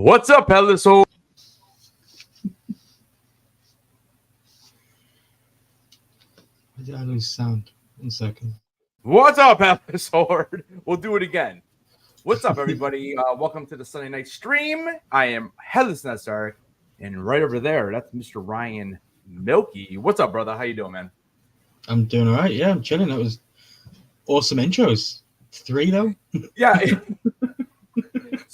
What's up, Headless Horde? Why did I lose sound? 1 second. What's up, Headless Horde? We'll do it again. What's up, everybody? Welcome to the Sunday night stream. I am Headless Nestar, and right over there, that's Mr. Ryan Milky. What's up, brother? How you doing, man? I'm doing all right. Yeah, I'm chilling. That was awesome intros. 3 though. Yeah.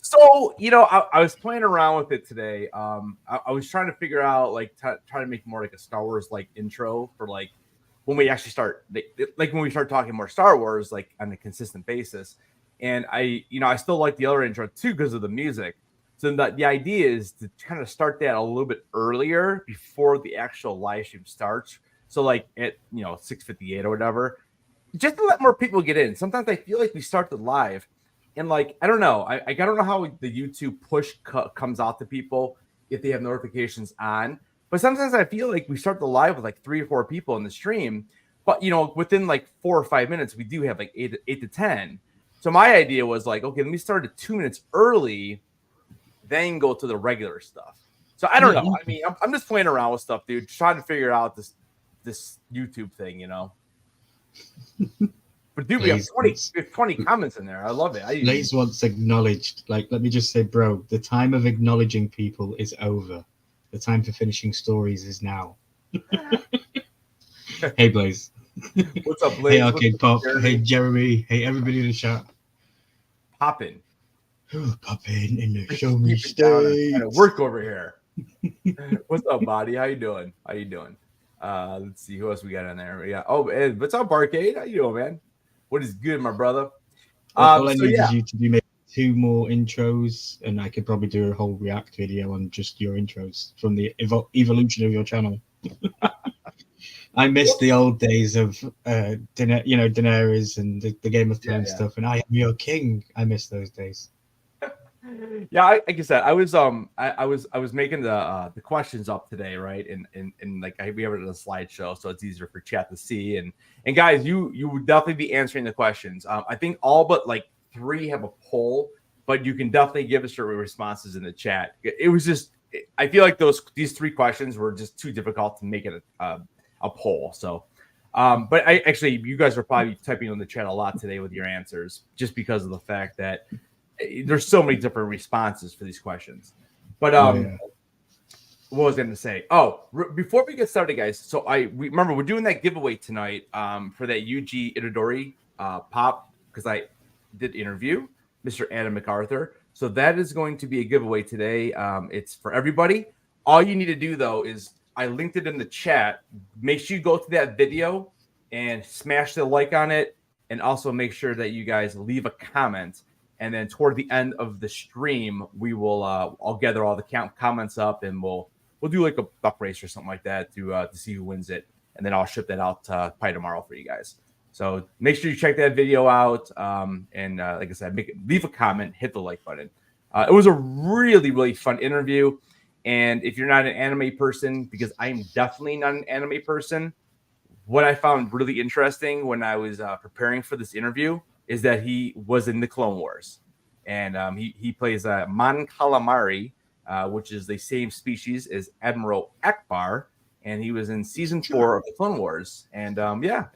So, I was playing around with it today. I was trying to figure out, trying to make more like a Star Wars like intro for like when we actually start, like when we start talking more Star Wars, like on a consistent basis. And I still like the other intro too because of the music. So the idea is to kind of start that a little bit earlier before the actual live stream starts. So like at 6:58 or whatever, just to let more people get in. Sometimes I feel like we start the live. And like, I don't know. I don't know how the YouTube push comes out to people if they have notifications on. But sometimes I feel like we start the live with like 3 or 4 people in the stream. But, within like 4 or 5 minutes, we do have like 8 to 10. So my idea was like, okay, let me start it 2 minutes early, then go to the regular stuff. So I don't know. I mean, I'm just playing around with stuff, dude. Trying to figure out this YouTube thing, But dude, we have 20 comments in there. I love it. Lace wants acknowledged. Like, let me just say, bro, the time of acknowledging people is over. The time for finishing stories is now. Hey, Blaze. What's up, Blaze? Hey, Arcade Pop. Hey, Jeremy. Hey, everybody in the chat. Poppin'. Poppin' in the show me stage. Work over here. What's up, Body? How you doing? Let's see who else we got in there. Yeah. Oh, what's up, Arcade? How you doing, man? What is good, my brother? All I need is you to do maybe 2 more intros, and I could probably do a whole react video on just your intros from the evolution of your channel. I miss the old days of Daenerys and the Game of Thrones stuff, and I am your king. I miss those days. Yeah, like I said, I was making the questions up today, right? And like we have it in a slideshow, so it's easier for chat to see. And guys, you would definitely be answering the questions. I think all but like 3 have a poll, but you can definitely give us your responses in the chat. It was just, I feel like these 3 questions were just too difficult to make it a poll. So, but you guys are probably typing on the chat a lot today with your answers, just because of the fact that there's so many different responses for these questions. But what was I going to say? Oh, before we get started, guys. So remember we're doing that giveaway tonight for that Yuji Itadori pop, because I did interview Mr. Adam MacArthur. So that is going to be a giveaway today. It's for everybody. All you need to do though is I linked it in the chat. Make sure you go to that video and smash the like on it, and also make sure that you guys leave a comment. And then toward the end of the stream, we will I'll gather all the comments up, and we'll do like a buck race or something like that to see who wins it, and then I'll ship that out probably tomorrow for you guys. So make sure you check that video out, and like I said, leave a comment, hit the like button. It was a really, really fun interview, and if you're not an anime person, because I'm definitely not an anime person, what I found really interesting when I was preparing for this interview is that he was in the Clone Wars, and he plays Mon Calamari, which is the same species as Admiral Akbar, and he was in season 4 of the Clone Wars, and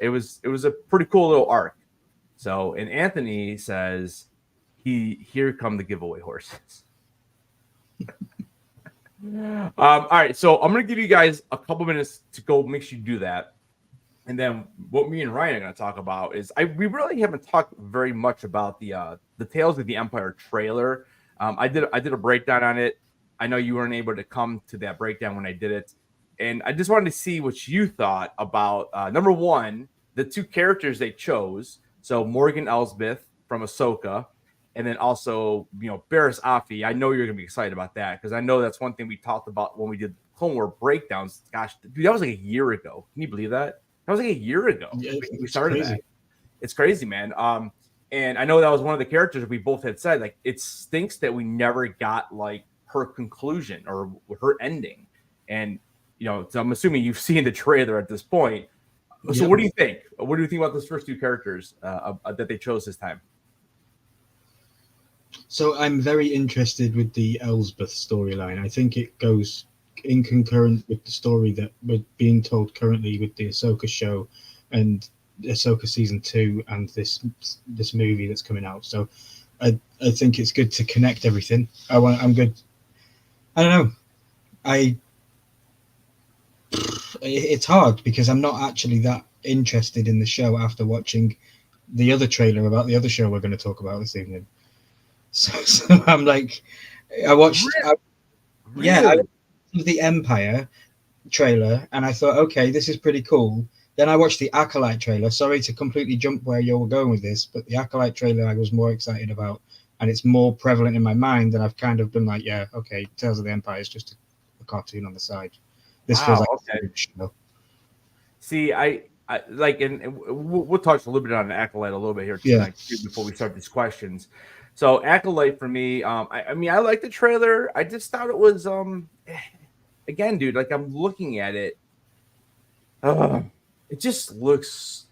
it was a pretty cool little arc. So, and Anthony says, here come the giveaway horses. All right, so I'm gonna give you guys a couple minutes to go make sure you do that. And then what me and Ryan are going to talk about is we really haven't talked very much about the Tales of the Empire trailer. I did a breakdown on it. I know you weren't able to come to that breakdown when I did it, and I just wanted to see what you thought about number 1, the 2 characters they chose. So Morgan Elsbeth from Ahsoka, and then also Barriss Offee. I know you're going to be excited about that because I know that's one thing we talked about when we did Clone War breakdowns. Gosh, dude, that was like a year ago. Can you believe that? That was like a year ago. Yeah, we started crazy. that. It's crazy, man. And I know that was one of the characters we both had said, like, it stinks that we never got like her conclusion or her ending. And so I'm assuming you've seen the trailer at this point. So what do you think? What do you think about those first 2 characters that they chose this time? So I'm very interested with the Elsbeth storyline. I think it goes in concurrent with the story that we're being told currently with the Ahsoka show and Ahsoka season 2 and this movie that's coming out. So I think it's good to connect everything. I'm good. I don't know. It's hard because I'm not actually that interested in the show after watching the other trailer about the other show we're going to talk about this evening. So I'm like, I watched, yeah, I watched the Empire trailer and I thought, okay, this is pretty cool. Then I watched the Acolyte trailer. Sorry to completely jump where you were going with this, but the Acolyte trailer I was more excited about, and it's more prevalent in my mind that I've kind of been like, yeah, okay, Tales of the Empire is just a cartoon on the side. This feels like a show. See, I like, and we'll touch a little bit on Acolyte a little bit here tonight before we start these questions. So Acolyte for me, I mean, I like the trailer. I just thought it was, again, dude, like I'm looking at it. It just looks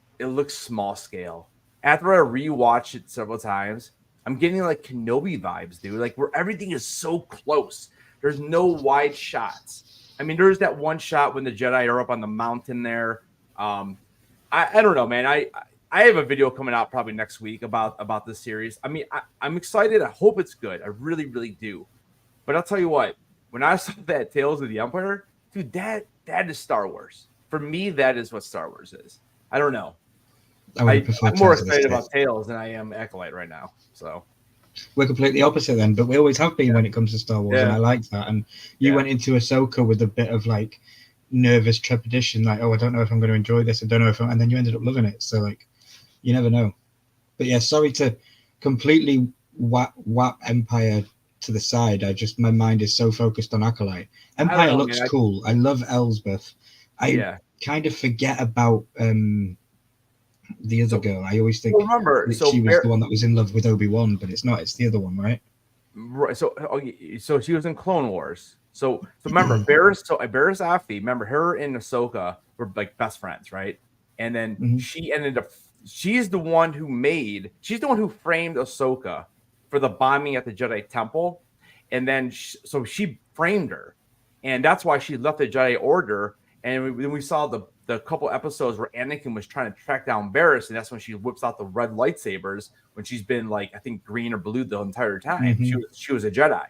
small scale. After I rewatched it several times, I'm getting like Kenobi vibes, dude. Like where everything is so close. There's no wide shots. I mean, there's that one shot when the Jedi are up on the mountain there. I don't know, man. I have a video coming out probably next week about this series. I mean, I'm excited. I hope it's good. I really, really do. But I'll tell you what, when I saw that Tales of the Empire, dude, that is Star Wars. For me, that is what Star Wars is. I don't know. I'm more excited about Tales than I am Acolyte right now. So we're completely opposite then, but we always have been when it comes to Star Wars, and I like that. And you went into Ahsoka with a bit of like nervous trepidation, like, oh, I don't know if I'm going to enjoy this. I don't know if and then you ended up loving it. So like, you never know. But yeah, sorry to completely whap Empire to the side. My mind is so focused on Acolyte. Empire looks cool. I love Elsbeth. I kind of forget about the other girl. I always think she was the one that was in love with Obi-Wan, but it's not. It's the other one, right? Right. So she was in Clone Wars. So remember Barriss Offee. Remember her and Ahsoka were like best friends, right? And then she ended up. She's the one who framed Ahsoka for the bombing at the Jedi Temple, and then she framed her, and that's why she left the Jedi Order. And then we saw the couple episodes where Anakin was trying to track down Barriss, and that's when she whips out the red lightsabers when she's been like, I think, green or blue the entire time. She was a Jedi.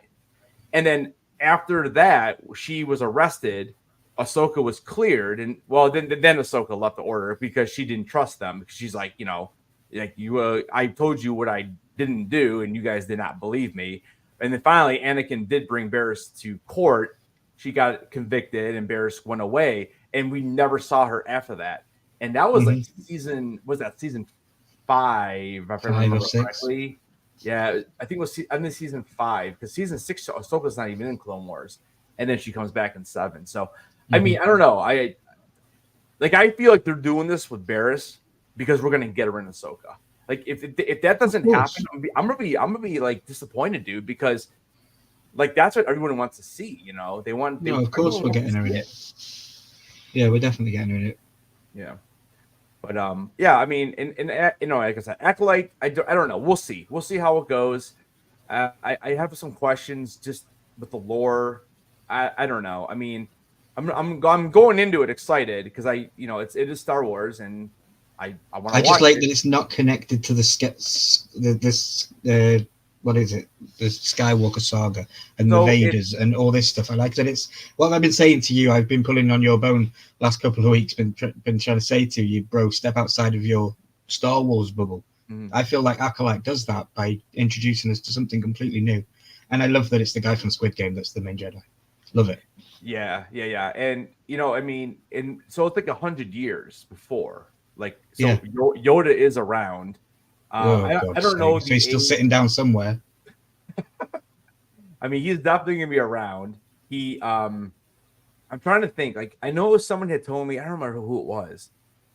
And then after that, she was arrested. Ahsoka was cleared, and then Ahsoka left the Order because she didn't trust them. Because she's like, I told you what I didn't do, and you guys did not believe me. And then finally, Anakin did bring Barriss to court. She got convicted, and Barriss went away, and we never saw her after that. And that was like season 5, if I remember correctly. Yeah, I think it was season 5 because season 6 Ahsoka's not even in Clone Wars, and then she comes back in 7. So, I mean, I don't know. I feel like they're doing this with Barriss because we're gonna get her in Ahsoka. Like if that doesn't happen, I'm gonna be like disappointed, dude, because like that's what everyone wants to see. They want. Of course, we're getting her in it. Yeah, we're definitely getting her in it. Yeah. But yeah, I mean, and like I said, Acolyte, I don't know. We'll see how it goes. I have some questions just with the lore. I don't know. I mean, I'm going into it excited because it is Star Wars and I want to. I just like that it's not connected to the what is it? The Skywalker saga and the Vaders and all this stuff. I like that it's what I've been saying to you. I've been pulling on your bone last couple of weeks. Been trying to say to you, bro, step outside of your Star Wars bubble. I feel like Acolyte does that by introducing us to something completely new, and I love that it's the guy from Squid Game that's the main Jedi. Love it. Yeah, and I mean, so it's like 100 years before, like, so Yoda is around. I don't know. So he's still sitting down somewhere. I mean, he's definitely gonna be around. I'm trying to think. Like, I know someone had told me. I don't remember who it was.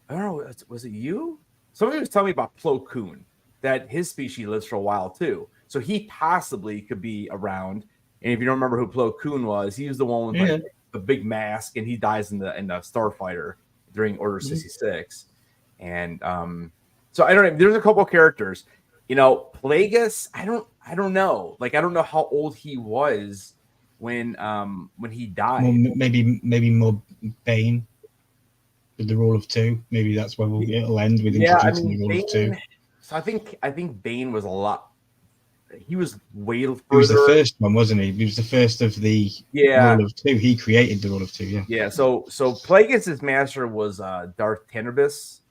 I don't know. Was it you? Somebody was telling me about Plo Koon, that his species lives for a while too. So he possibly could be around. And if you don't remember who Plo Koon was, he was the one with like the big mask, and he dies in the Starfighter during Order 66. And so I don't know. There's a couple of characters, Plagueis. I I don't know. Like, I don't know how old he was when he died. Well, maybe more Bane with the rule of two. Maybe that's where it'll end with introducing the rule of two. So I think Bane was a lot. He was way further. He was the first one, wasn't he? He was the first of the rule of two. He created the rule of two. Yeah. Yeah. So Plagueis' master was Darth Tenebris.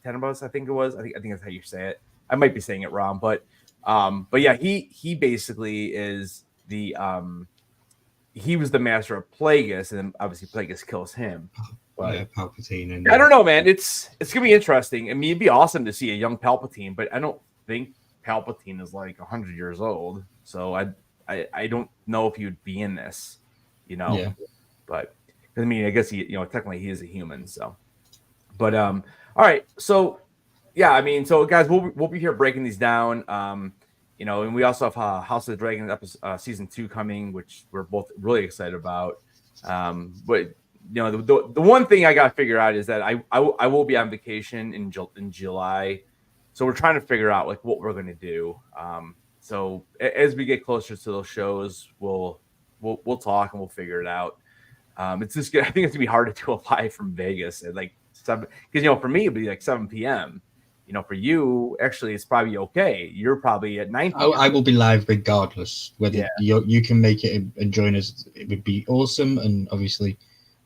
Tenebris, I think it was. I think that's how you say it. I might be saying it wrong, but yeah, he basically is the he was the master of Plagueis, and obviously Plagueis kills him. But yeah, Palpatine. And I don't know, man. It's gonna be interesting. I mean, it'd be awesome to see a young Palpatine, but I don't think Palpatine is like 100 years old. So I don't know if he'd be in this, you know. Yeah. But I mean, I guess technically he is a human. So, but all right. So yeah, I mean, so guys, we'll be here breaking these down. And we also have House of the Dragon episode, season 2 coming, which we're both really excited about. But the one thing I got to figure out is that I will be on vacation in July, so we're trying to figure out like what we're going to do. So as we get closer to those shows, we'll talk and we'll figure it out. It's just I think it's gonna be hard to do a live from Vegas at like 7, because for me it'd be like 7 p.m. For you, actually, it's probably okay. You're probably at 9 p.m. I will be live regardless. Whether you can make it and join us, it would be awesome and obviously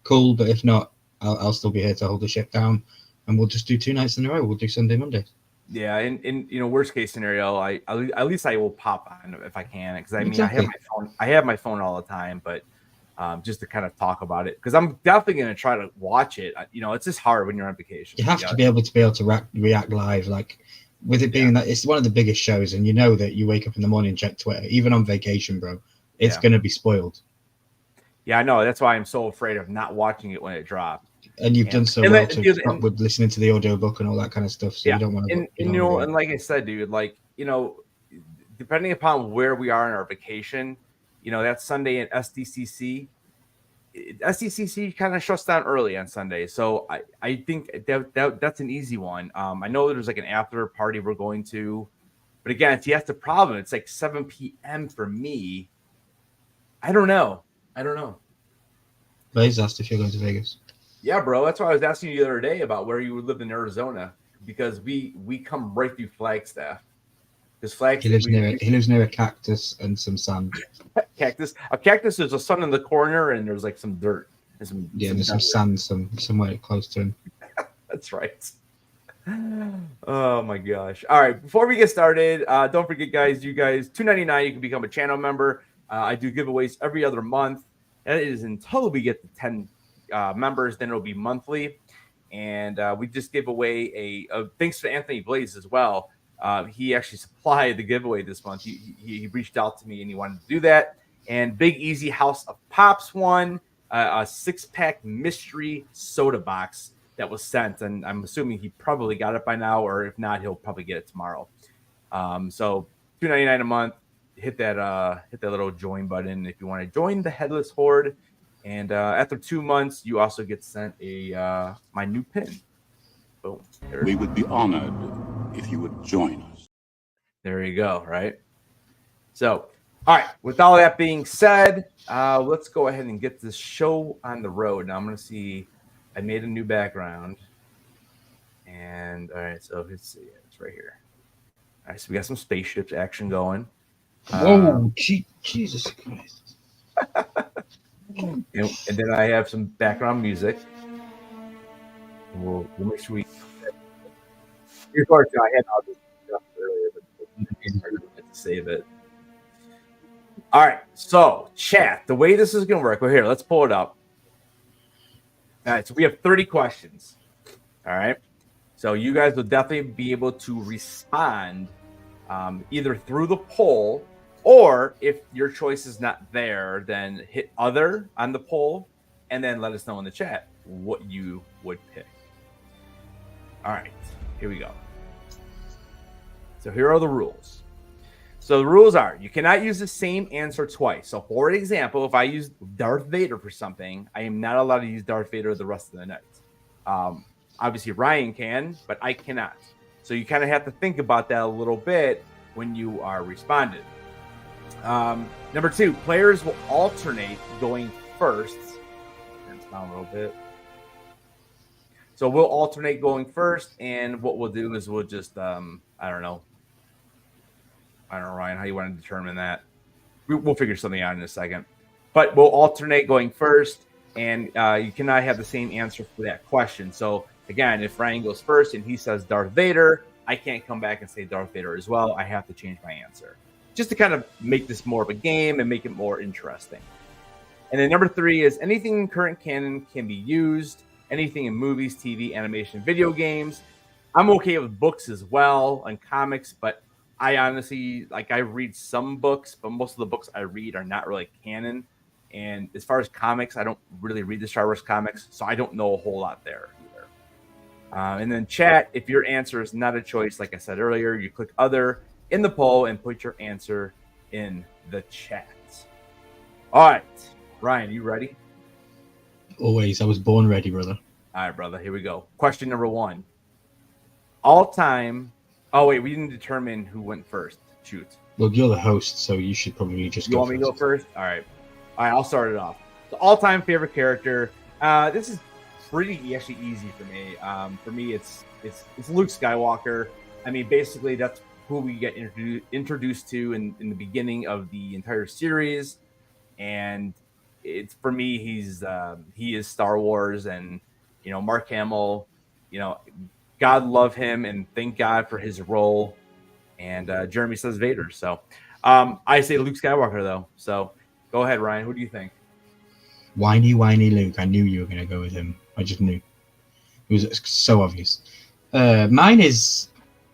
cool. But if not, I'll still be here to hold the ship down, and we'll just do 2 nights in a row. We'll do Sunday, Monday. Yeah, and worst case scenario, at least I will pop on if I can, because I mean exactly. I have my phone all the time, but just to kind of talk about it, because I'm definitely going to try to watch it. It's just hard when you're on vacation. You have to be able to react live, like with it being that it's one of the biggest shows, and that you wake up in the morning and check Twitter, even on vacation, bro. It's going to be spoiled. Yeah, I know. That's why I'm so afraid of not watching it when it drops. And you've done so well with listening to the audiobook and all that kind of stuff. So you don't want to. And like I said, dude, like depending upon where we are in our vacation, that Sunday at SDCC kind of shuts down early on Sunday. So I think that's an easy one. I know there's like an after party we're going to, but again, that's the problem. It's like 7 p.m. for me. I don't know. Blaze asked if you're going to Vegas. Yeah, bro. That's why I was asking you the other day about where you would live in Arizona, because we come right through Flagstaff. Because Flagstaff, he lives near a cactus and some sand. A cactus. There's a sun in the corner, and there's like some dirt. And there's some sand somewhere close to him. That's right. Oh my gosh! All right, before we get started, don't forget, guys. You guys, $2.99. You can become a channel member. I do giveaways every other month. That is until we get to 10 members. Then it'll be monthly, and we just gave away a thanks to Anthony Blaze as well. He actually supplied the giveaway this month. He reached out to me and he wanted to do that. And Big Easy House of Pops won a 6-pack mystery soda box that was sent, and I'm assuming he probably got it by now, or if not, he'll probably get it tomorrow. So $2.99 a month. Hit that little join button if you want to join the Headless Horde. And after 2 months, you also get sent my new pin. Boom. We would be honored if you would join us. There you go, right? So, all right, with all that being said, let's go ahead and get this show on the road. Now, I'm going to see, I made a new background. And, all right, so let's see, it's right here. All right, so we got some spaceships action going. Whoa, Jesus Christ. and then I have some background music. And we'll make sure we. Here's what I had all this stuff earlier, but I didn't get to save it. All right, so chat. The way this is going to work. Well, here, let's pull it up. All right, so we have 30 questions. All right, so you guys will definitely be able to respond either through the poll, or if your choice is not there, then hit other on the poll and then let us know in the chat what you would pick. All right, here we go. So here are the rules. So the rules are, you cannot use the same answer twice. So for example, if I use Darth Vader for something, I am not allowed to use Darth Vader the rest of the night. Obviously Ryan can, but I cannot. So you kind of have to think about that a little bit when you are responding. Number 2, players will alternate going first. Turn this down a little bit. So we'll alternate going first, and what we'll do is we'll just, I don't know, Ryan, how you want to determine that? We'll figure something out in a second. But we'll alternate going first, and you cannot have the same answer for that question. So again, if Ryan goes first and he says Darth Vader, I can't come back and say Darth Vader as well. I have to change my answer, just to kind of make this more of a game and make it more interesting. And then number 3 is anything in current canon can be used. Anything in movies, TV, animation, video games. I'm okay with books as well and comics, but I honestly, I read some books, but most of the books I read are not really canon. And as far as comics, I don't really read the Star Wars comics, so I don't know a whole lot there either. And then chat, if your answer is not a choice, like I said earlier, you click other in the poll and put your answer in the chat. All right, Ryan, you ready? Always. I was born ready, brother. All right, brother. Here we go. Question number 1. All time. Oh, wait. We didn't determine who went first. Shoot. Well, you're the host, so you should probably just go first. You want me to go first? All right. I'll start it off. The all-time favorite character. This is pretty actually easy for me. For me, it's Luke Skywalker. I mean, basically, that's who we get introduced to in the beginning of the entire series, and it's for me. He is Star Wars, and Mark Hamill. God love him, and thank God for his role. And Jeremy says Vader, so I say Luke Skywalker though. So go ahead, Ryan. Who do you think? Whiny Luke. I knew you were going to go with him. I just knew. It was so obvious. Mine is,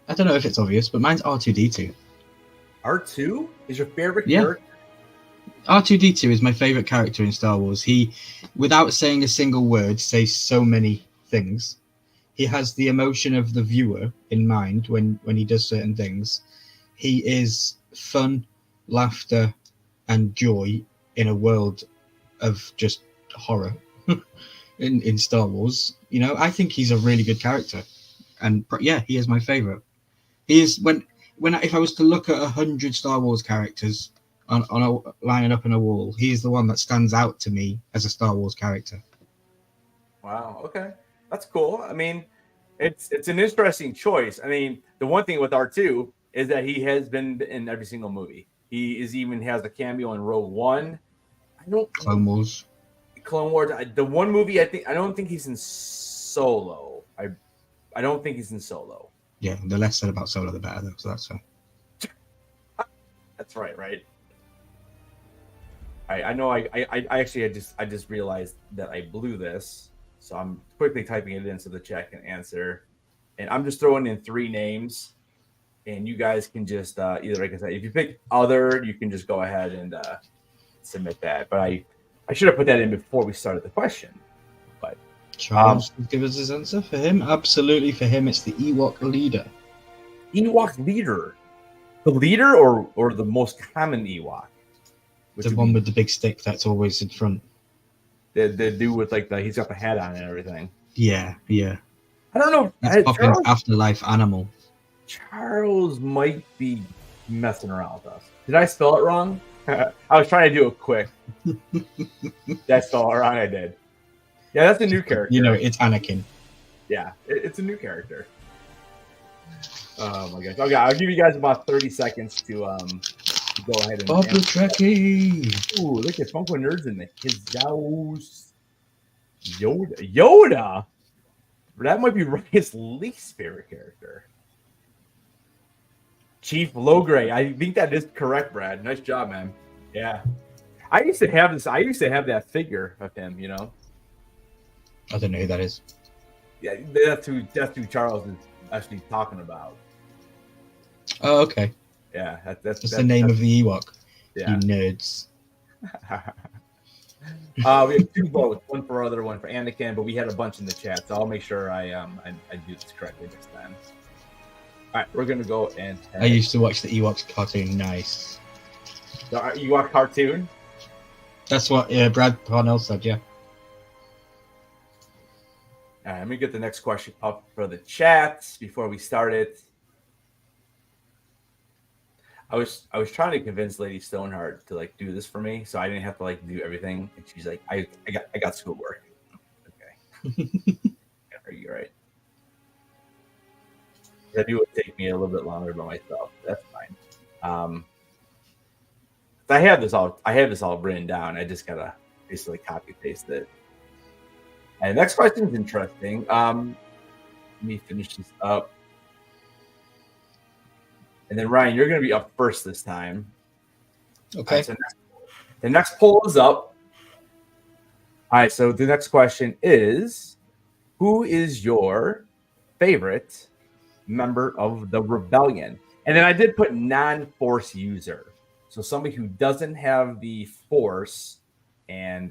I don't know if it's obvious, but mine's R2-D2. R2 is your favorite character? R2-D2 is my favorite character in Star Wars. He, without saying a single word, says so many things. He has the emotion of the viewer in mind when he does certain things. He is fun, laughter, and joy in a world of just horror in Star Wars. I think he's a really good character. And yeah, he is my favorite. He is if I was to look at 100 Star Wars characters lining up on a wall, he's the one that stands out to me as a Star Wars character. Wow. Okay. That's cool. I mean, it's an interesting choice. I mean, the one thing with R2 is that he has been in every single movie. He even has a cameo in Rogue One. Clone Wars. The one movie I don't think he's in Solo. I don't think he's in Solo. Yeah, the less said about Solo, the better. Though, so that's fair. That's right. I know. I actually I just realized that I blew this. So I'm quickly typing it in so the chat can answer. And I'm just throwing in 3 names. And you guys can just either, like I said, if you pick other, you can just go ahead and submit that. But I should have put that in before we started the question. But Charles will give us his answer. For him, absolutely for him, it's the Ewok leader. Ewok leader? The leader or the most common Ewok? The one with the big stick that's always in front. The dude with he's got the hat on and everything. Yeah. I don't know. That's Popin's afterlife animal. Charles might be messing around with us. Did I spell it wrong? I was trying to do it quick. Did I spell it wrong? I did. Yeah, that's a new character. It's Anakin. Yeah, it's a new character. Oh my gosh. Okay, I'll give you guys about 30 seconds to go ahead and Bob the Trekkie. Ooh, look at Funko Nerds in his house. Yoda. That might be Ryan's least favorite character. Chief Logray. I think that is correct, Brad. Nice job, man. Yeah. I used to have that figure of him, I don't know who that is. Yeah, that's who Charles is actually talking about. Oh, okay. Yeah, that's the name of the Ewok. Yeah. You nerds. We have 2 votes, one for other, one for Anakin, but we had a bunch in the chat, so I'll make sure I do this correctly next time. All right, we're gonna go and. I used to watch the Ewoks cartoon. Nice. The Ewok cartoon. That's what Brad Parnell said. Yeah. All right, let me get the next question up for the chat before we start it. I was trying to convince Lady Stoneheart to like do this for me, so I didn't have to like do everything. And she's like, I got schoolwork. Okay, you're right. That would take me a little bit longer by myself. That's fine. I have this all written down. I just gotta basically copy paste it. And the next question is interesting. Let me finish this up. And then Ryan, you're gonna be up first this time. Okay. Right, so the next poll is up. All right, so the next question is, who is your favorite member of the rebellion? And then I did put non-force user, so somebody who doesn't have the force. And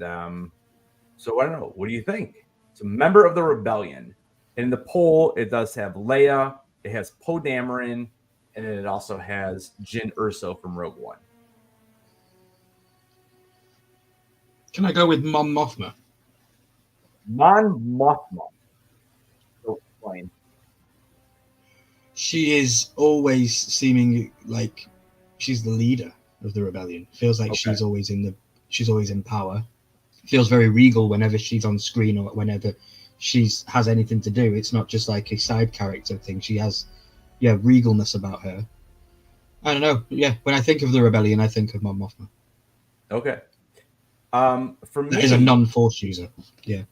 so I don't know, what do you think? It's a member of the rebellion. In the poll, it does have Leia, it has Poe Dameron, and then it also has Jyn Erso from Rogue One. Can I go with Mon Mothma? Mon Mothma. So explain. She is always seeming like she's the leader of the rebellion. Feels like she's always in power. Feels very regal whenever she's on screen or whenever has anything to do. It's not just like a side character thing. She has regalness about her. I don't know. Yeah, when I think of the rebellion, I think of Mon Mothma. Okay. For me, that is a non-force user. Yeah.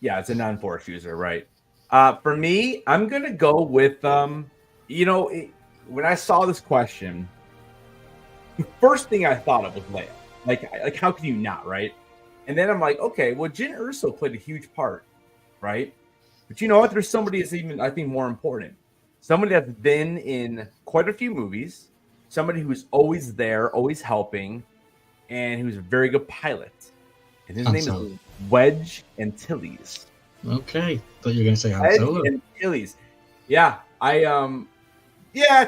Yeah, it's a non-force user, right? For me, I'm gonna go with when I saw this question, the first thing I thought of was Leia. Like how can you not, right? And then I'm like, okay, well, Jyn Erso played a huge part, right? But you know what? There's somebody that's even, I think, more important. Somebody that's been in quite a few movies. Somebody who's always there, always helping, and who's a very good pilot. And his name is Wedge Antilles. Okay, thought you were going to say Han Solo. Wedge Antilles. Yeah,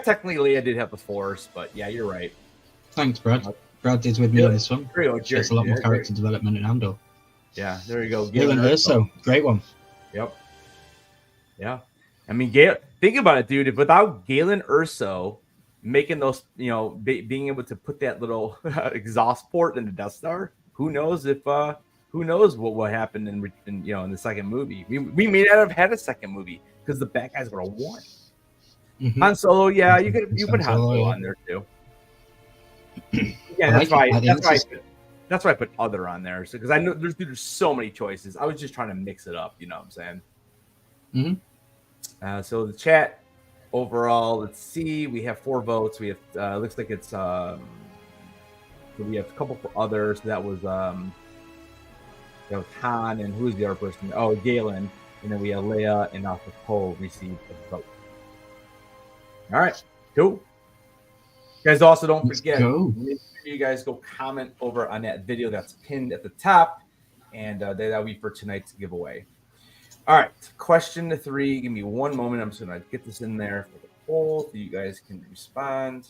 technically Leia did have the Force, but yeah, you're right. Thanks, Brad. Brad did with me on this one. There's a lot more character development in Andor. Yeah, there you go. Galen Erso, great one. Yep. Yeah, I mean, think about it, dude. If without Galen Erso making those, being able to put that little exhaust port in the Death Star, who knows what will happen in the second movie? We may not have had a second movie because the bad guys would have won. Mm-hmm. Han Solo, yeah, you put Han Solo on there too. Yeah, that's why I put other on there. So because I know there's so many choices. I was just trying to mix it up. You know what I'm saying? Mm-hmm. So the chat overall, let's see. We have 4 votes. We have looks like it's so we have a couple for others. That was Han, and who's the other person? Oh, Galen. And then we have Leia and Alpha Poe received a vote. All right, cool. You guys also don't forget, you guys go comment over on that video that's pinned at the top, and that'll be for tonight's giveaway. All right, question 3. Give me one moment. I'm just going to get this in there for the poll so you guys can respond.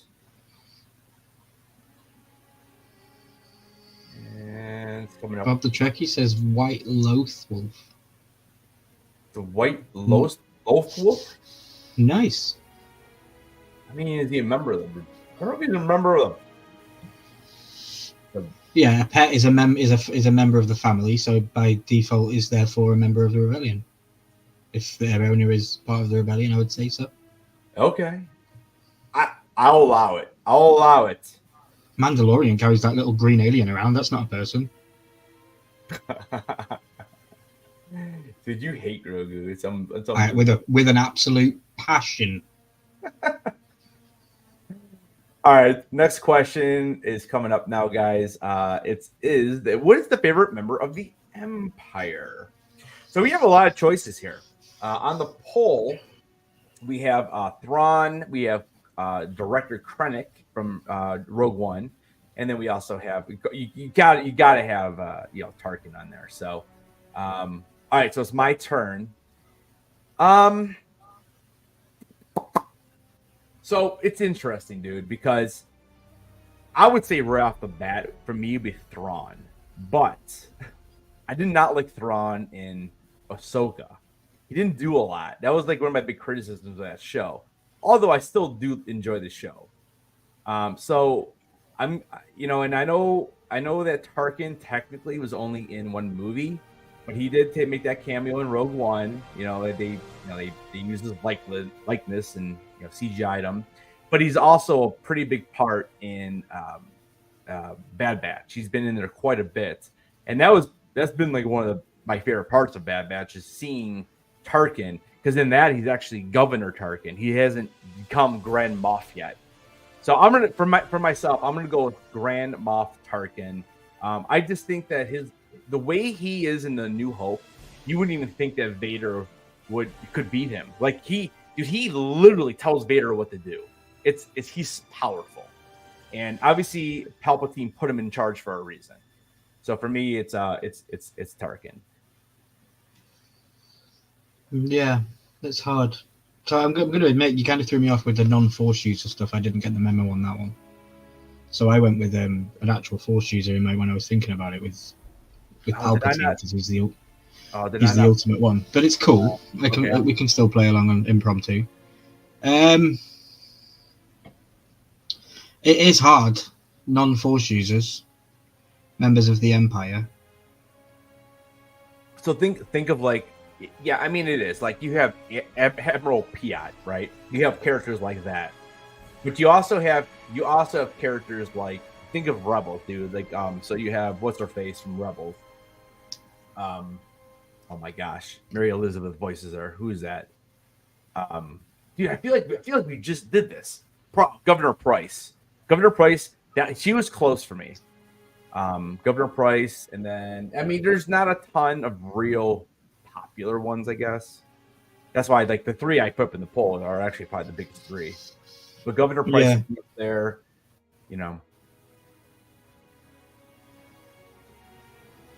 And it's coming up. Bob the Trekkie says White Loth Wolf. The White Loth Wolf? Nice. I mean, is he a member of them? I don't know if he's a member of them. Yeah, a pet is a member of the family, so by default is therefore a member of the rebellion. If their owner is part of the rebellion, I would say so. Okay. I'll allow it. Mandalorian carries that little green alien around. That's not a person. Dude, you hate Grogu. It's with an absolute passion. All right, next question is coming up now, guys. What is the favorite member of the Empire? So we have a lot of choices here. On the poll, we have Thrawn, we have Director Krennic from Rogue One, and then we also have you got to have Tarkin on there. So, all right, so it's my turn. So it's interesting, dude, because I would say right off the bat, for me, it'd be Thrawn. But I did not like Thrawn in Ahsoka. He didn't do a lot. That was like one of my big criticisms of that show. Although I still do enjoy the show. So I'm, and I know that Tarkin technically was only in one movie, but he did make that cameo in Rogue One. They used his likeness and CGI'd him, but he's also a pretty big part in Bad Batch. He's been in there quite a bit, and that's been like one of my favorite parts of Bad Batch is seeing Tarkin, because in that he's actually Governor Tarkin. He hasn't become Grand Moff yet. So I'm gonna for myself, I'm gonna go with Grand Moff Tarkin. I just think that the way he is in the New Hope, you wouldn't even think that Vader could beat him. Like he literally tells Vader what to do. He's powerful, and obviously Palpatine put him in charge for a reason. So for me, it's Tarkin. Yeah, that's hard. So I'm going to admit, you kind of threw me off with the non-Force user stuff. I didn't get the memo on that one. So I went with an actual Force user in my when I was thinking about it with Palpatine, because he's the ultimate one. But it's cool. We can still play along on impromptu. It is hard. Non-Force users, members of the Empire. So think of like. Yeah, I mean, it is. Like, you have Admiral Piat, right? You have characters like that. But you also have characters like, think of Rebels, dude. Like, so you have, what's her face from Rebels? Oh my gosh. Mary Elizabeth voices her. Who is that? Dude, I feel like we just did this. Governor Price. Governor Price, she was close for me. Governor Price, and then, I mean, there's not a ton of real popular ones, I guess. That's why like the three I put up in the poll are actually probably the biggest three. But Governor Price is up there,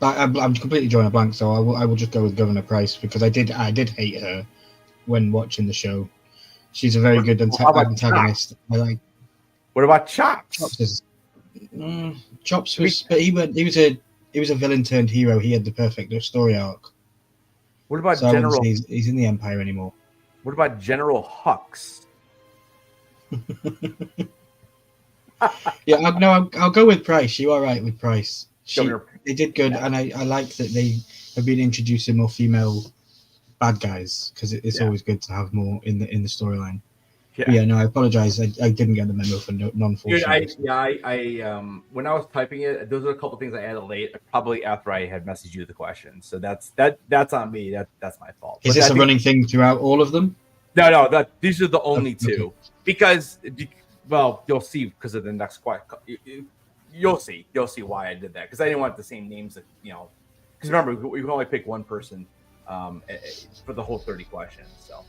I'm completely drawing a blank, so I will just go with Governor Price, because I did hate her when watching the show. She's a very good antagonist. I like. What about Chops? Chops was, but he was a villain turned hero. He had the perfect story arc. What about General? He's in the Empire anymore. What about General Hux? Yeah, I'll go with Price. You are right with Price. They did good, and I like that they have been introducing more female bad guys, because it's always good to have more in the storyline. Yeah, no, I apologize. I didn't get the memo for non-Force. I when I was typing it, those are a couple things I added late, probably after I had messaged you the question. So that's on me. That's my fault. Is this a running thing throughout all of them? No. These are the only two, because you'll see because of the next question. You'll see why I did that, because I didn't want the same names that because remember we can only pick one person for the whole 30 questions. So.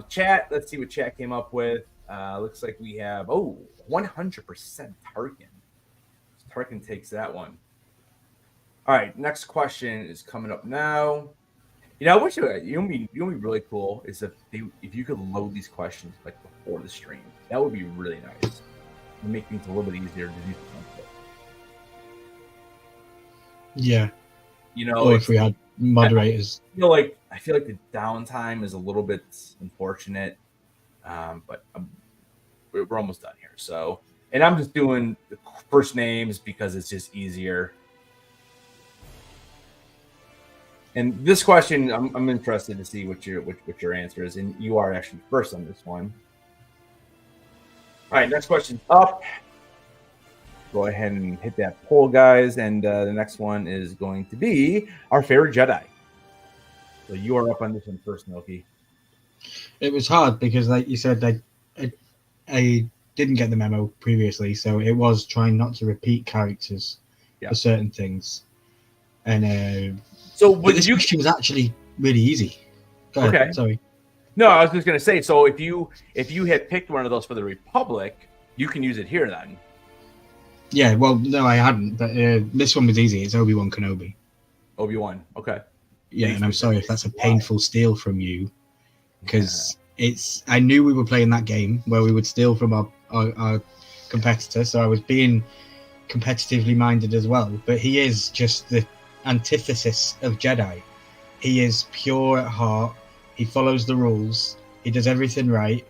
Chat, let's see what chat came up with. Looks like we have 100% Tarkin. Tarkin takes that one. All right, next question is coming up now. I wish you would be really cool is if you could load these questions like before the stream. That would be really nice. It'd make things a little bit easier to do something. Yeah. Or if we had moderators. I feel like the downtime is a little bit unfortunate, but we're almost done here. So, and I'm just doing the first names because it's just easier. And this question, I'm interested to see what your answer is, and you are actually first on this one. All right, next question's up. Go ahead and hit that poll, guys, and the next one is going to be our favorite Jedi. So you are up on this one first, Milky. It was hard because, like you said, I didn't get the memo previously, so it was trying not to repeat characters for certain things. And but this question was actually really easy. Go ahead. Okay, sorry. No, I was just gonna say. So if you had picked one of those for the Republic, you can use it here then. Yeah, well, no, I hadn't, but this one was easy. It's Obi-Wan Kenobi. Obi-Wan, okay. Yeah, and I'm sorry if that's a painful steal from you, because I knew we were playing that game where we would steal from our competitor, so I was being competitively minded as well. But he is just the antithesis of Jedi. He is pure at heart. He follows the rules. He does everything right.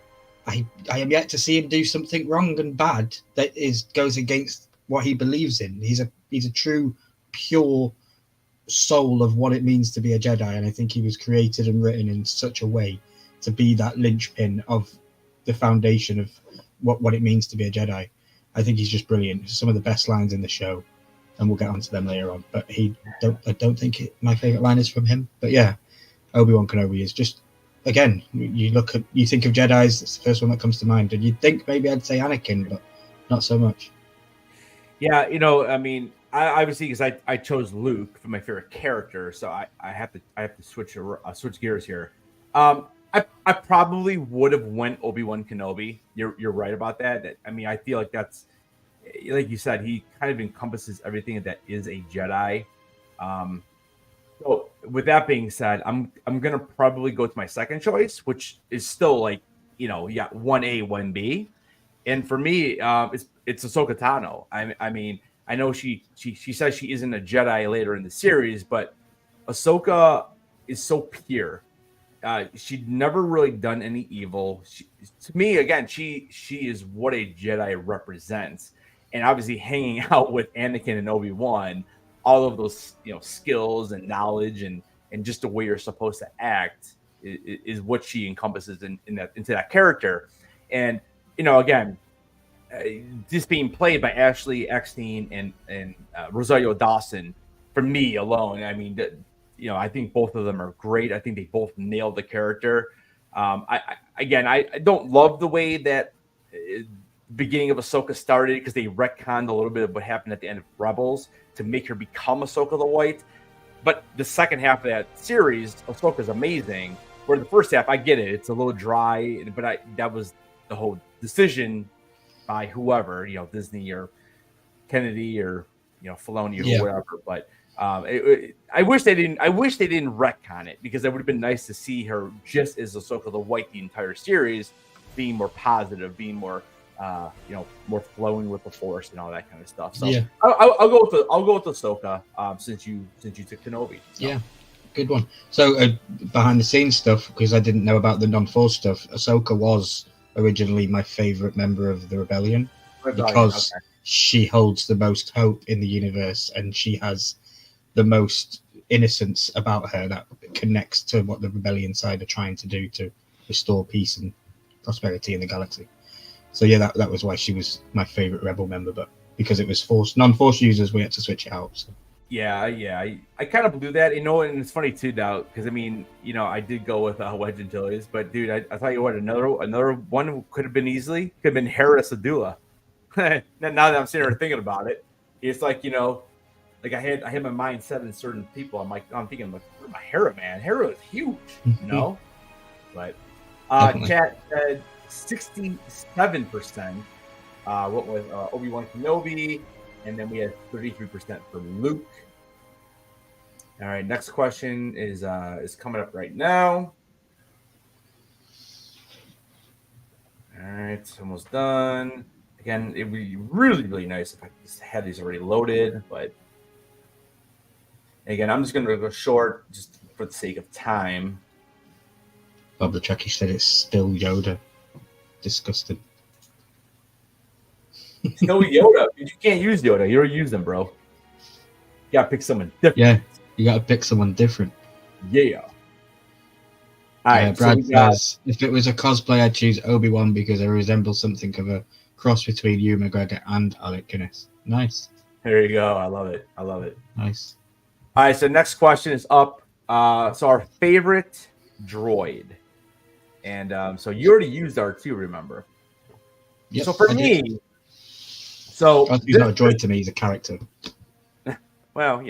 I am yet to see him do something wrong and bad that goes against what he believes in. He's a true, pure soul of what it means to be a Jedi, and I think he was created and written in such a way to be that linchpin of the foundation of what it means to be a Jedi. I think he's just brilliant. Some of the best lines in the show, and we'll get onto them later on. But I don't think my favorite line is from him. But yeah, Obi-Wan Kenobi is just, again, you think of Jedis, it's the first one that comes to mind. And you'd think maybe I'd say Anakin, but not so much. Yeah, I mean, I obviously, because I chose Luke for my favorite character, so I have to switch gears here. I probably would have went Obi-Wan Kenobi. You're right about that. I mean, I feel like that's, like you said, he kind of encompasses everything that is a Jedi. So with that being said, I'm gonna probably go to my second choice, which is still like, 1A, 1B, and for me, it's Ahsoka Tano. I mean, I know she says she isn't a Jedi later in the series, but Ahsoka is so pure. She'd never really done any evil. To me, again, she is what a Jedi represents, and obviously hanging out with Anakin and Obi-Wan, all of those skills and knowledge and just the way you're supposed to act is what she encompasses into that character. And again, this being played by Ashley Eckstein and Rosario Dawson, for me alone, I mean, I think both of them are great. I think they both nailed the character. I don't love the way that the beginning of Ahsoka started, because they retconned a little bit of what happened at the end of Rebels to make her become Ahsoka the White. But the second half of that series, Ahsoka's amazing. Where the first half, I get it, it's a little dry, but that was the whole decision by whoever, Disney or Kennedy or Filoni or whatever. But I wish they didn't retcon it, because it would have been nice to see her just as Ahsoka the White the entire series, being more positive, being more more flowing with the Force and all that kind of stuff. So yeah. I'll go with Ahsoka, since you took Kenobi. So. Yeah, good one. So behind the scenes stuff, because I didn't know about the non-Force stuff, Ahsoka was originally my favorite member of the Rebellion, because she holds the most hope in the universe, and she has the most innocence about her that connects to what the Rebellion side are trying to do to restore peace and prosperity in the galaxy. So yeah, that was why she was my favorite Rebel member, but because it was non-Force users, we had to switch it out. So. Yeah, I kind of blew that, and it's funny too now, because I mean, I did go with Wedge Antilles, but dude, I tell you what, another one could have been Hera Syndulla. Now that I'm sitting here thinking about it, it's like like I had my mind set in certain people. I'm thinking like, where's my Hera, man? Hera is huge, But chat said 67%. What was Obi-Wan Kenobi, and then we had 33% for Luke. All right, next question is coming up right now. All right, it's almost done. Again, it would be really, really nice if I just had these already loaded, but again, I'm just going to go short just for the sake of time. Bob the Chucky said it's still Yoda. Disgusting. Still Yoda. You can't use Yoda. You already use them, bro. You got to pick someone different. Yeah, you got to pick someone different. Yeah. All right, Brad says, if it was a cosplay, I'd choose Obi-Wan because I resemble something of a cross between Ewan McGregor and Alec Guinness. Nice. There you go. I love it. Nice. All right, so next question is up. So our favorite droid. And so you already used R2, remember? Yes, so for me, he's not a droid to me, he's a character. Well,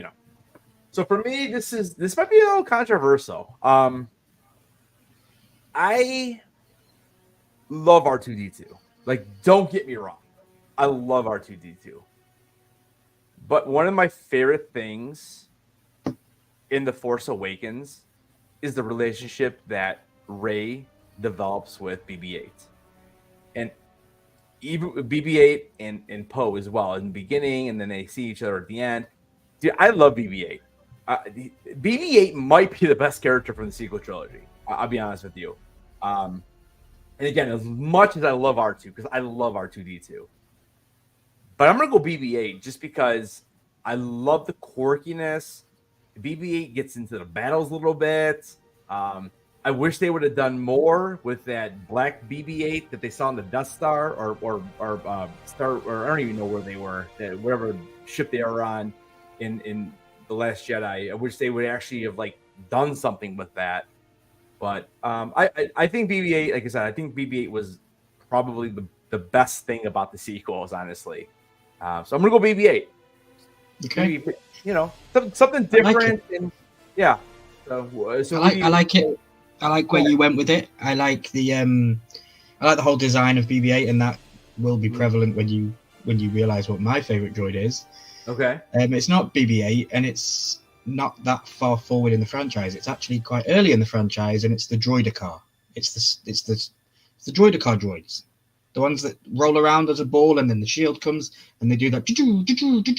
So for me, this might be a little controversial. I love R2-D2. Like, don't get me wrong. I love R2-D2. But one of my favorite things in The Force Awakens is the relationship that Rey develops with BB-8. And even BB-8 and Poe as well in the beginning, and then they see each other at the end. Dude, I love BB-8. BB-8 might be the best character from the sequel trilogy. I'll be honest with you. And again, as much as I love R2, because I love R2D2, but I'm gonna go BB-8 just because I love the quirkiness. BB-8 gets into the battles a little bit. I wish they would have done more with that black BB-8 that they saw on the Death Star or Star, or I don't even know where they were, whatever ship they were on in The Last Jedi. I wish they would actually have like done something with that. But I think BB-8, like I said, I think BB-8 was probably the best thing about the sequels, honestly. So I'm gonna go BB-8. Okay. Maybe, you know, something different. And yeah. So I like it. I like where you went with it. I like the whole design of BB-8, and that will be prevalent when you realize what my favorite droid is. Okay. It's not BB-8, and it's not that far forward in the franchise. It's actually quite early in the franchise, and it's the Droideka. It's the Droideka droids, the ones that roll around as a ball, and then the shield comes, and they do that.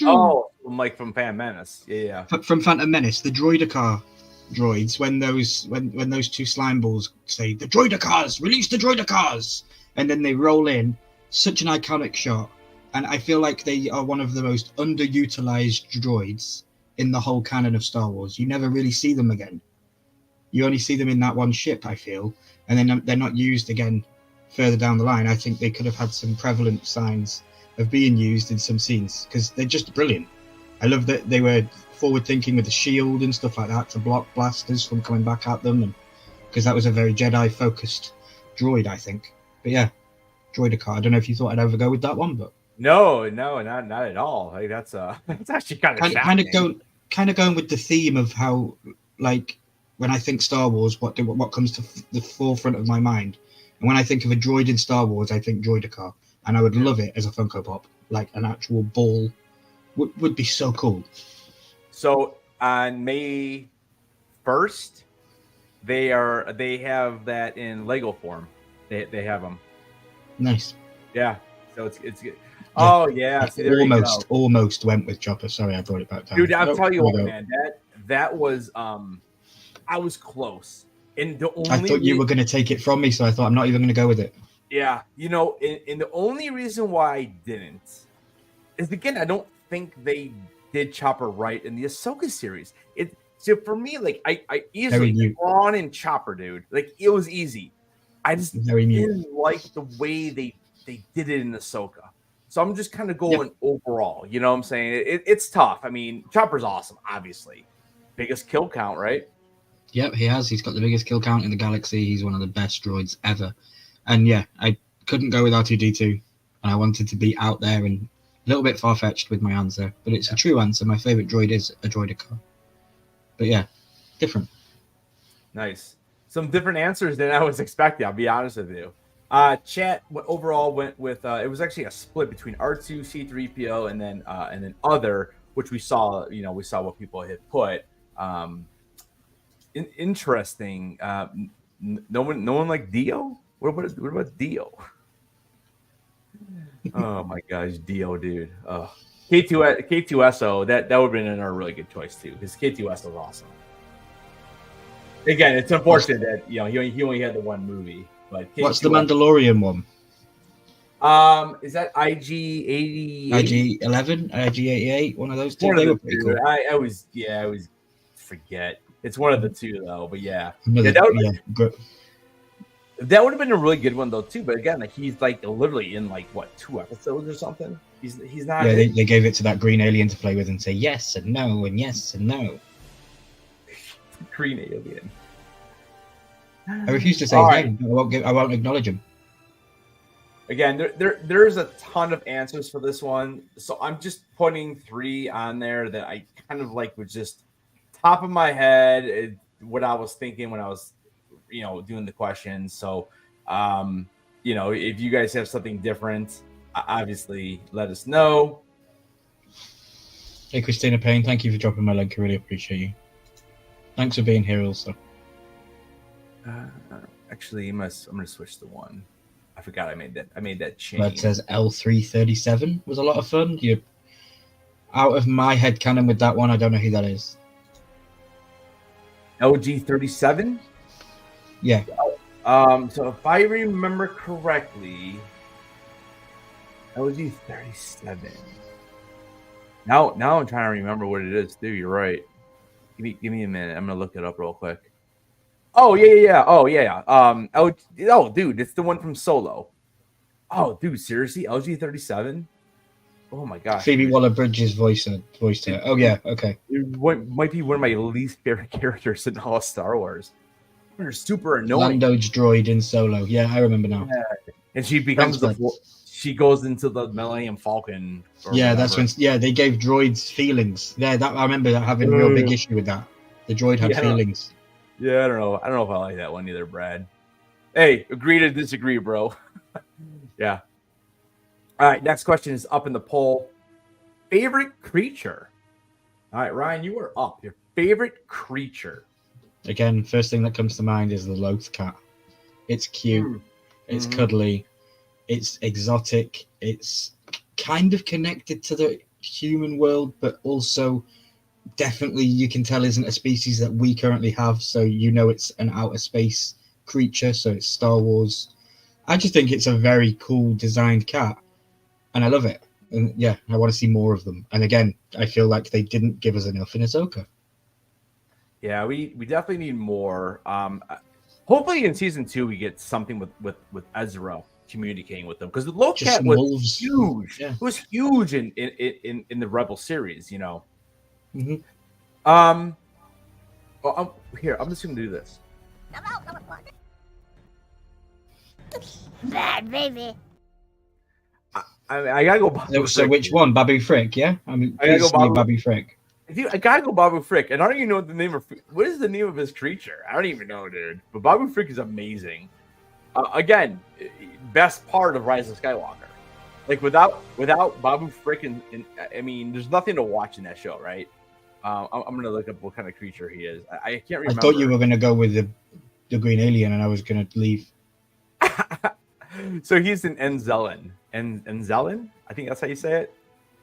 Oh, like from Phantom Menace. Yeah. From Phantom Menace, the Droideka droids, when those two slime balls say the Droidekars, release the Droidekars, and then they roll in. Such an iconic shot, and I feel like they are one of the most underutilized droids in the whole canon of Star Wars. You never really see them again. You only see them in that one ship, I feel, and then they're not used again further down the line. I think they could have had some prevalent signs of being used in some scenes, because they're just brilliant. I love that they were forward thinking with the shield and stuff like that to block blasters from coming back at them, and because that was a very Jedi focused droid, I think. But yeah, Droideka. I don't know if you thought I'd ever go with that one, but No, not at all. Like that's actually kind of going with the theme of how, like, when I think Star Wars, what comes to the forefront of my mind, and when I think of a droid in Star Wars, I think Droideka, and I would love it as a Funko Pop, like an actual ball. Would be so cool. So on May 1st, they have that in Lego form. They have them. Nice. Yeah. So it's good. Yeah. Oh yeah. See, almost went with Chopper. Sorry, I brought it back down. Dude, I'll tell you what, man. That was I was close. And I thought you were going to take it from me, so I thought I'm not even going to go with it. Yeah, you know, and the only reason why I didn't is, again, I don't think they did Chopper right in the Ahsoka series. So for me, like I easily Thrawn and Chopper, dude. Like it was easy. I just didn't like the way they did it in Ahsoka. So I'm just kind of going overall. You know what I'm saying? It's tough. I mean, Chopper's awesome, obviously. Biggest kill count, right? Yep, he has. He's got the biggest kill count in the galaxy. He's one of the best droids ever. And yeah, I couldn't go with R2D2. And I wanted to be out there and a little bit far-fetched with my answer. But it's a true answer. My favorite droid is a Droideka. But yeah, different. Nice. Some different answers than I was expecting, I'll be honest with you. Chat overall went with it was actually a split between R2, C3PO, and then other, which we saw what people had put. Interesting. No one like Dio? What about Dio? Oh my gosh, Dio, dude. K2SO, that would have been another really good choice too, because K2SO is awesome. Again, it's unfortunate that he only had the one movie. But what's the Mandalorian one? Is that IG-80? IG-11, IG-88, one of those two. They were pretty cool. I always forget. It's one of the two though. But yeah, that would have been a really good one though too. But again, like he's like literally in like what 2 episodes or something. He's not. Yeah, they gave it to that green alien to play with and say yes and no and yes and no. Green alien. I refuse to say his name. I won't acknowledge him. Again, there's a ton of answers for this one, so I'm just putting 3 on there that I kind of like was just top of my head, what I was thinking when I was, doing the questions. So, if you guys have something different, obviously let us know. Hey, Christina Payne, thank you for dropping my link. I really appreciate you. Thanks for being here also. Actually, I'm gonna switch to 1. I forgot I made that change. That says L337 was a lot of fun. You out of my head canon with that one. I don't know who that is. LG37. Yeah. So if I remember correctly, LG 37. Now I'm trying to remember what it is. Dude, you're right. Give me a minute. I'm gonna look it up real quick. Oh yeah. Oh yeah. Oh dude, it's the one from Solo. Oh dude, seriously, LG 37. Oh my gosh. Phoebe Waller-Bridge's voiced her. Oh yeah, okay. It might be one of my least favorite characters in all of Star Wars. They're super annoying. Lando's droid in Solo. Yeah, I remember now. Yeah. And she becomes she goes into the Millennium Falcon. Yeah, that's when. Yeah, they gave droids feelings. Yeah, that I remember having a real big issue with that. The droid had feelings. Yeah, I don't know. I don't know if I like that one either, Brad. Hey, agree to disagree, bro. Yeah. All right, next question is up in the poll. Favorite creature? All right, Ryan, you are up. Your favorite creature? Again, first thing that comes to mind is the Loth cat. It's cute. It's cuddly. It's exotic. It's kind of connected to the human world, but also definitely you can tell isn't a species that we currently have. So you know it's an outer space creature. So it's Star Wars. I just think it's a very cool designed cat, and I love it. And yeah, I want to see more of them. And again, I feel like they didn't give us enough in Ahsoka. Yeah, we definitely need more. Hopefully in season 2 we get something with Ezra communicating with them, because the Loth cat was huge. Yeah. It was huge in the Rebel series, you know. Well, here I'm just gonna do this. Bad baby. I gotta go. Babu so Frick, which dude. one, Babu Frick? Yeah, I mean, I gotta go Babu Frick. Dude, I gotta go Babu Frick, and I don't even know what the name of what is the name of his creature. I don't even know, dude. But Babu Frick is amazing. Again, best part of Rise of Skywalker. Like without Babu Frick, and I mean, there's nothing to watch in that show, right? I'm gonna look up what kind of creature he is. I can't remember. I thought you were gonna go with the green alien, and I was gonna leave. So he's an Enzelin. Enzelin? I think that's how you say it.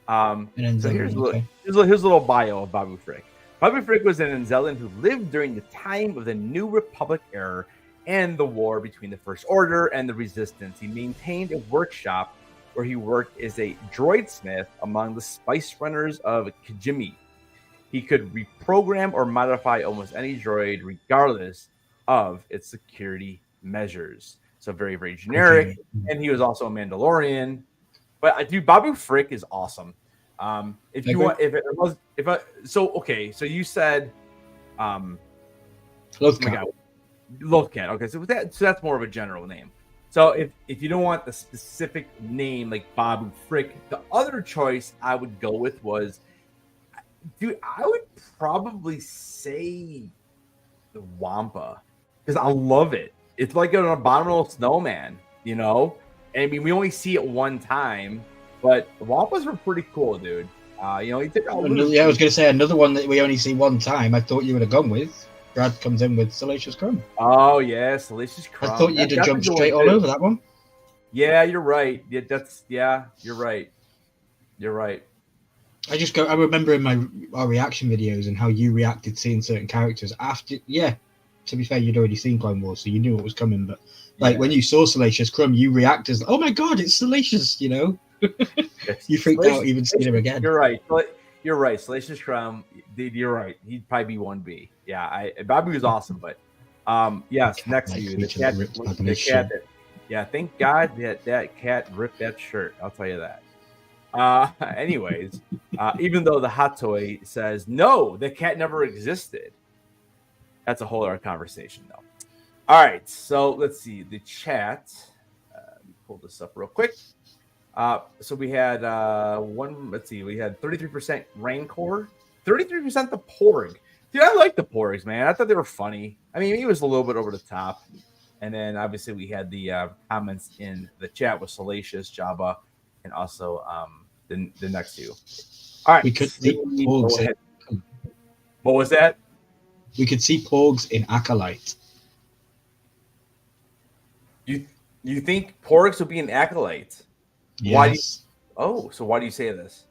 So here's a little bio of Babu Frick. Babu Frick was an Enzelin who lived during the time of the New Republic era and the war between the First Order and the Resistance. He maintained a workshop where he worked as a droid smith among the spice runners of Kijimi. He could reprogram or modify almost any droid regardless of its security measures. So very, very generic. And he was also a Mandalorian. But dude, Babu Frick is awesome. So you said Loth cat. Loth cat. Okay, so that's more of a general name. So if you don't want the specific name like Babu Frick, the other choice I would go with was, dude, I would probably say the Wampa, because I love it. It's like an abominable snowman, you know? And I mean, we only see it one time, but Wampas were pretty cool, dude. You know, he took out. Yeah, I was going to say another one that we only see one time. I thought you would have gone with. Brad comes in with Salacious Crumb. Oh yeah, Salacious Crumb. I thought you'd have jumped straight all over that one. Yeah, you're right. You're right. You're right. I remember in our reaction videos and how you reacted seeing certain characters after. Yeah, to be fair, you'd already seen Clone Wars, so you knew what was coming. But when you saw Salacious Crumb, you reacted as, "Oh my god, it's Salacious!" You know, you freaked out even seeing him again. You're right. You're right. Salacious Crumb. You're right. He'd probably be 1B. Yeah, Babu is awesome, but yes, next to you, the cat. Yeah, thank God that cat ripped that shirt. I'll tell you that. Anyways, even though the hot toy says no, the cat never existed. That's a whole other conversation, though. All right, so let's see the chat. Let me pull this up real quick. So we had we had 33% Rancor, 33% the Porg. Dude, I like the Porgs, man. I thought they were funny. I mean, he was a little bit over the top. And then obviously we had the comments in the chat with Salacious, Jabba, and also the next two. All right. We could see Porgs. What was that? We could see Porgs in Acolyte. You think Porgs will be an Acolyte? Yes. Why do you say this?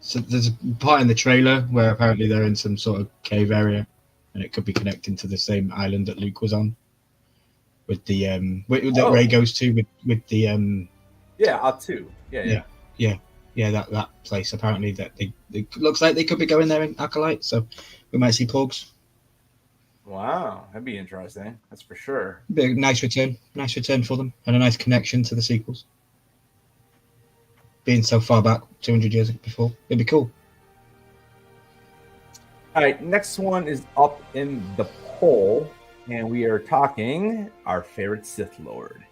So there's a part in the trailer where apparently they're in some sort of cave area, and it could be connecting to the same island that Luke was on. with the that Ray goes to with the R2. That place. Apparently, that it looks like they could be going there in Acolyte, so we might see Porgs. Wow, that'd be interesting. That's for sure. Be a nice return for them, and a nice connection to the sequels. Being so far back, 200 years before, it'd be cool. All right, next one is up in the poll, and we are talking our favorite Sith Lord,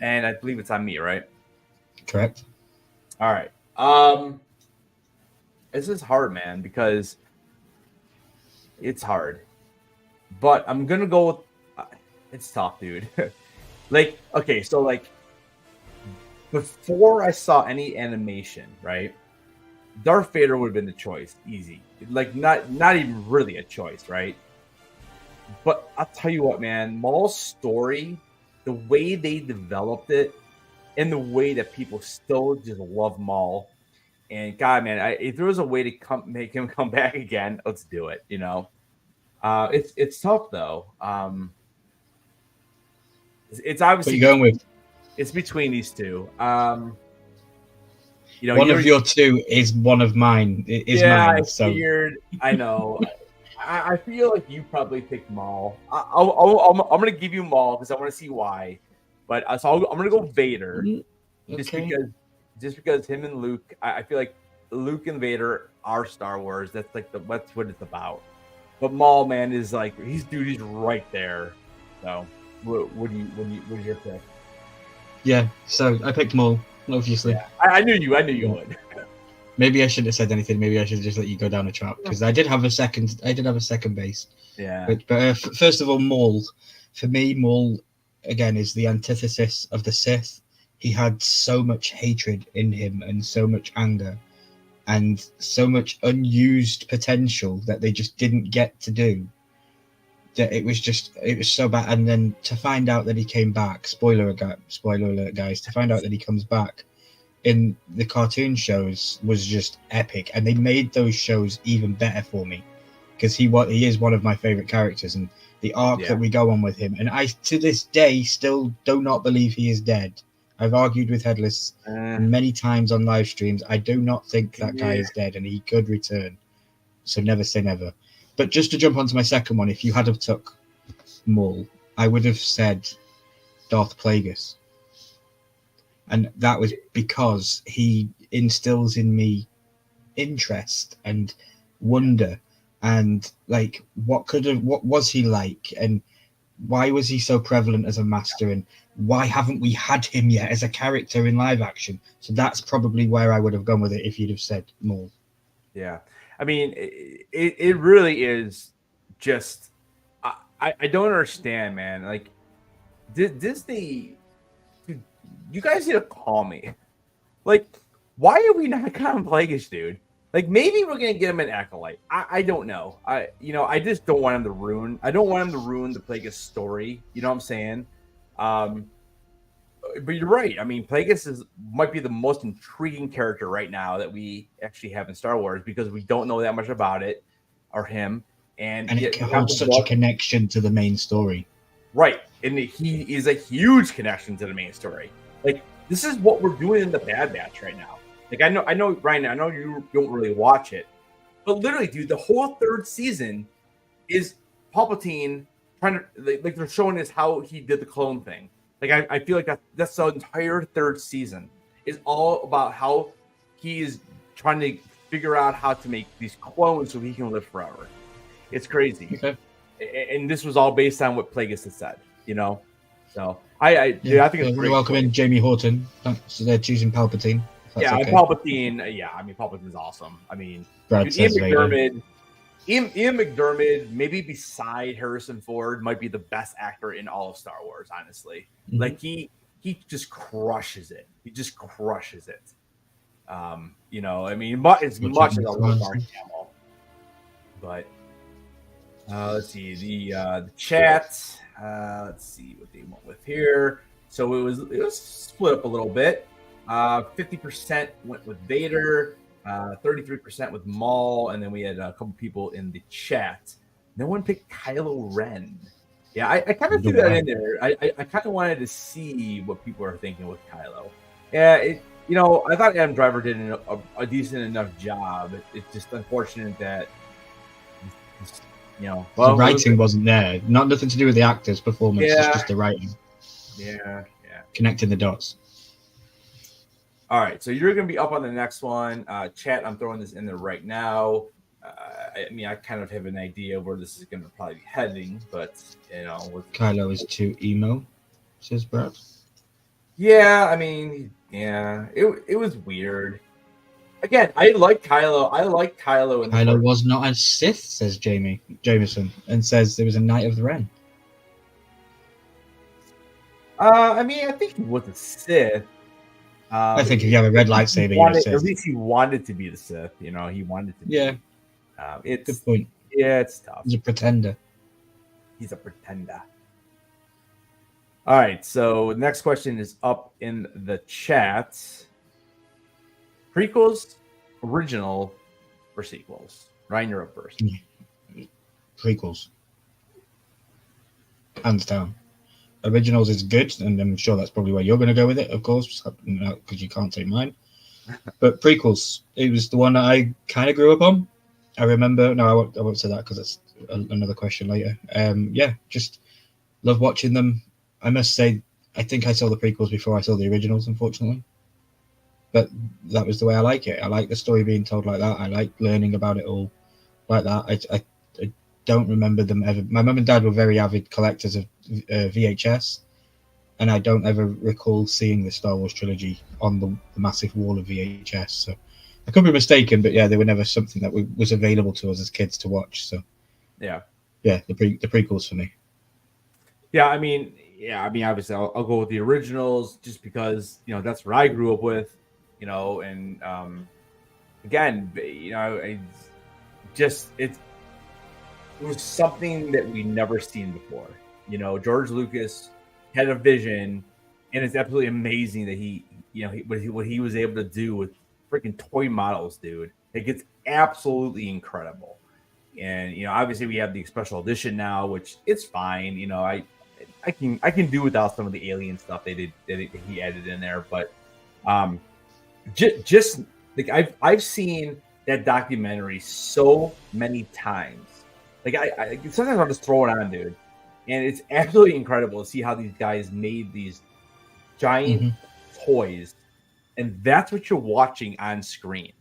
and I believe it's on me, right? Correct. All right. This is hard, man, because it's hard. But I'm gonna go with it's tough, dude. Like, okay, so like before I saw any animation, right? Darth Vader would have been the choice, easy. Like not even really a choice, right? But I'll tell you what, man, Maul's story, the way they developed it, and the way that people still just love Maul. And God, man, if there was a way to make him come back again, let's do it. You know, it's tough though. It's obviously what are you going with? It's between these two. You know, one of your two is one of mine. It is mine. I figured. I know. I feel like you probably picked Maul. I'm going to give you Maul because I want to see why. But so I'm going to go Vader, just because him and Luke. I feel like Luke and Vader are Star Wars. That's like that's what it's about. But Maul, man, is like he's right there. So what's your pick? Yeah, so I picked Maul, obviously. Yeah, I knew you would. Maybe I shouldn't have said anything. Maybe I should just let you go down a trap because I did have a second base. Yeah. But first of all, Maul. For me, Maul again is the antithesis of the Sith. He had so much hatred in him and so much anger and so much unused potential that they just didn't get to do. That it was so bad. And then to find out that he came back, spoiler alert, guys, to find out that he comes back in the cartoon shows was just epic. And they made those shows even better for me because he is one of my favorite characters and the arc that we go on with him. And I, to this day, still do not believe he is dead. I've argued with Headless many times on live streams. I do not think that guy is dead and he could return. So never say never. But just to jump onto my second one, if you had have took Maul, I would have said Darth Plagueis. And that was because he instills in me interest and wonder and like what was he like and why was he so prevalent as a master and why haven't we had him yet as a character in live action? So that's probably where I would have gone with it if you'd have said Maul. Yeah. I mean, it really is just I don't understand, man. Like Disney, dude, you guys need to call me. Like, why are we not calling Plagueis, dude? Like, maybe we're gonna get him an Acolyte. I don't know. I just don't want him to ruin. I don't want him to ruin the Plagueis story. You know what I'm saying? But you're right. I mean, Plagueis might be the most intriguing character right now that we actually have in Star Wars because we don't know that much about it or him, and it holds such a connection to the main story. Right, and he is a huge connection to the main story. Like, this is what we're doing in the Bad Batch right now. Like, I know, Ryan. I know you don't really watch it, but literally, dude, the whole third season is Palpatine trying to like they're showing us how he did the clone thing. Like I feel like that's the entire third season is all about how he is trying to figure out how to make these clones so he can live forever. It's crazy. Okay. And this was all based on what Plagueis had said, you know. So I think it's great. Welcoming Jamie Horton. So they're choosing Palpatine. Yeah, okay. Palpatine. Yeah, I mean Palpatine's awesome. I mean, Ian McDermott, maybe beside Harrison Ford, might be the best actor in all of Star Wars. Honestly, like he just crushes it. He just crushes it. You know, I mean, as much as I love Mark Hamill, but let's see the chat. Let's see what they went with here. So it was split up a little bit. 50% went with Vader. 33% with Maul, and then we had a couple people in the chat. No one picked Kylo Ren. Yeah, I kind of threw that in there. I kind of wanted to see what people are thinking with Kylo. Yeah, I thought Adam Driver did a decent enough job. It's just unfortunate that, the writing wasn't there. Nothing to do with the actor's performance. Yeah. It's just the writing. Yeah. Connecting the dots. All right, so you're going to be up on the next one. Chat, I'm throwing this in there right now. I kind of have an idea where this is going to probably be heading, but Kylo is too emo, says Brad. Yeah, it was weird. Again, I like Kylo. Kylo was not a Sith, says Jameson, and says there was a Knight of the Ren. I think he was a Sith. I think if you have a red lightsaber, you're a Sith. At least he wanted to be the Sith. He wanted to be. Yeah. It's good point. Yeah, it's tough. He's a pretender. All right, so next question is up in the chat. Prequels, original, or sequels? Ryan, you're up first. Prequels. Hands down. Originals is good, and I'm sure that's probably where you're going to go with it, of course, because you can't take mine. But prequels, it was the one that I kind of grew up on. I remember. No, I won't say that because it's another question later. Just love watching them. I must say, I think I saw the prequels before I saw the originals, unfortunately. But that was the way I like it. I like the story being told like that. I like learning about it all like that. I don't remember them ever. My mum and dad were very avid collectors of VHS, and I don't ever recall seeing the Star Wars trilogy on the massive wall of VHS. So I could be mistaken, but yeah, they were never something that was available to us as kids to watch. So the prequels for me. Yeah, obviously I'll go with the originals just because that's what I grew up with, and again, it was something that we never seen before. George Lucas had a vision, and it's absolutely amazing that he what he was able to do with freaking toy models, dude. It gets absolutely incredible. And obviously we have the special edition now, which it's fine. I can do without some of the alien stuff they did that he added in there, but just like I've seen that documentary so many times. Like I sometimes I'll just throw it on, dude, and it's absolutely incredible to see how these guys made these giant toys, and that's what you're watching on screen.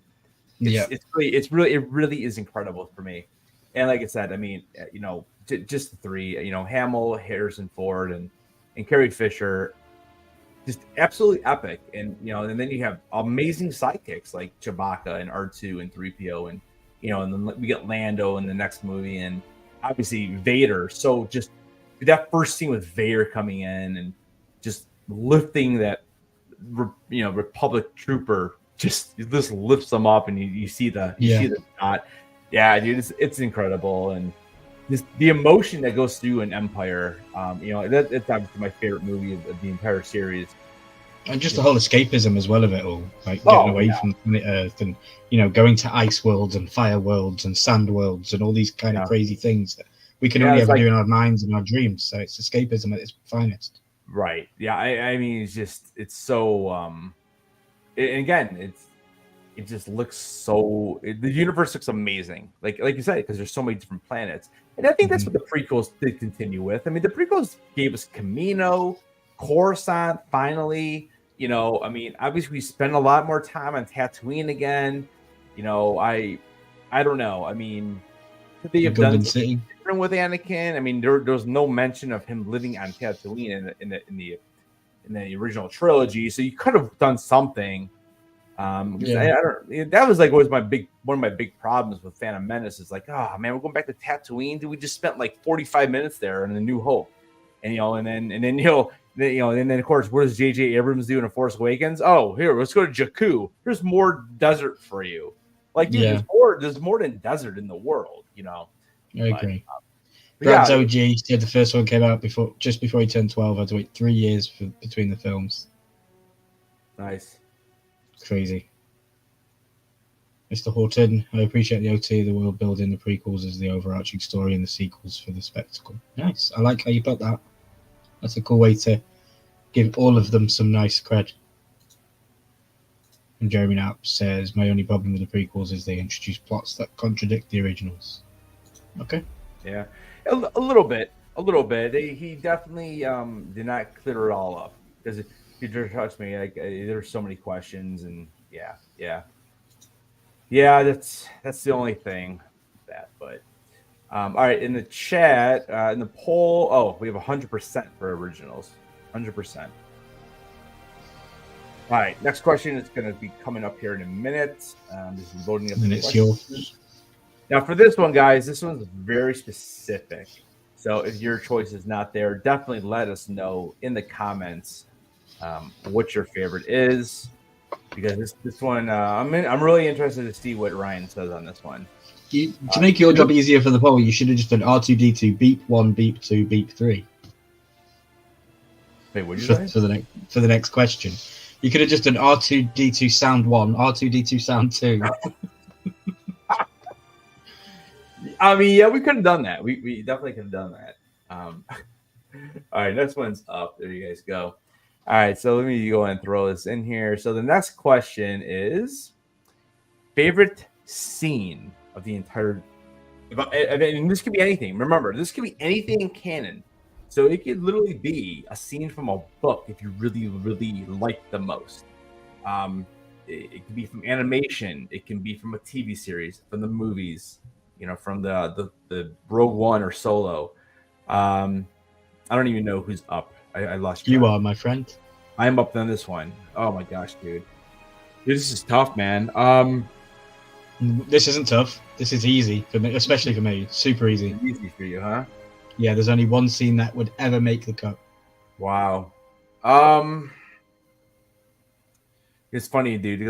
It really is incredible for me. And like I said, just the three, Hamill, Harrison Ford, and Carrie Fisher, just absolutely epic. And and then you have amazing sidekicks like Chewbacca and R2 and 3PO, and and then we get Lando in the next movie, and obviously Vader. So just that first scene with Vader coming in and just lifting that Republic trooper, just lifts them up, and you see the shot. Yeah, dude, it's incredible. And just the emotion that goes through an Empire, that's obviously my favorite movie of the entire series. And just the whole escapism as well of it all, like getting away from planet Earth and going to ice worlds and fire worlds and sand worlds and all these kind of crazy things that we can only ever do in our minds and our dreams. So it's escapism at its finest. Right. Yeah. It's so. And again, it just looks so. The universe looks amazing, like you said, because there's so many different planets, and I think that's what the prequels did continue with. The prequels gave us Kamino, Coruscant, finally. Obviously we spend a lot more time on Tatooine again. I don't know. Could they have done something different with Anakin? There was no mention of him living on Tatooine in the original trilogy, so you could have done something. That was one of my big problems with Phantom Menace is like, oh man, we're going back to Tatooine. Dude, we just spent like 45 minutes there in A New Hope, and then of course, what does J.J. Abrams do in A Force Awakens? Oh, here, let's go to Jakku. There's more desert for you. Like, dude, there's more than desert in the world. I agree. Brad's OG said the first one came out just before he turned 12. I had to wait 3 years between the films. Nice. Crazy. Mr. Horton, I appreciate the OT, the world building, the prequels as the overarching story, and the sequels for the spectacle. Nice. I like how you put that. That's a cool way to give all of them some nice cred. And Jeremy Knapp says, my only problem with the prequels is they introduce plots that contradict the originals. Okay. Yeah, a little bit. He definitely did not clear it all up because if you just trust me, like there's so many questions, and yeah. That's the only thing that. But all right, in the chat, in the poll, we have 100% for originals, 100%. All right, next question is going to be coming up here in a minute. This is loading up. And it's yours. Now, for this one, guys, this one's very specific. So if your choice is not there, definitely let us know in the comments what your favorite is. Because this one, I'm really interested to see what Ryan says on this one. To make your job easier for the poll, you should have just done R2D2, beep 1, beep 2, beep 3. Wait, what did you say? For the next question. You could have just done R2D2 sound 1, R2D2 sound 2. I mean, yeah, we could have done that. We definitely could have done that. All right, next one's up. There you guys go. All right, so let me go and throw this in here. So the next question is favorite scene of the entire. I mean, this could be anything. Remember, this could be anything in canon. So it could literally be a scene from a book if you really, really like the most. It could be from animation. It can be from a TV series, from the movies. You know, from the Rogue One or Solo. I don't even know who's up. I lost track. You are, my friend. I am up on this one. Oh my gosh, dude. This is tough, man. This isn't tough. This is easy for me, especially for me. Super easy. Easy for you, huh? Yeah, there's only one scene that would ever make the cut. Wow. It's funny, dude.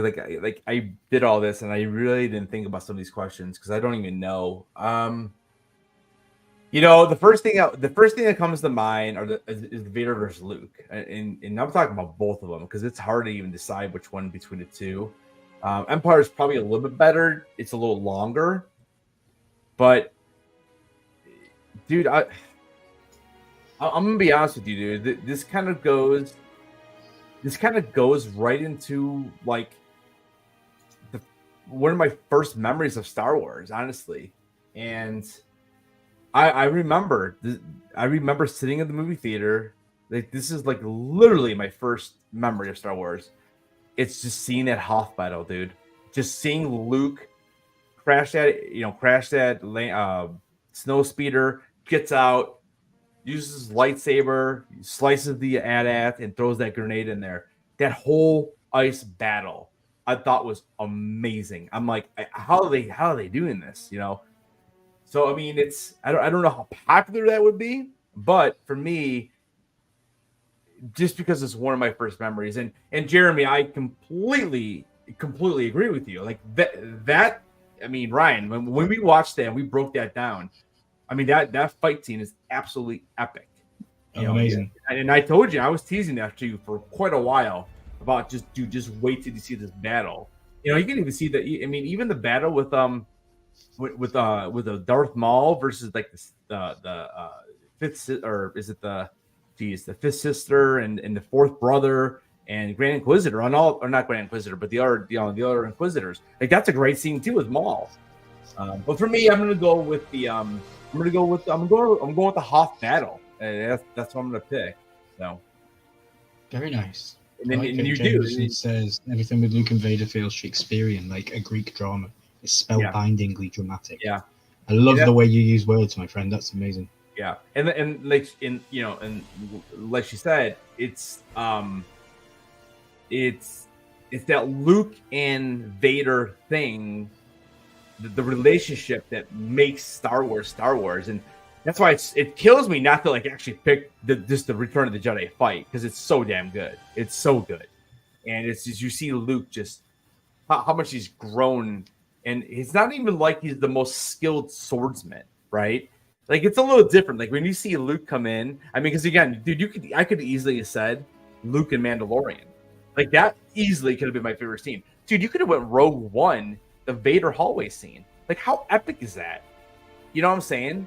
Like I did all this, and I really didn't think about some of these questions because I don't even know. You know, the first thing that comes to mind is Vader versus Luke, and I'm talking about both of them because it's hard to even decide which one between the two. Empire is probably a little bit better. It's a little longer, but dude, I'm gonna be honest with you, dude. This kind of goes right into like one of my first memories of Star Wars, honestly. And I remember sitting in the movie theater. Like this is like literally my first memory of Star Wars. It's just seeing that Hoth battle, dude. Just seeing Luke crash that snow speeder, gets out, uses his lightsaber, slices the AT-AT, and throws that grenade in there. That whole ice battle, I thought was amazing. I'm like, how are they doing this? You know. So I mean, I don't know how popular that would be, but for me, just because it's one of my first memories, and Jeremy, I completely agree with you. Like that. I mean, Ryan, when we watched that, and we broke that down. I mean, that fight scene is absolutely epic. Amazing. And I told you, I was teasing that to you for quite a while about just wait till you see this battle. You know, you can even see that. I mean, even the battle with a Darth Maul versus like the fifth, or is it the fifth sister and the fourth brother and Grand Inquisitor on all, or not Grand Inquisitor, but the other Inquisitors. Like that's a great scene too with Maul. But for me, I'm gonna go with the the Hoth battle. That's what I'm gonna pick. So very nice. And then you James do. Says everything with Luke and Vader feels Shakespearean, like a Greek drama. It's spellbindingly dramatic. Yeah, I love the way you use words, my friend. That's amazing. Yeah, and like and like she said, it's that Luke and Vader thing, the relationship that makes Star Wars, and that's why it kills me not to like actually pick the Return of the Jedi fight because it's so damn good. It's so good, and it's just you see Luke just how much he's grown, and it's not even like he's the most skilled swordsman, right? Like it's a little different. Like when you see Luke come in, I mean, because again, dude, I could easily have said Luke and Mandalorian, like that easily could have been my favorite scene. Dude, you could have went Rogue One the Vader hallway scene. Like, how epic is that? You know what I'm saying?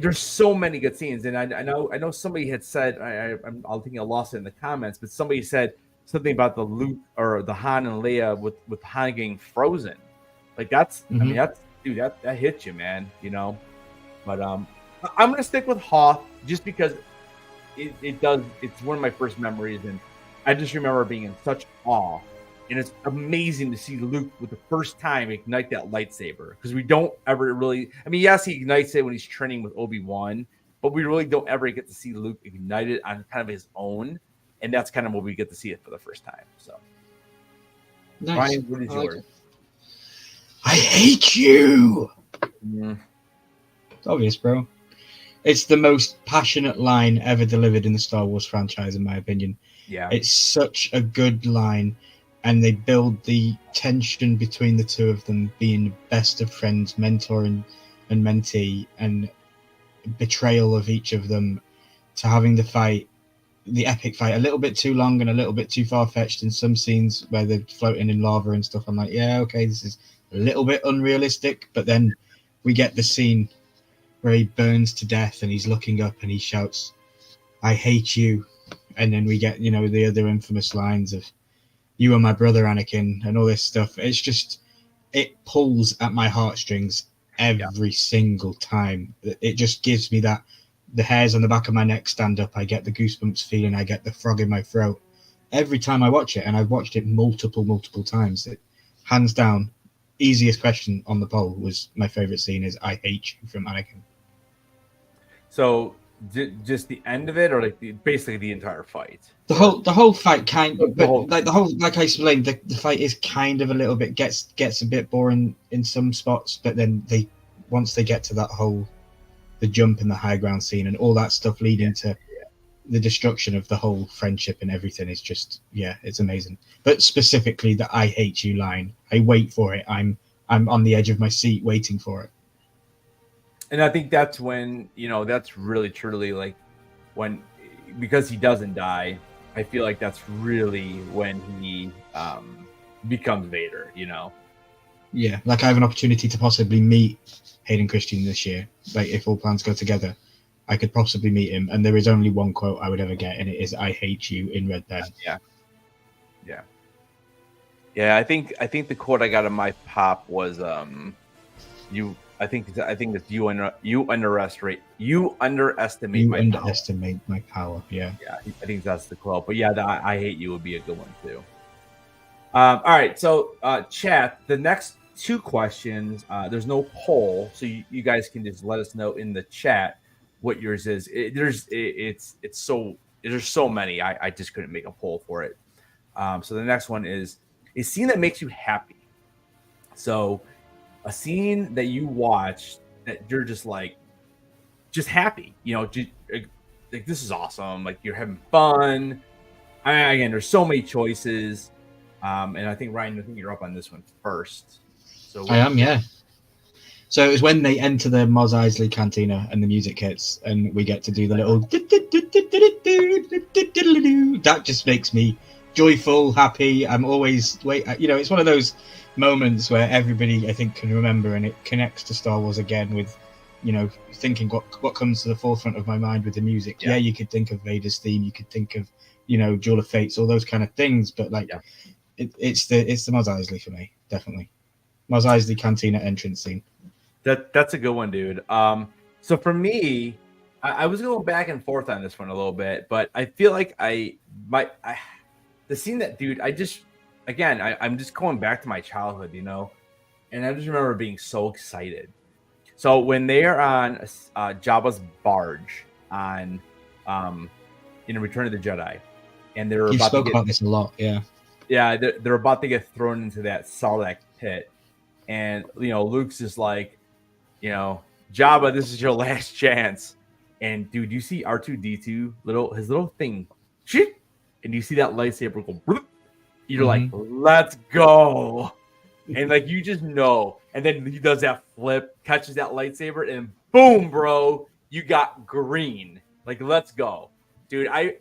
There's so many good scenes, and I know somebody had said I'll think I lost it in the comments, but somebody said something about the Luke or the Han and Leia with Han getting frozen. Like that's I mean that's dude that hits you, man. You know, but I'm gonna stick with Hoth just because it does. It's one of my first memories, and I just remember being in such awe. And it's amazing to see Luke with the first time ignite that lightsaber, because we don't ever really. I mean, yes, he ignites it when he's training with Obi-Wan, but we really don't ever get to see Luke ignite it on kind of his own, and that's kind of what we get to see it for the first time. So, nice. Ryan, what is yours? I hate you. Yeah. It's obvious, bro. It's the most passionate line ever delivered in the Star Wars franchise, in my opinion. Yeah, it's such a good line. And they build the tension between the two of them being best of friends, mentor and mentee, and betrayal of each of them, to having the epic fight, a little bit too long and a little bit too far-fetched in some scenes where they're floating in lava and stuff. I'm like, yeah, okay, this is a little bit unrealistic. But then we get the scene where he burns to death and he's looking up and he shouts, "I hate you." And then we get, the other infamous lines of, "You are my brother, Anakin," and all this stuff. It's just, it pulls at my heartstrings every single time. It just gives me that, the hairs on the back of my neck stand up. I get the goosebumps feeling. I get the frog in my throat every time I watch it. And I've watched it multiple times. It, hands down, easiest question on the poll was my favorite scene is "I hate you" from Anakin. So just the end of it, or like basically the entire fight? The whole fight like I explained, the fight is kind of a little bit gets a bit boring in some spots, but then once they get to the jump and the high ground scene and all that stuff leading to the destruction of the whole friendship and everything is just, it's amazing. But specifically the "I hate you" line, I wait for it. I'm on the edge of my seat waiting for it. And I think that's when, that's really truly like when, because he doesn't die, I feel like that's really when he becomes Vader, Yeah, like I have an opportunity to possibly meet Hayden Christensen this year. Like if all plans go together, I could possibly meet him. And there is only one quote I would ever get, and it is "I hate you" in red pen. Yeah. I think the quote I got in my pop was I think it's you underestimate my power. Yeah, I think that's the quote. But the "I hate you" would be a good one too. All right, so chat, the next two questions, there's no poll, so you guys can just let us know in the chat what yours is. There's so many. I just couldn't make a poll for it. So the next one is a scene that makes you happy. So a scene that you watch that you're just happy, like this is awesome. Like you're having fun. Again, there's so many choices. And I think Ryan, you're up on this one first. So I am, yeah. So it was when they enter the Mos Eisley Cantina and the music hits, and we get to do the little. That just makes me joyful, happy. I'm always it's one of those moments where everybody I think can remember, and it connects to Star Wars again with, thinking what comes to the forefront of my mind with the music. Yeah, you could think of Vader's theme, you could think of, Duel of Fates, all those kind of things, but it's the Mos Eisley for me, definitely. Mos Eisley Cantina entrance scene. That's a good one, dude. So for me, I was going back and forth on this one a little bit, but I feel like the scene that, dude, I'm just going back to my childhood, and I just remember being so excited. So when they're on Jabba's barge on, Return of the Jedi, and they're about to about this a lot, yeah, they're about to get thrown into that Sarlacc pit, and Luke's just like, Jabba, this is your last chance. And dude, you see R2D2 his little thing, and you see that lightsaber go, bloop. You're like, let's go. And you just know. And then he does that flip, catches that lightsaber, and boom, bro, you got green. Let's go. Dude, I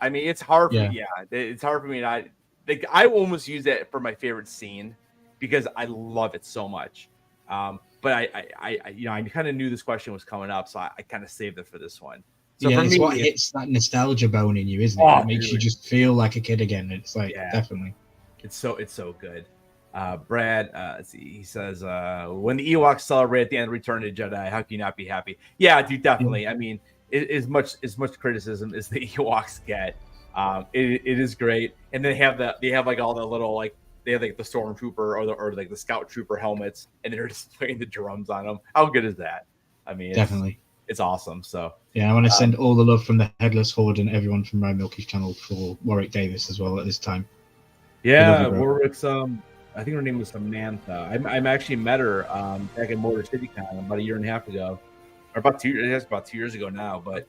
mean, it's hard for me. It's hard for me like I almost use that for my favorite scene because I love it so much. But I you know, I kind of knew this question was coming up, so I kind of saved it for this one. So yeah, for it's me, what hits that nostalgia bone in you, isn't it? Oh, It makes you dude. just feel like a kid again. It's like Yeah. definitely. it's so good. Brad, let's see, he says, when the Ewoks celebrate at the end of Return of the Jedi, how can you not be happy? Yeah, dude, definitely. I mean, as much criticism as the Ewoks get, it is great. And they have like all the little like they have like the stormtrooper or like the scout trooper helmets, and they're just playing the drums on them. How good is that? I mean, Definitely. it's awesome. So Yeah, I want to send all the love from the Headless Horde and everyone from Ryan Milky's channel for Warwick Davis as well at this time. yeah, you, bro. Warwick's I think her name was Samantha. I'm actually met her back at Motor City Con about a year and a half ago, or about 2 years. It's about 2 years ago now. But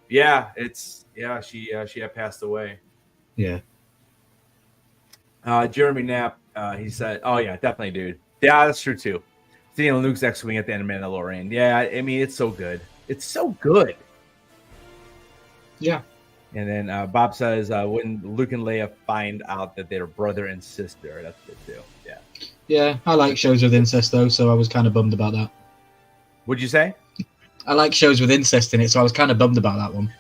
yeah, she had passed away. Yeah. Jeremy Knapp, he said, "Oh yeah, definitely, dude. Yeah, that's true too. Seeing Luke's X-wing at the end of Mandalorian. Yeah, I mean it's so good. It's so good. Yeah. And then Bob says, when Luke and Leia find out that they're brother and sister, that's good too. Yeah. Yeah, I like shows with incest though, so I was kind of bummed about that. What'd you say? I like shows with incest in it, so I was kind of bummed about that one.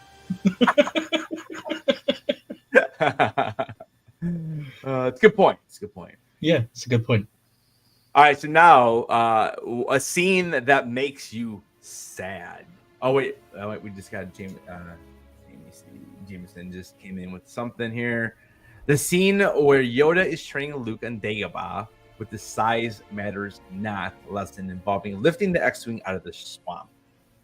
It's a good point. It's a good point. Yeah, it's a good point. All right, so now a scene that makes you sad. Oh wait, we just got Jameson just came in with something here. The scene where Yoda is training Luke and Dagobah with the size matters not lesson involving lifting the X-wing out of the swamp.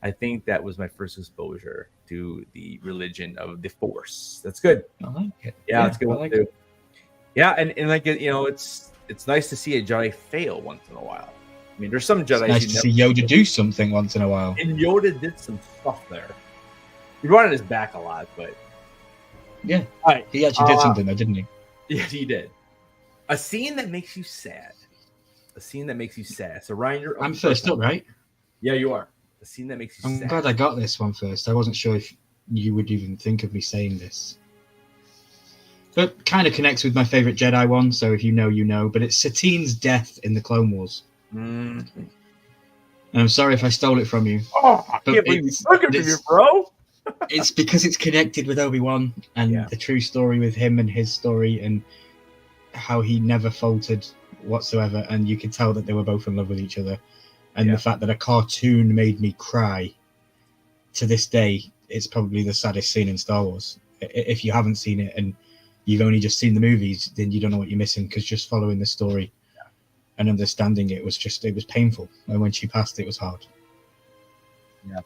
I think that was my first exposure to the religion of the Force. That's good. I like it. Yeah, that's good. I like too. it. Yeah, and like you know, it's nice to see a Jedi fail once in a while. I mean, there's some Jedi. It's nice to see Yoda do something once in a while. And Yoda did some stuff there. He brought his back a lot, but yeah, all right. He actually did something though, didn't he? Yeah, he did. A scene that makes you sad. A scene that makes you sad. So Ryan, I'm first up, right? Yeah, you are. A scene that makes you I'm sad. glad I got this one first. I wasn't sure if you would even think of me saying this. But kind of connects with my favorite Jedi one, so if you know, you know. But it's Satine's death in the Clone Wars. Mm. And I'm sorry if I stole it from you. Oh, I can't believe you took it from you, bro. It's because it's connected with Obi-Wan and the true story with him and his story and how he never faltered whatsoever. And you could tell that they were both in love with each other. And the fact that a cartoon made me cry, to this day, it's probably the saddest scene in Star Wars. If you haven't seen it and you've only just seen the movies, then you don't know what you're missing, because just following the story and understanding it was painful. And when she passed, it was hard. Yeah.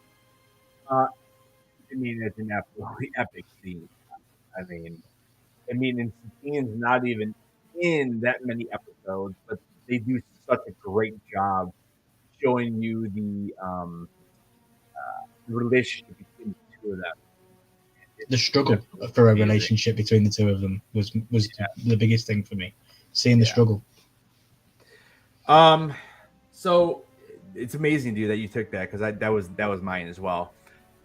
I mean, it's an absolutely epic scene. I mean, and Satine's not even in that many episodes, but they do such a great job showing you the relationship between the two of them. The struggle for a relationship between the two of them was the biggest thing for me. Seeing the struggle. So it's amazing, dude, that you took that, because that was mine as well.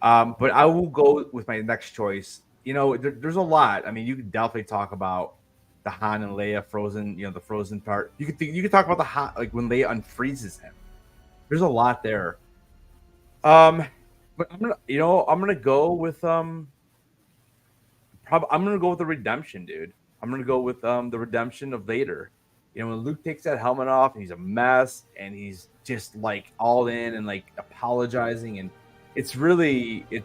But I will go with my next choice. You know, there's a lot. I mean, you could definitely talk about the Han and Leia frozen. You know, the frozen part. You could talk about the Han, like when Leia unfreezes him. There's a lot there. But I'm gonna go with I'm gonna go with the redemption, dude. I'm gonna go with the redemption of Vader. You know, when Luke takes that helmet off and he's a mess and he's just like all in and like apologizing, and it's really it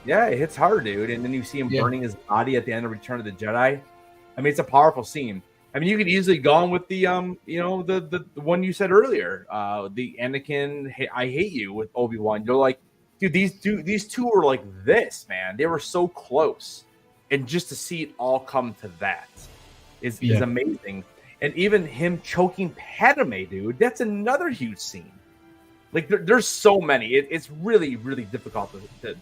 hits hard, dude. And then you see him burning his body at the end of Return of the Jedi. I mean, it's a powerful scene. I mean, you could easily go on with the the one you said earlier, the Anakin I hate you with Obi-Wan. You're like, dude, these two were like this, man. They were so close, and just to see it all come to that is amazing. And even him choking Padme, dude, that's another huge scene. Like there's so many. It's really, really difficult to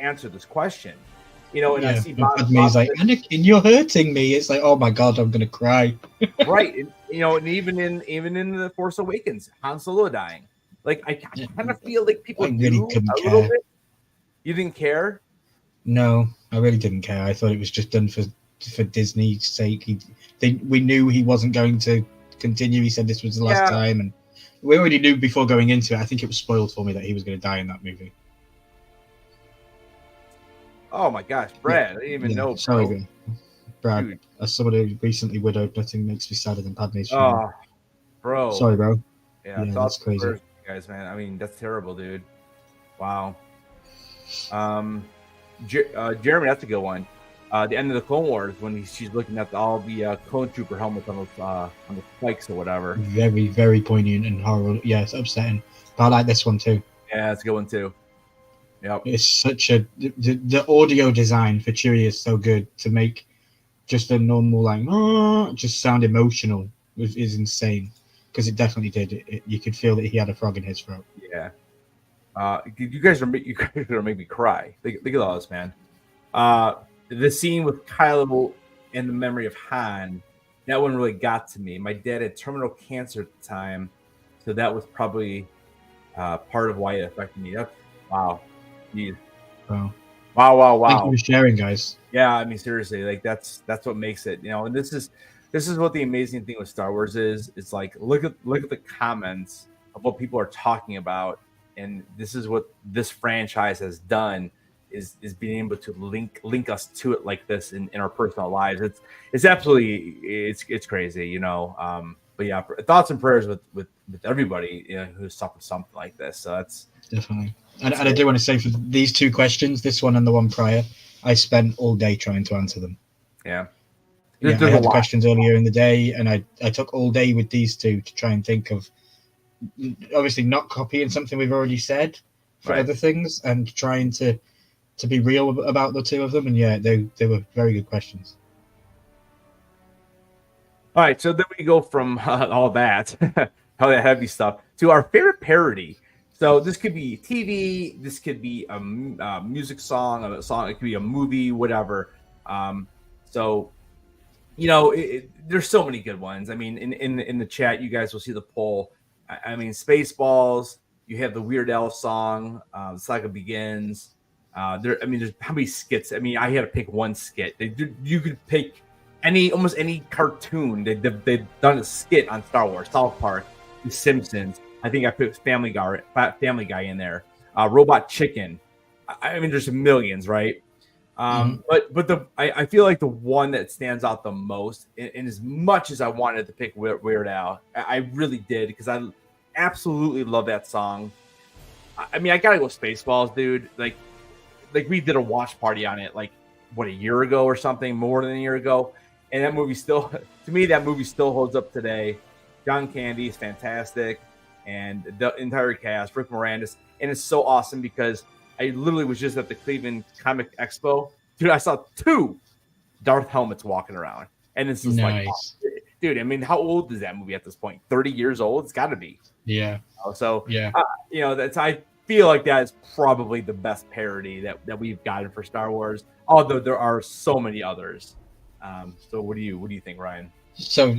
answer this question. You know, and I see Padme's like, Anakin, you're hurting me. It's like, oh my god, I'm gonna cry. Right. And, you know, and even in the Force Awakens, Han Solo dying. Like I kind of feel like people really couldn't a care. little bit. You didn't care? No, I really didn't care. I thought it was just done for for Disney's sake. We knew he wasn't going to continue. He said this was the last time, and we already knew before going into it. I think it was spoiled for me that he was going to die in that movie. Oh my gosh, Brad! I didn't even know. Sorry, Brad. Dude. As somebody who recently widowed, nothing makes me sadder than Padme's funeral. Oh, bro. Sorry, bro. Yeah, that's crazy, guys, man. I mean, that's terrible, dude. Wow. Jeremy, that's a good one. The end of the Clone Wars when she's looking at all the clone trooper helmets on the spikes or whatever. Very, very poignant and horrible. Yeah, it's upsetting. But I like this one too. Yeah, it's a good one too. Yep. It's such a the audio design for Chewie is so good to make just a normal just sound emotional is insane because it definitely did. You could feel that he had a frog in his throat. Yeah. You guys are gonna make me cry. Look at all this, man. The scene with Kylo and the memory of Han, that one really got to me. My dad had terminal cancer at the time, so that was probably part of why it affected me. That's wow. Jeez. Wow. Thank you for sharing, guys. Yeah, I mean seriously, like that's what makes it, and this is what the amazing thing with Star Wars is. It's like look at the comments of what people are talking about, and this is what this franchise has done is being able to link us to it like this in our personal lives. It's absolutely it's crazy, But yeah, thoughts and prayers with everybody who suffered something like this. So that's definitely. And I do want to say for these two questions, this one and the one prior, I spent all day trying to answer them. Yeah. I had questions earlier in the day, and I took all day with these two to try and think of, obviously not copying something we've already said for other things, and trying to be real about the two of them. And yeah, they were very good questions. All right, so then we go from all that, all that heavy stuff, to our favorite parody. So this could be TV, this could be a music song, it could be a movie, whatever. So, there's so many good ones. I mean, in the chat, you guys will see the poll. I mean, Spaceballs. You have the Weird Al song, The Saga Begins. There's how many skits? I mean, I had to pick one skit. You could pick almost any cartoon. They've done a skit on Star Wars, South Park, The Simpsons. I think I put Family Guy in there. Robot Chicken. I mean, there's millions, right? But I feel like the one that stands out the most, and as much as I wanted to pick Weird Al, I really did because I absolutely love that song. I mean, I gotta go Spaceballs, dude. Like we did a watch party on it, a year ago or something, more than a year ago, and that movie still, to me, that movie still holds up today. John Candy is fantastic, and the entire cast, Rick Moranis, and it's so awesome because I literally was just at the Cleveland Comic Expo. Dude, I saw 2 Darth helmets walking around. And it's just nice. Dude, I mean, how old is that movie at this point? 30 years old? It's got to be. Yeah. So, yeah. I feel like that is probably the best parody that we've gotten for Star Wars, although there are so many others. So what do you think, Ryan? So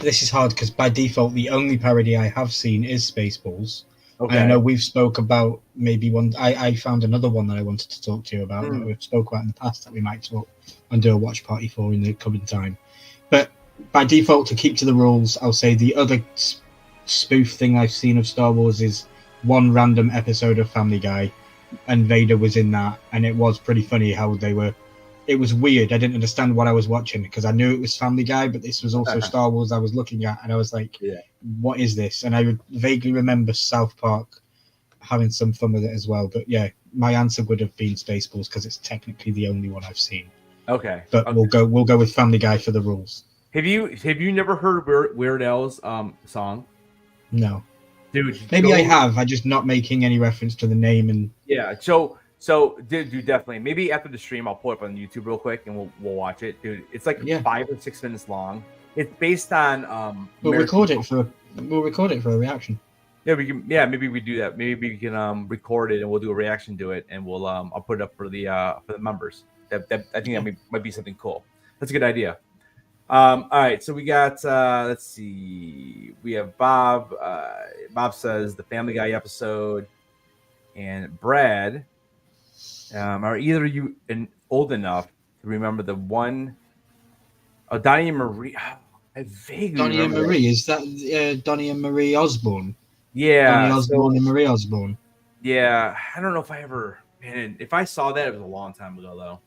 this is hard because by default, the only parody I have seen is Spaceballs. Okay. I know we've spoke about maybe one. I found another one that I wanted to talk to you about that we've spoke about in the past that we might talk and do a watch party for in the coming time. But by default, to keep to the rules, I'll say the other spoof thing I've seen of Star Wars is one random episode of Family Guy, and Vader was in that, and it was pretty funny how they were. It was weird. I didn't understand what I was watching because I knew it was Family Guy, but this was also Star Wars I was looking at, and I was like, what is this? And I would vaguely remember South Park having some fun with it as well. But yeah, my answer would have been Spaceballs because it's technically the only one I've seen. Okay. But we'll go with Family Guy for the rules. Have you never heard Weird Al's song? No. Dude, maybe I have. I'm just not making any reference to the name and yeah. So, dude, definitely. Maybe after the stream, I'll pull it up on YouTube real quick and we'll watch it, dude. It's 5 or 6 minutes long. It's based on. We'll record it for a reaction. Yeah, we can. Yeah, maybe we do that. Maybe we can record it and we'll do a reaction to it, and we'll I'll put it up for the members. That I think that might be something cool. That's a good idea. All right, so we got. Let's see. We have Bob. Bob says the Family Guy episode, and Brad. Are either of you old enough remember the one. Oh, Donnie and Marie. I vaguely Donnie and remember. Marie, is that Donnie and Marie Osborne? Yeah. Donnie Osborne and Marie Osborne. Yeah, I don't know if I ever. Man, if I saw that, it was a long time ago, though.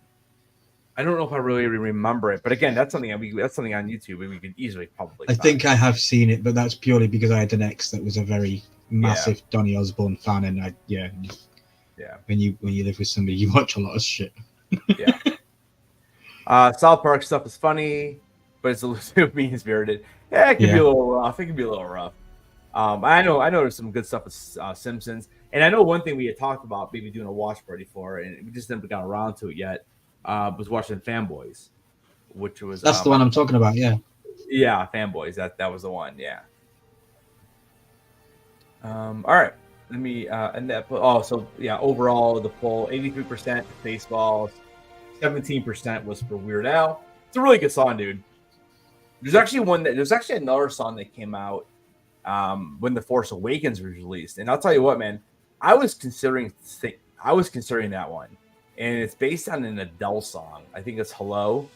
I don't know if I really remember it, but again, that's something on YouTube we could easily probably. I think I have seen it, but that's purely because I had an ex that was a very massive Donny Osborne fan, and yeah. When you live with somebody, you watch a lot of shit. Yeah. South Park stuff is funny, but it's a little mean spirited. Yeah, it can be a little rough. It can be a little rough. I know there's some good stuff with Simpsons, and I know one thing we had talked about maybe doing a watch party for, and we just never got around to it yet. Was watching Fanboys, which was that's the one I'm talking about. Yeah, Fanboys. That was the one. Yeah. All right. Let me and that. So yeah, overall the poll: 83% baseball, 17% was for Weird Al. It's a really good song, dude. There's actually another song that came out when The Force Awakens was released, and I'll tell you what, man, I was considering that one. And it's based on an Adele song. I think it's Hello,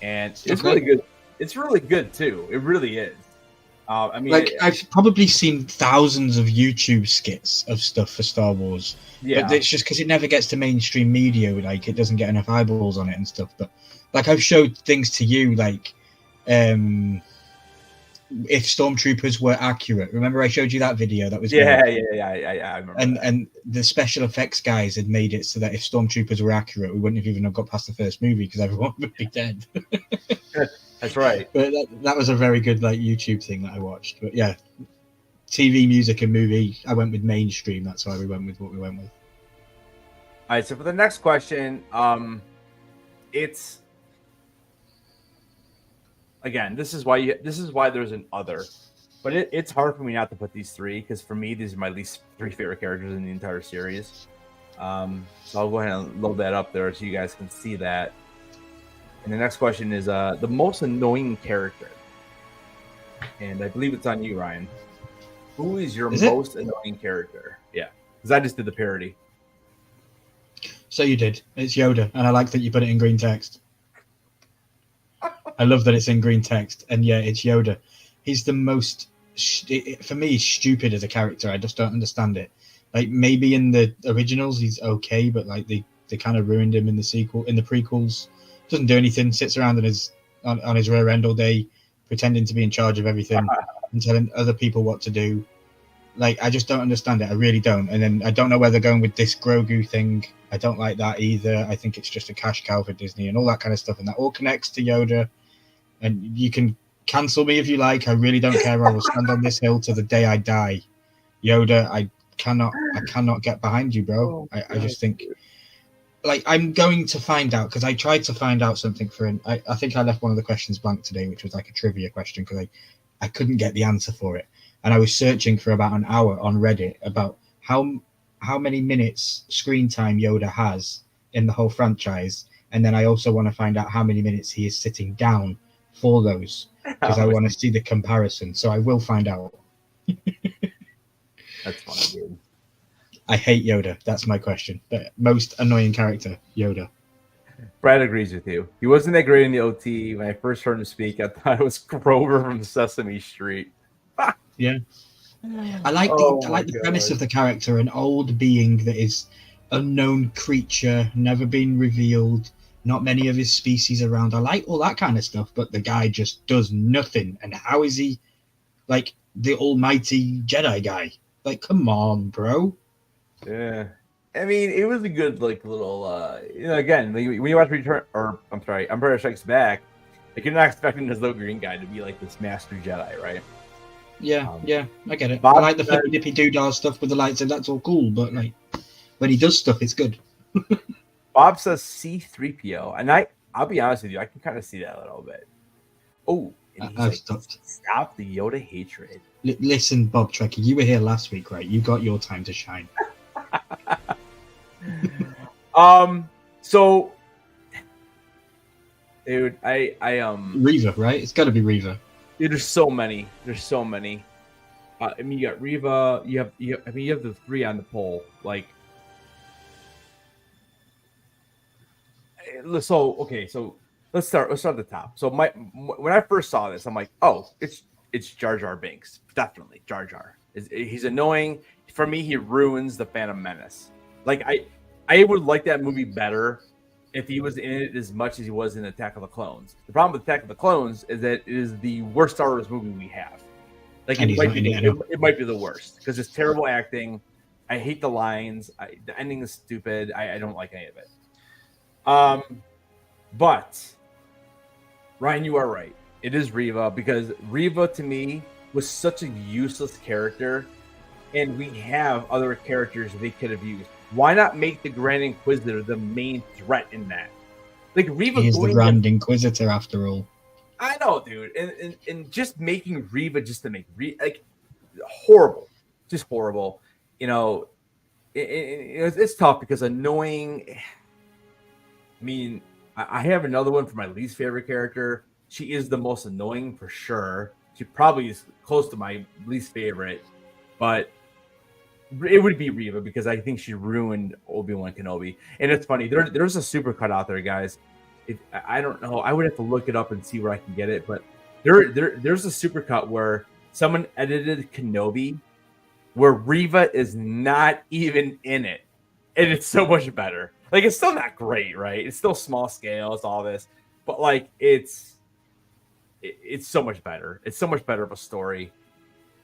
and it's really good. It's really good too. It really is. I mean, I've probably seen thousands of YouTube skits of stuff for Star Wars. Yeah, but it's just because it never gets to mainstream media. Like, it doesn't get enough eyeballs on it and stuff. But like, I've showed things to you, like, if stormtroopers were accurate. Remember I showed you that video? That was I remember. And the special effects guys had made it so that if stormtroopers were accurate, we wouldn't have even got past the first movie because everyone would be dead. That's right. But that was a very good YouTube thing that I watched. But yeah, TV, music, and movie, I went with mainstream. That's why we went with what we went with. All right. So for the next question, it's. Again, this is why there's an other, but it's hard for me not to put these three because for me these are my least three favorite characters in the entire series. So I'll go ahead and load that up there so you guys can see that. And the next question is the most annoying character, and I believe it's on you, Ryan. Who is your most annoying character? Yeah, because I just did the parody. So you did. It's Yoda, and I like that you put it in green text. I love that it's in green text, and yeah, it's Yoda. He's the most, for me, stupid as a character. I just don't understand it. Like, maybe in the originals he's okay, but like they kind of ruined him in the prequels. Doesn't do anything, sits around on his rear end all day, pretending to be in charge of everything and telling other people what to do. Like, I just don't understand it. I really don't. And then I don't know where they're going with this Grogu thing. I don't like that either. I think it's just a cash cow for Disney and all that kind of stuff. And that all connects to Yoda. And you can cancel me if you like. I really don't care. I will stand on this hill to the day I die. Yoda, I cannot get behind you, bro. I just think, like, I'm going to find out, because I tried to find out something for him. I think I left one of the questions blank today, which was like a trivia question, because I couldn't get the answer for it. And I was searching for about an hour on Reddit about how many minutes screen time Yoda has in the whole franchise. And then I also want to find out how many minutes he is sitting down for those, because I want to see the comparison. So I will find out. That's funny, dude. I hate Yoda. That's my question. The most annoying character, Yoda. Brad agrees with you. He wasn't that great in the OT. When I first heard him speak, I thought it was Grover from Sesame Street. Yeah. I like the premise of the character, an old being that is unknown creature, never been revealed, not many of his species around. I like all that kind of stuff, but the guy just does nothing. And how is he like the almighty Jedi guy? Like, come on, bro. Yeah. I mean, it was a good, like, little, again, when you watch Empire Strikes Back, like, you're not expecting this little green guy to be like this master Jedi, right? Yeah, I get it. I like the flippy dippy doodah stuff with the lightsaber. That's all cool, but like when he does stuff, it's good. Bob says C-3PO, and I'll be honest with you, I can kind of see that a little bit. Oh, and he's like, stop the Yoda hatred. Listen, Bob Trekker, you were here last week, right? You got your time to shine. So, dude, I Reva, right? It's got to be Reva. Dude, there's so many. I mean, you got Reva. You have the three on the poll. Like, So let's start at the top. So when I first saw this, I'm like, oh, it's Jar Jar Binks, definitely Jar Jar. He's annoying for me. He ruins the Phantom Menace. Like I would like that movie better if he was in it as much as he was in Attack of the Clones. The problem with Attack of the Clones is that it is the worst Star Wars movie we have. Like it might be the worst because it's terrible acting. I hate the lines. The ending is stupid. I don't like any of it. But Ryan, you are right. It is Reva because Reva to me was such a useless character, and we have other characters they could have used. Why not make the Grand Inquisitor the main threat in that? Like Reva is the Grand Inquisitor after all. I know, dude, and just making Reva just to make like horrible, just horrible. You know, it's tough because annoying. I mean, I have another one for my least favorite character. She is the most annoying for sure. She probably is close to my least favorite, but it would be Reva because I think she ruined Obi-Wan Kenobi. And it's funny, there's a supercut out there, guys. I don't know. I would have to look it up and see where I can get it, but there's a supercut where someone edited Kenobi where Reva is not even in it, and it's so much better. Like it's still not great, right? It's still small scale, it's all this, but like it's so much better. It's so much better of a story.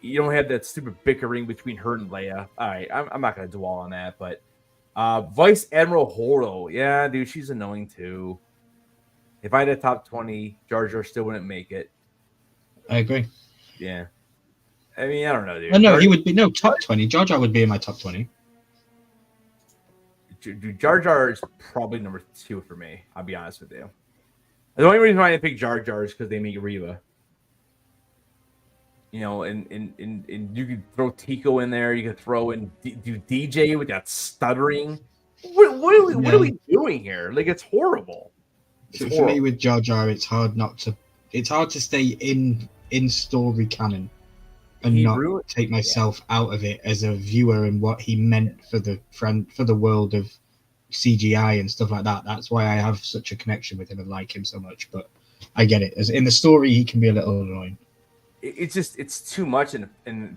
You don't have that stupid bickering between her and Leia. All right, I'm not going to dwell on that, but Vice Admiral Holo, yeah, dude, she's annoying too. If I had a top 20, Jar Jar still wouldn't make it. I agree. Yeah. I mean, I don't know, dude. No, he would be top 20. Jar Jar would be in my top 20. Dude, Jar Jar is probably number 2 for me. I'll be honest with you. The only reason why I didn't pick Jar Jar is because they make Reva. You know, and you could throw Tico in there. You could throw in do DJ with that stuttering. What are we doing here? Like it's horrible. For me with Jar Jar, it's hard to stay in story canon and not take myself out of it as a viewer and what he meant for the world of CGI and stuff like that. That's why I have such a connection with him and like him so much. But I get it. As in the story, he can be a little annoying. It's too much in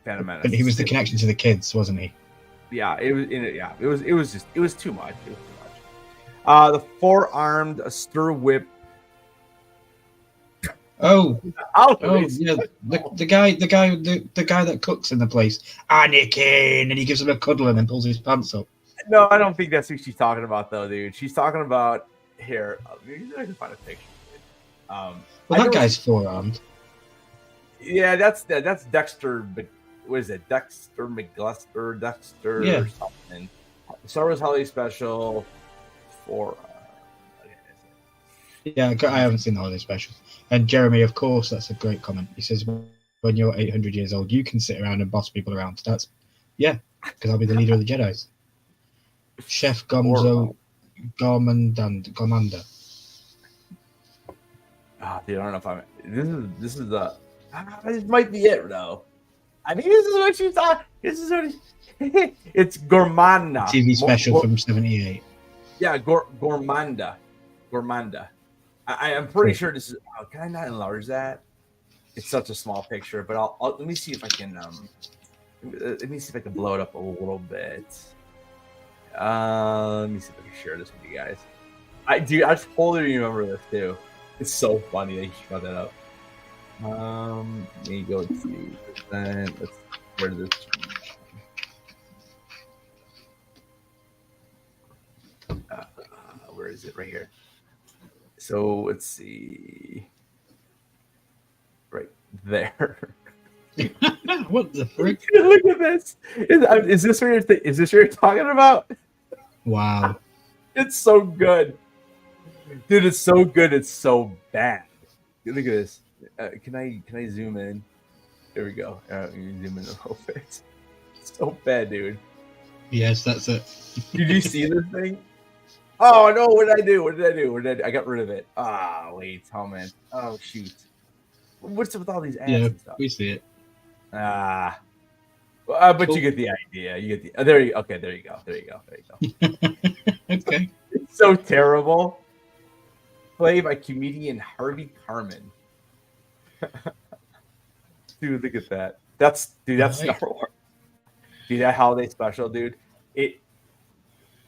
Phantom Menace. But he was the connection to the kids, wasn't he? Yeah, it was too much. It was too much. The 4-armed stir whip. Oh, yeah, the guy that cooks in the place, Anakin, and he gives him a cuddle and then pulls his pants up. No, I don't think that's who she's talking about, though, dude. She's talking about here. Maybe I can find a picture. Well, that guy's 4-armed. Yeah, that's Dexter. What is it? Dexter McGluster, Dexter or something. Star Wars Holiday Special. 4. Yeah, I haven't seen the Holiday Special. And Jeremy, of course, that's a great comment. He says, "When you're 800 years old, you can sit around and boss people around." That's because I'll be the leader of the Jedi's. Chef Gomzo Gormanda. Dude, I don't know if I'm. This is the. This might be it, though. I think this is what she thought. This is what it's Gormanda. TV special from '78. Yeah, Gormanda. I'm pretty sure this is. Oh, can I not enlarge that? It's such a small picture, but I'll let me see if I can. Let me see if I can blow it up a little bit. Let me see if I can share this with you guys. I totally remember this too. It's so funny that you brought that up. Let me go and see. Then let's share this. Where is it? Right here. So let's see. Right there. What the frick? Look at this. Is this what you're talking about? Wow. It's so good. Dude, it's so good. It's so bad. Look at this. Can I zoom in? There we go. You zoom in a little bit. It's so bad, dude. Yes, that's it. Did you see this thing? Oh no! What did I do? I got rid of it. Wait, comment. Oh shoot! What's up with all these ads and stuff? We see it. But cool. You get the idea. You get the. There you go. Okay. Okay. It's so terrible. played by comedian Harvey Karman. Dude, look at that. That's Star Wars. Dude, that holiday special, dude.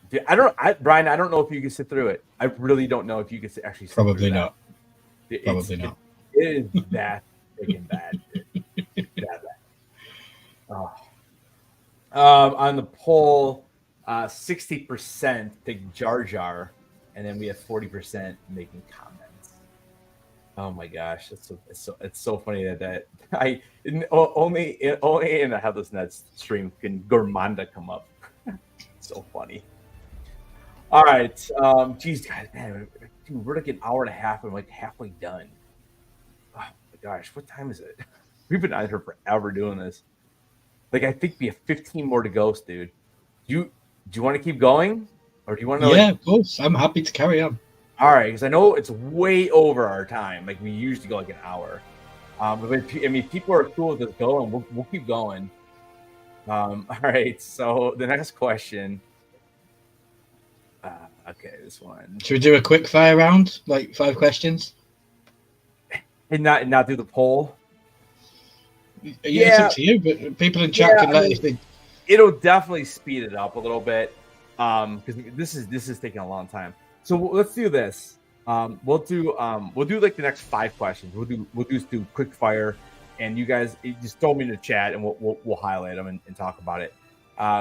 Brian, I don't know if you can sit through it. I really don't know if you can actually sit Probably through not. That. Probably not. It is that freaking bad. Dude. That bad. Oh. On the poll, 60% pick Jar Jar, and then we have 40% making comments. Oh my gosh, it's so funny that only in the Headless Nets stream can Gourmanda come up. So funny. All right, geez, guys, man, dude, we're like an hour and a half. I'm like halfway done. Oh my gosh, what time is it? We've been out here forever doing this. Like, I think we have 15 more to go, dude. Do you want to keep going, or do you want to? Yeah, of course. I'm happy to carry on. All right, because I know it's way over our time. Like, we usually go like an hour. But I mean, people are cool with us going. We'll keep going. All right. So the next question. Okay, this one. Should we do a quick fire round, like 5 questions, and not do the poll? Yeah, it's up to you. But people in chat can let us think. It'll definitely speed it up a little bit, because this is taking a long time. So let's do this. We'll do like the next 5 questions. We'll just do quick fire, and you guys just throw them in the chat, and we'll highlight them and talk about it.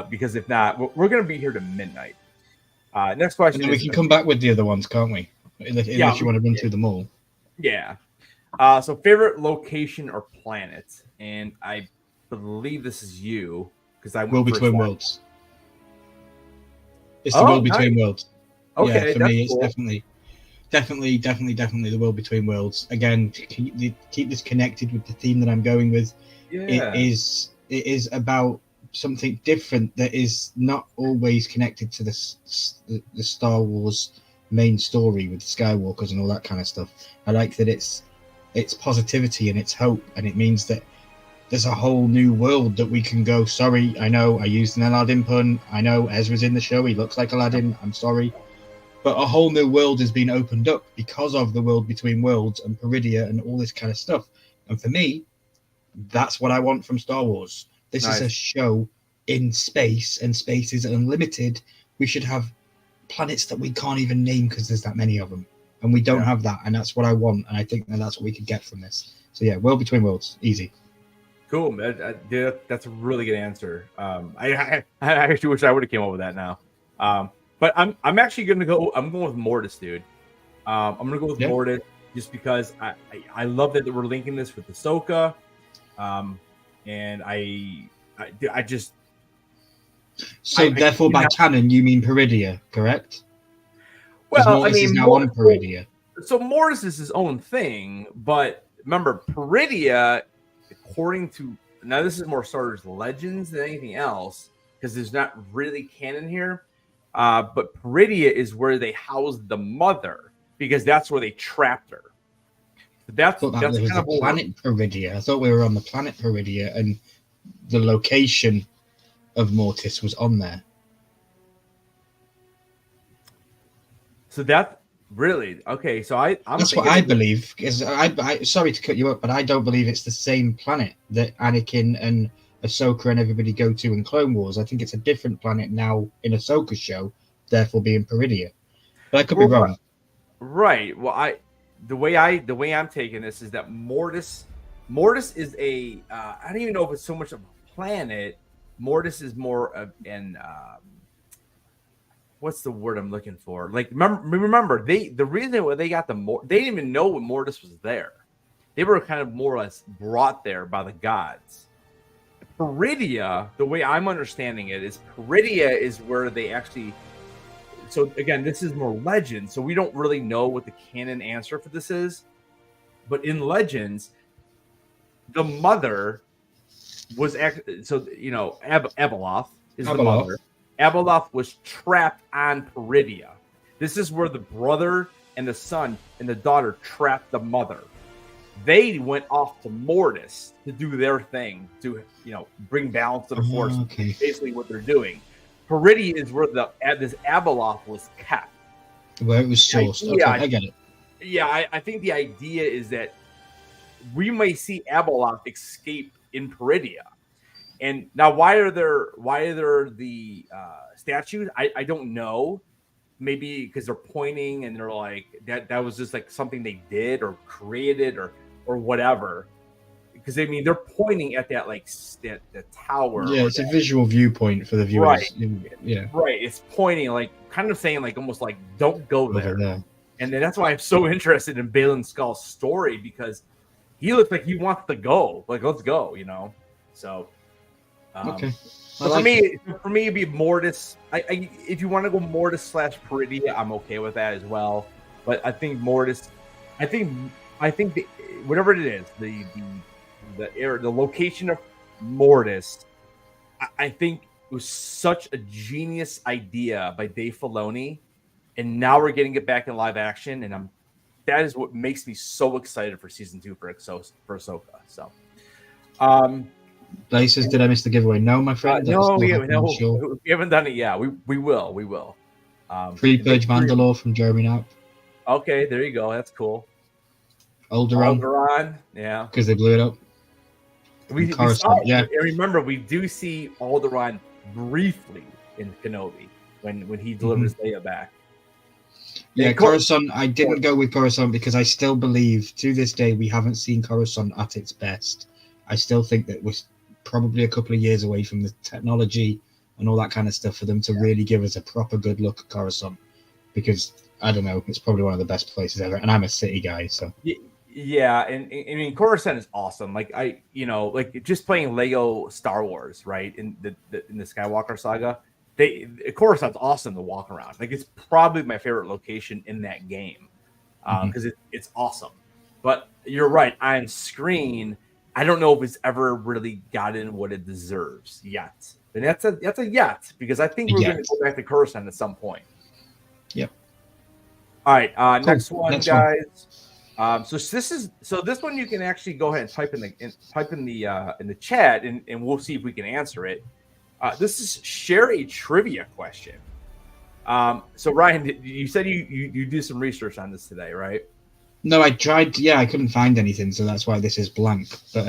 Because if not, we're gonna be here to midnight. Next question. And then we can come back with the other ones, can't we? Unless you want to run through them all. Yeah. So favorite location or planet, and I believe this is you because I World Between Worlds. It's the World Between Worlds. Okay, yeah, for me, it's definitely the World Between Worlds. Again, to keep this connected with the theme that I'm going with. Yeah. It is about something different that is not always connected to the Star Wars main story with Skywalkers and all that kind of stuff. I like that it's positivity and it's hope, and it means that there's a whole new world that we can go. Sorry, I know I used an Aladdin pun. I know Ezra's in the show. He looks like Aladdin. I'm sorry. But a whole new world has been opened up because of the World Between Worlds and Peridia and all this kind of stuff. And for me, that's what I want from Star Wars. This is a show in space, and space is unlimited. We should have planets that we can't even name because there's that many of them. And we don't have that, and that's what I want. And I think that's what we could get from this. So yeah, World Between Worlds, easy. Cool, man. That's a really good answer. I actually wish I would have came up with that now. But I'm actually gonna go. I'm going with Mortis, dude. I'm gonna go with Mortis just because I love that we're linking this with Ahsoka. And I just. So therefore, by canon, you mean Peridia, correct? Well, Mortis is now on Peridia. So Mortis is his own thing, but remember, Peridia, according to now, this is more Star Wars Legends than anything else because there's not really canon here. But Peridia is where they housed the mother because that's where they trapped her. That's kind of the planet Peridia. I thought we were on the planet Peridia, and the location of Mortis was on there. So that really okay. So that's what I believe. Because I sorry to cut you up, but I don't believe it's the same planet that Anakin and Ahsoka and everybody go to in Clone Wars. I think it's a different planet now in Ahsoka's show, therefore being Peridia. But I could be wrong. Right. Well, the way I'm taking this is that Mortis is a I don't even know if it's so much of a planet. Mortis is more of an what's the word I'm looking for? Like remember the reason why they got they didn't even know when Mortis was there. They were kind of more or less brought there by the gods. Peridia, the way I'm understanding it, is Peridia is where they actually. So again, this is more Legends, so we don't really know what the canon answer for this is. But in Legends, the mother was actually Abeloth is the mother. Abeloth was trapped on Peridia. This is where the brother and the son and the daughter trapped the mother. They went off to Mortis to do their thing, to bring balance to the Force. Okay. Basically, what they're doing. Peridia is where this Abeloth was kept. Where it was sourced. Okay, I get it. Yeah, I think the idea is that we may see Abeloth escape in Peridia. And now, why are there the statues? I don't know. Maybe because they're pointing and they're like that was just like something they did or created or whatever. Because I mean, they're pointing at that like the tower. Yeah, it's a visual viewpoint for the viewers. Right. Yeah. Right. It's pointing like kind of saying like almost like don't go Over there. there. And then that's why I'm so interested in Balin Skull's story, because he looks like he wants to go. Like, let's go, you know. So Okay. So for me, it'd be Mortis. If you want to go Mortis / Peridia, I'm okay with that as well. But I think Mortis, I think whatever it is, the location of Mortis, I think it was such a genius idea by Dave Filoni, and now we're getting it back in live action, and that is what makes me so excited for season 2 for Ahsoka. So, Blaze says, did I miss the giveaway? No, my friend. No, we haven't done it yet. We will. Free-page Mandalore from Jeremy Knapp. Okay, there you go. That's cool. Alderaan. Yeah. Because they blew it up. We saw it. Yeah. And remember, we do see Alderaan briefly in Kenobi when he delivers Leia back. Yeah, Coruscant. I didn't go with Coruscant because I still believe to this day we haven't seen Coruscant at its best. I still think that we're probably a couple of years away from the technology and all that kind of stuff for them to really give us a proper good look at Coruscant, because I don't know, it's probably one of the best places ever, and I'm a city guy, so yeah. And I mean, Coruscant is awesome. Like like just playing Lego Star Wars, right, in the Skywalker saga, Coruscant's awesome to walk around. Like, it's probably my favorite location in that game because it's awesome. But you're right, on screen, I don't know if it's ever really gotten what it deserves yet. And that's a yet, because I think we're going to go back to Coruscant at some point. Yep. All right. Cool. Next one, guys. So this one you can actually go ahead and type in the chat, and we'll see if we can answer it. This is share a trivia question. So Ryan, you said you do some research on this today, right? No, I tried. Yeah, I couldn't find anything, so that's why this is blank. But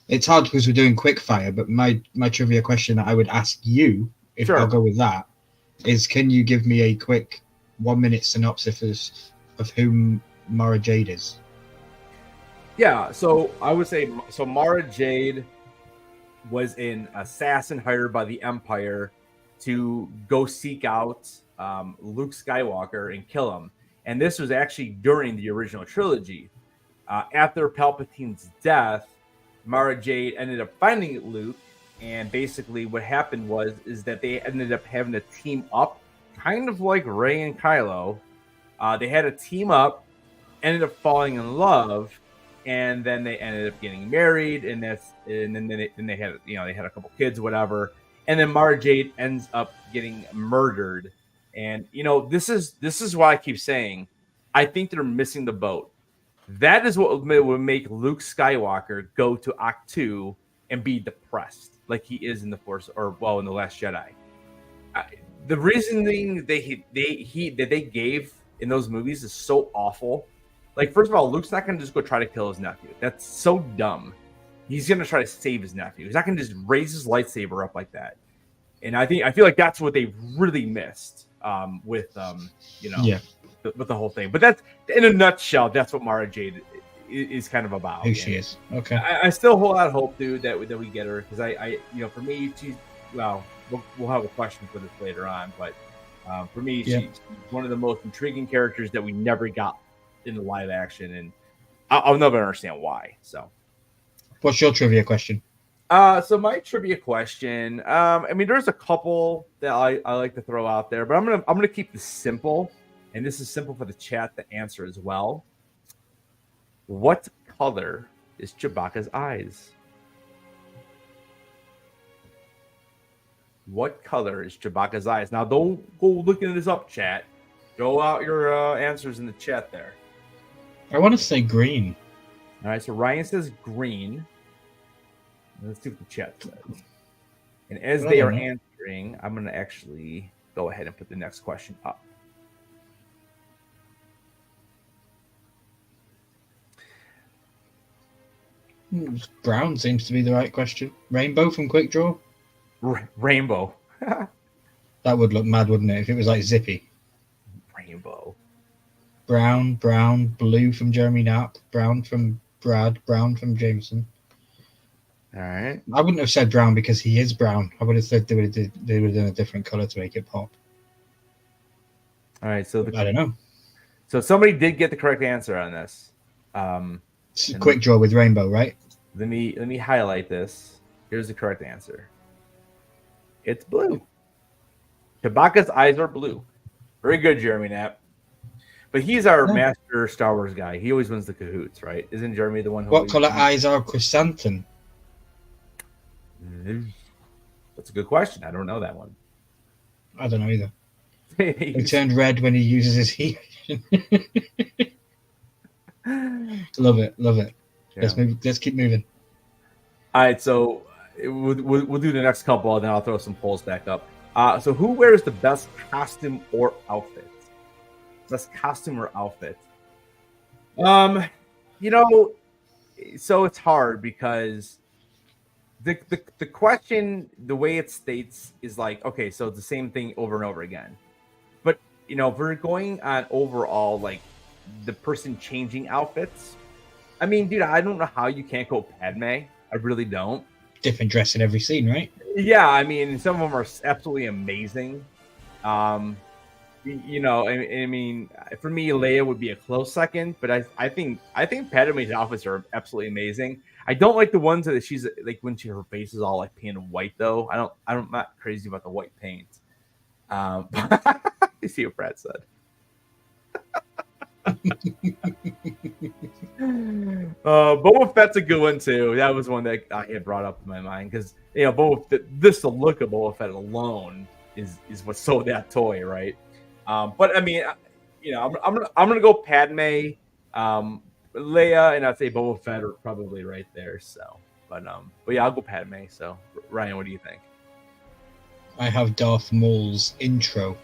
it's hard because we're doing quick fire. But my trivia question that I would ask you, if I'll go with that, is can you give me a quick 1-minute synopsis of whom Mara Jade is? Yeah, so I would say Mara Jade was an assassin hired by the Empire to go seek out Luke Skywalker and kill him. And this was actually during the original trilogy. After Palpatine's death, Mara Jade ended up finding Luke, and basically what happened is that they ended up having to team up, kind of like Rey and Kylo. They had to team up, ended up falling in love, and then they ended up getting married, and then they had they had a couple kids, whatever. And then Mara Jade ends up getting murdered. And this is why I keep saying I think they're missing the boat. That is what would make Luke Skywalker go to Ahch-To and be depressed like he is in the Force, in the Last Jedi. The reasoning that they gave in those movies is so awful. Like, first of all, Luke's not going to just go try to kill his nephew. That's so dumb. He's going to try to save his nephew. He's not going to just raise his lightsaber up like that. And I feel like that's what they really missed with the whole thing. But that's, in a nutshell, that's what Mara Jade is kind of about. Who she is. Okay. I still hold out hope, dude, that we get her, because I for me, she's, well, we'll have a question for this later on, but for me, she's one of the most intriguing characters that we never got in the live action, and I'll never understand why. So, what's your trivia question? So my trivia question, I mean, there's a couple that I like to throw out there, but I'm gonna keep this simple, and this is simple for the chat to answer as well. What color is Chewbacca's eyes? What color is Chewbacca's eyes? Now, don't go looking this up, chat. Throw out your answers in the chat there. I want to say green. All right, so Ryan says green. Let's see what the chat says. And as they are answering, I'm going to actually go ahead and put the next question up. Brown seems to be the right question. Rainbow from Quick Draw? Rainbow. That would look mad, wouldn't it, if it was like Zippy? Rainbow. Brown, blue from Jeremy Knapp, brown from Brad, brown from Jameson. All right. I wouldn't have said brown because he is brown. I would have said they would have done a different color to make it pop. All right. So I don't know. So somebody did get the correct answer on this. Quick Draw with rainbow, right? Let me highlight this. Here's the correct answer. It's blue. Chewbacca's eyes are blue. Very good, Jeremy Knapp. But he's our master Star Wars guy. He always wins the cahoots, right? Isn't Jeremy the one who... What color eyes are chrysanthemum? That's a good question. I don't know that one. I don't know either. He turned red when he uses his heat. Love it. Yeah. Let's keep moving. All right, so we'll do the next couple, and then I'll throw some polls back up. So who wears the best costume or outfit? Best costume or outfit? So it's hard because the question, the way it states, is like, okay, so it's the same thing over and over again. But if we're going on overall, like the person changing outfits, I mean, dude, I don't know how you can't go Padme. I really don't. Different dress in every scene, right? Yeah, I mean, some of them are absolutely amazing. I mean, for me, Leia would be a close second, but I think Padme's outfits are absolutely amazing. I don't like the ones that she's like when her face is all like painted white, though. I'm not crazy about the white paint. You see what Brad said. Boba Fett's a good one too. That was one that I had brought up in my mind because the look of Boba Fett alone is what sold that toy, right? But I mean, I'm gonna go Padme, Leia, and I'd say Boba Fett are probably right there. So, but yeah, I'll go Padme. So, Ryan, what do you think? I have Darth Maul's intro.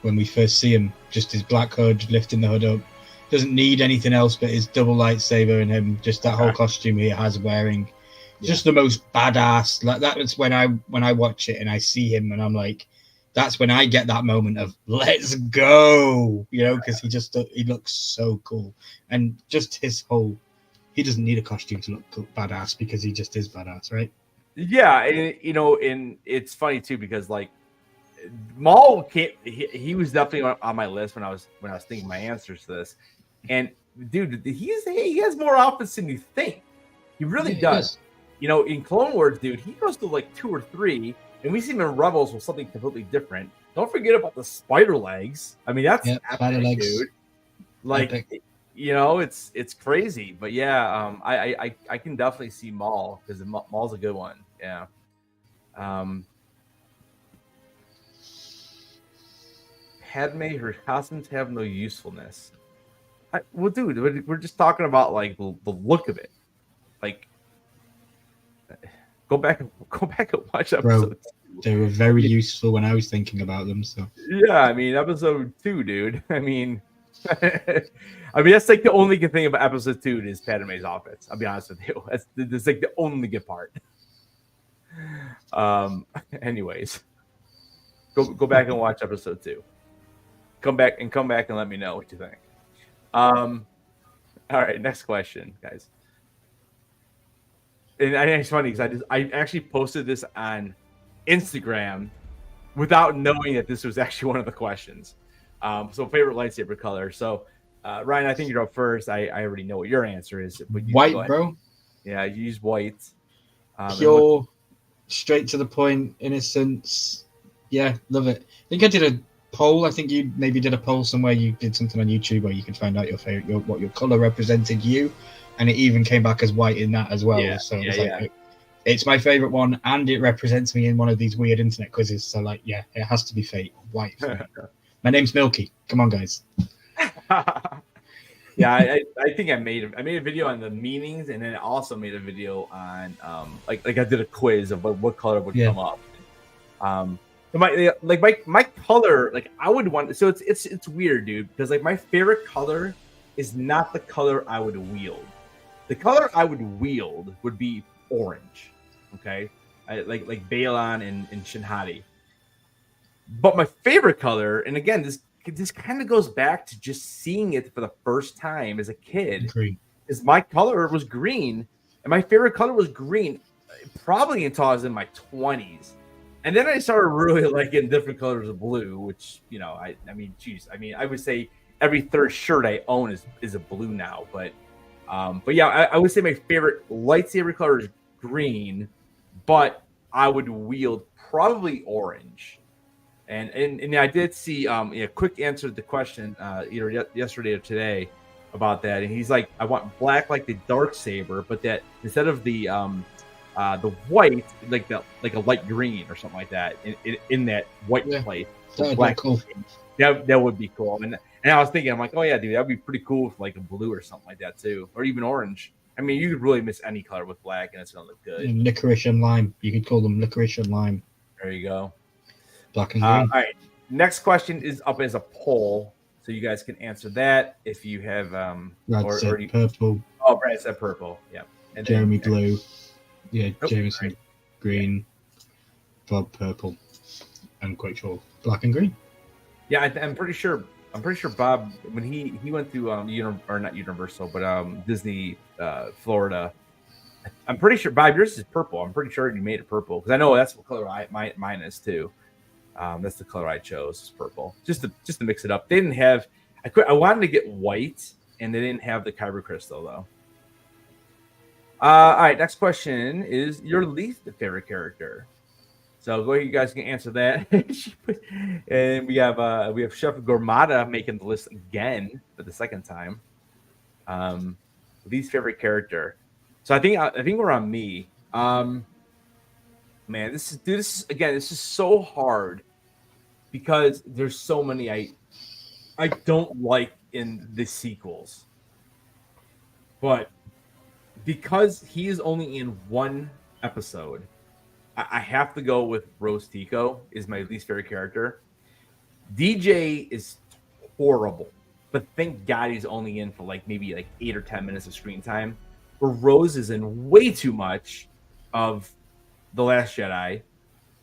When we first see him, just his black hood, lifting the hood up. Doesn't need anything else but his double lightsaber and him, just that whole costume he has wearing. Just the most badass. Like that's when I watch it and I see him and I'm like, that's when I get that moment of let's go, because he looks so cool. And just his whole, he doesn't need a costume to look badass because he just is badass, right? Yeah, and it's funny too because like Maul he was definitely on my list when I was thinking my answers to this. And dude, he has more outfits than you think. He really does. In Clone Wars, dude, he goes to like 2 or 3, and we see him in Rebels with something completely different. Don't forget about the spider legs. I mean, that's spider legs, dude. Like, epic. It's crazy. But yeah, I can definitely see Maul because Maul's a good one. Yeah. Padme, her costumes have no usefulness. Well, dude, we're just talking about like the look of it. Like, go back and watch episode 2. They were very useful when I was thinking about them. So yeah, I mean, episode 2, dude. I mean, that's like the only good thing about episode 2 is Padme's outfits. I'll be honest with you. That's like the only good part. Anyways, go back and watch episode 2. Come back and let me know what you think. All right, next question, guys. And it's funny because I actually posted this on Instagram without knowing that this was actually one of the questions. So favorite lightsaber color. So Ryan, I think you're up first. I already know what your answer is. But white, bro. Yeah, you use white. Pure, straight to the point, innocence. Yeah, love it. I think I did a poll. I think you maybe did a poll somewhere. You did something on YouTube where you could find out what your color represented you, and it even came back as white in that as well. Yeah, so it's my favorite one, and it represents me in one of these weird internet quizzes. So it has to be fate. White. My name's Milky. Come on, guys. Yeah, I think I made a video on the meanings, and then I also made a video on like I did a quiz of what color would come up. My color, like I would want. So it's weird, dude, because like my favorite color is not the color I would wield. The color I would wield would be orange. Okay, like Balon and Shinhati. But my favorite color, and again, this kind of goes back to just seeing it for the first time as a kid. Green. Is my color was green, and my favorite color was green, probably until I was in my 20s. And then I started really liking different colors of blue, which, I mean, geez, I would say every third shirt I own is a blue now. But yeah, I would say my favorite lightsaber color is green, but I would wield probably orange. And I did see a quick answer to the question either yesterday or today about that. And he's like, I want black like the dark saber, but that instead of the white, like a light green or something like that in that white plate. That black, cool. That would be cool. And I was thinking, I'm like, oh yeah, dude, that'd be pretty cool with like a blue or something like that too, or even orange. I mean, you could really miss any color with black, and it's gonna look good. Licorice and lime. You could call them licorice and lime. There you go. Black and green. All right. Next question is up as a poll, so you guys can answer that if you have. Brad said purple. Oh, Brad said purple. Yeah. And Jeremy blue. Yeah, Oh, Jameson right. green. Bob purple. I'm quite sure black and green. Yeah, I'm pretty sure. I'm pretty sure Bob, when he went through or not Universal, but Disney Florida. I'm pretty sure Bob, yours is purple. I'm pretty sure you made it purple because I know that's what color mine is too. That's the color I chose, is purple. Just to mix it up. They didn't have. I wanted to get white, and they didn't have the kyber crystal though. All right, next question is your least favorite character. So go ahead, you guys can answer that. And we have Chef Gormata making the list again for the second time. Least favorite character. So I think we're on me. Man, this is so hard because there's so many I don't like in the sequels. But because he is only in one episode, I have to go with Rose Tico is my least favorite character. DJ is horrible, but thank God he's only in for maybe 8 or 10 minutes of screen time. Where Rose is in way too much of The Last Jedi,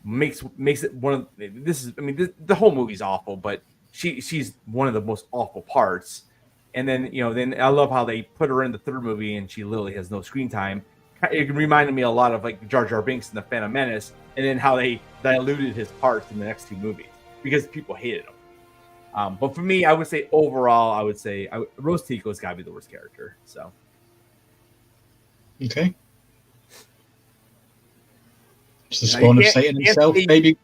makes it one of this is. I mean, the whole movie's awful, but she's one of the most awful parts. And then then I love how they put her in the third movie and she literally has no screen time. It reminded me a lot of Jar Jar Binks in The Phantom Menace, and then how they diluted his parts in the next two movies because people hated him. But for me, I would say overall, Rose Tico's got to be the worst character. So, okay, it's the spawn of Satan himself, baby.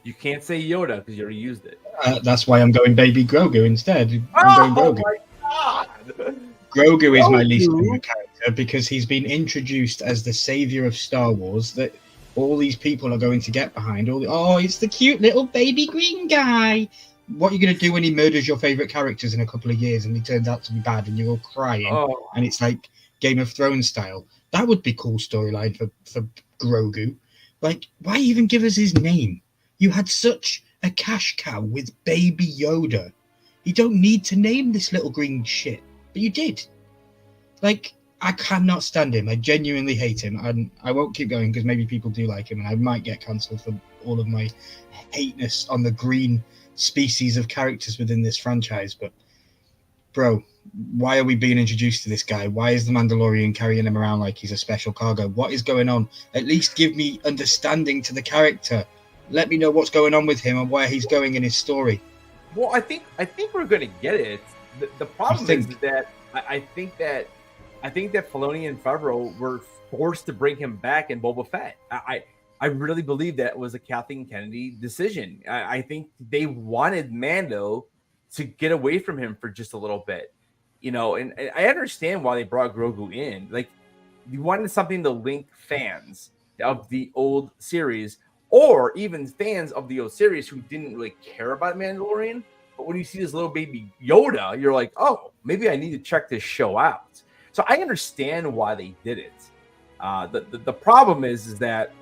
You can't say Yoda because you already used it. That's why I'm going Baby Grogu instead. I'm going Grogu. My God! Grogu is my least favorite character because he's been introduced as the savior of Star Wars that all these people are going to get behind. It's the cute little baby green guy. What are you going to do when he murders your favorite characters in a couple of years and he turns out to be bad and you're all crying and it's like Game of Thrones style? That would be cool storyline for Grogu. Why even give us his name? You had such a cash cow with Baby Yoda. You don't need to name this little green shit. But you did. I cannot stand him. I genuinely hate him. And I won't keep going because maybe people do like him and I might get cancelled for all of my hateness on the green species of characters within this franchise. But, bro, why are we being introduced to this guy? Why is the Mandalorian carrying him around like he's a special cargo? What is going on? At least give me understanding to the character. Let me know what's going on with him and where he's going in his story. Well, I think we're going to get it. The problem is that I think that Filoni and Favreau were forced to bring him back in Boba Fett. I really believe that was a Kathleen Kennedy decision. I think they wanted Mando to get away from him for just a little bit, and I understand why they brought Grogu in. You wanted something to link fans of the old series, or even fans of the old series who didn't really care about Mandalorian. But when you see this little baby Yoda, you're like, oh, maybe I need to check this show out. So I understand why they did it. The problem is that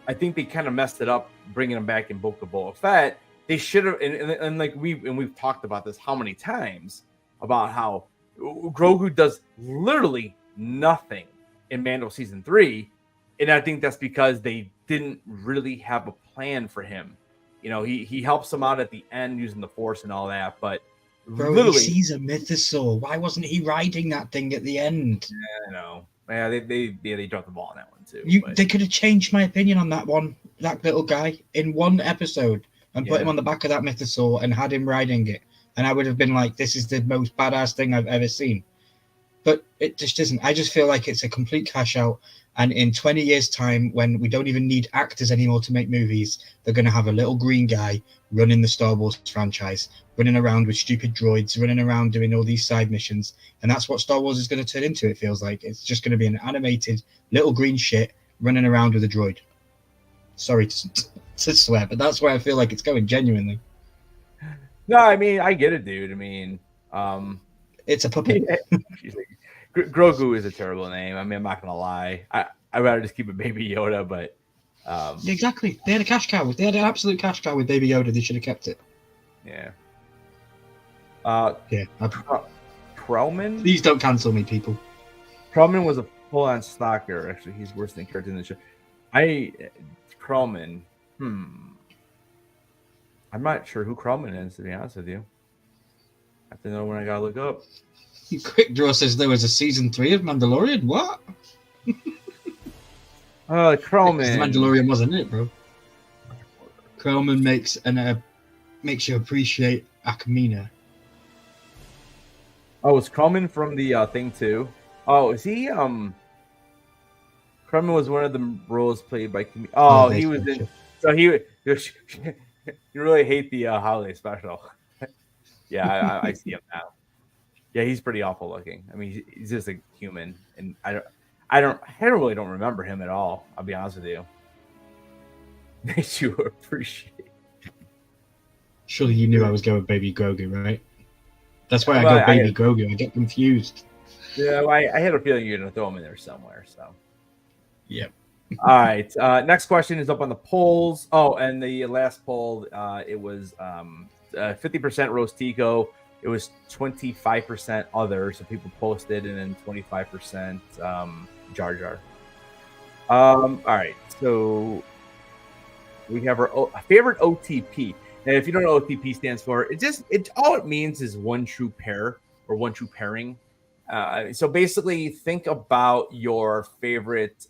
I think they kind of messed it up bringing him back in Book of Boba Fett. They should have, and we've talked about this how many times about how Grogu does literally nothing in Mando season 3, and I think that's because they didn't really have a plan for him. You know, he helps them out at the end using the Force and all that, but Bro, literally, he sees a mythosaur. Why wasn't he riding that thing at the end? I know. Yeah, they dropped the ball on that one too. They could have changed my opinion on that one, that little guy, in one episode and put him on the back of that mythosaur and had him riding it, and I would have been like, "This is the most badass thing I've ever seen." But it just isn't. I just feel like it's a complete cash out. And in 20 years' time, when we don't even need actors anymore to make movies, they're going to have a little green guy running the Star Wars franchise, running around with stupid droids, running around doing all these side missions. And that's what Star Wars is going to turn into, it feels like. It's just going to be an animated little green shit running around with a droid. Sorry to swear, but that's where I feel like it's going, genuinely. No, I mean, I get it, dude. I mean, it's a puppet. Grogu is a terrible name. I mean, I'm not gonna lie. I'd rather just keep it Baby Yoda, but exactly. They had a cash cow. They had an absolute cash cow with Baby Yoda. They should have kept it. Yeah. Krellman. Please don't cancel me, people. Krellman was a full-on stalker. Actually, he's worse than character in the show. Krellman. I'm not sure who Krellman is, to be honest with you. I have to know when I gotta look up. Quick Draw says there was a season 3 of Mandalorian. What? Krellman. The Mandalorian wasn't it, bro? Krellman makes you appreciate Akmina. Oh, it's Krellman from the thing too. Oh, is he? Krellman was one of the roles played by. Oh, he was in. So you really hate the holiday special. Yeah, I see him now. Yeah, he's pretty awful looking. I mean, he's just a human, and I really don't remember him at all. I'll be honest with you. Makes you appreciate. Surely you knew I was going Baby Grogu, right? That's why I go Baby Grogu. I get confused. Yeah, well, I had a feeling you're gonna throw him in there somewhere. So. Yep. All right. Next question is up on the polls. Oh, and the last poll, it was 50% Rostico. It was 25% other, so people posted, and then 25% Jar Jar. All right, so we have our favorite OTP. And if you don't know what OTP stands for, all it means is one true pair or one true pairing. So basically, think about your favorite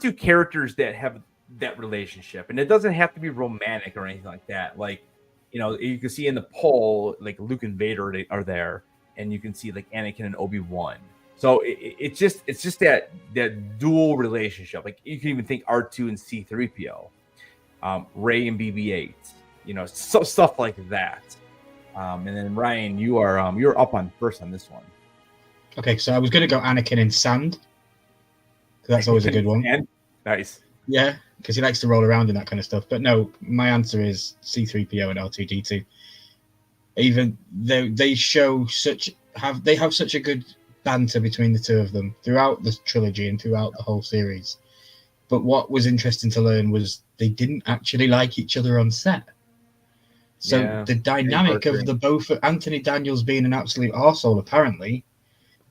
two characters that have that relationship, and it doesn't have to be romantic or anything like that. Like, you know, you can see in the poll, like Luke and Vader are there, and you can see like Anakin and Obi-Wan. So it's just that dual relationship. Like you can even think R2 and C-3PO, Rey and BB-8, you know, stuff like that. And then Ryan, you're up on first on this one. Okay, so I was going to go Anakin in sand. That's always a good one. Nice. Yeah, because he likes to roll around in that kind of stuff. But no, my answer is C-3PO and R2-D2. Even though they have such a good banter between the two of them throughout the trilogy and throughout the whole series. But what was interesting to learn was they didn't actually like each other on set. So the dynamic of the both Anthony Daniels being an absolute arsehole, apparently,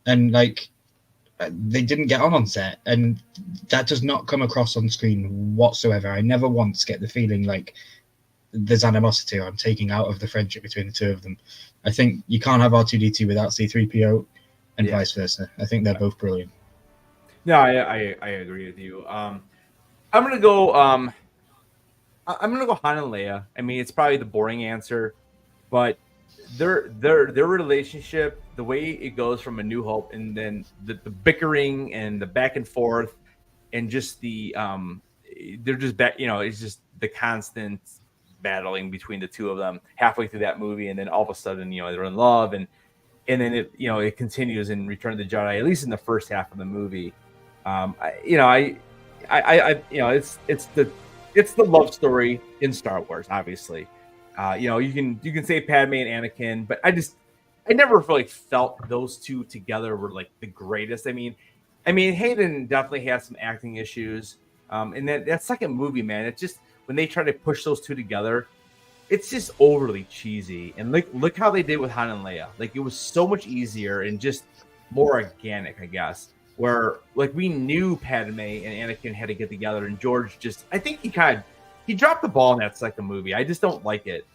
and like they didn't get on set, and that does not come across on screen whatsoever. I never once get the feeling like there's animosity or I'm taking out of the friendship between the two of them. I think you can't have R2-D2 without C-3PO and vice versa. I think they're both brilliant. No, I agree with you. I'm gonna go Han and Leia. I mean, it's probably the boring answer, but their relationship, the way it goes from A New Hope, and then the bickering and the back and forth, and just the they're just it's just the constant battling between the two of them halfway through that movie, and then all of a sudden, they're in love, and then it continues in Return of the Jedi, at least in the first half of the movie. It's the love story in Star Wars, obviously. You can say Padme and Anakin, but I never really felt those two together were like the greatest. I mean, Hayden definitely has some acting issues. And that second movie, man, it's just when they try to push those two together, it's just overly cheesy. And look how they did with Han and Leia. Like, it was so much easier, and just more organic, I guess. Where like we knew Padme and Anakin had to get together, and George I think he dropped the ball in that second movie. I just don't like it.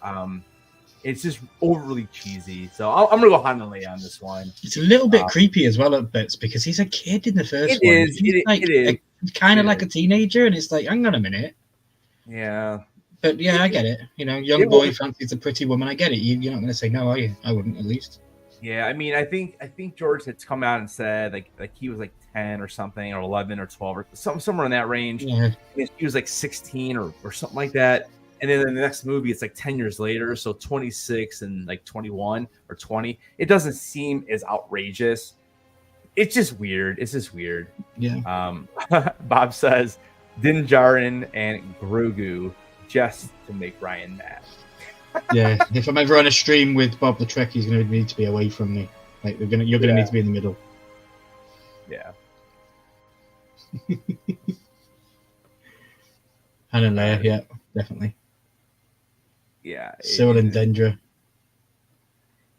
It's just overly cheesy. So I'm gonna go Han and Leia on this one. It's a little bit creepy as well at bits because he's a kid in the first one. It is. Kind of like a teenager, and it's like, hang on a minute. Yeah. But yeah, I get it. You know, young boy fancies a pretty woman. I get it. You're not going to say no, are you? I wouldn't, at least. Yeah, I mean, I think George had come out and said like he was like 10 or something, or 11 or 12 or somewhere in that range. Yeah. And he was like 16 or something like that. And then in the next movie, it's like 10 years later, so 26 and like 21 or 20. It doesn't seem as outrageous. It's just weird. Yeah. Bob says Din Djarin and Grogu just to make Ryan mad. Yeah, if I'm ever on a stream with Bob the Trek, he's going to need to be away from me. Like you're going to need to be in the middle. Yeah. Han and Leia, yeah, definitely. Yeah. Cyril and Dendra.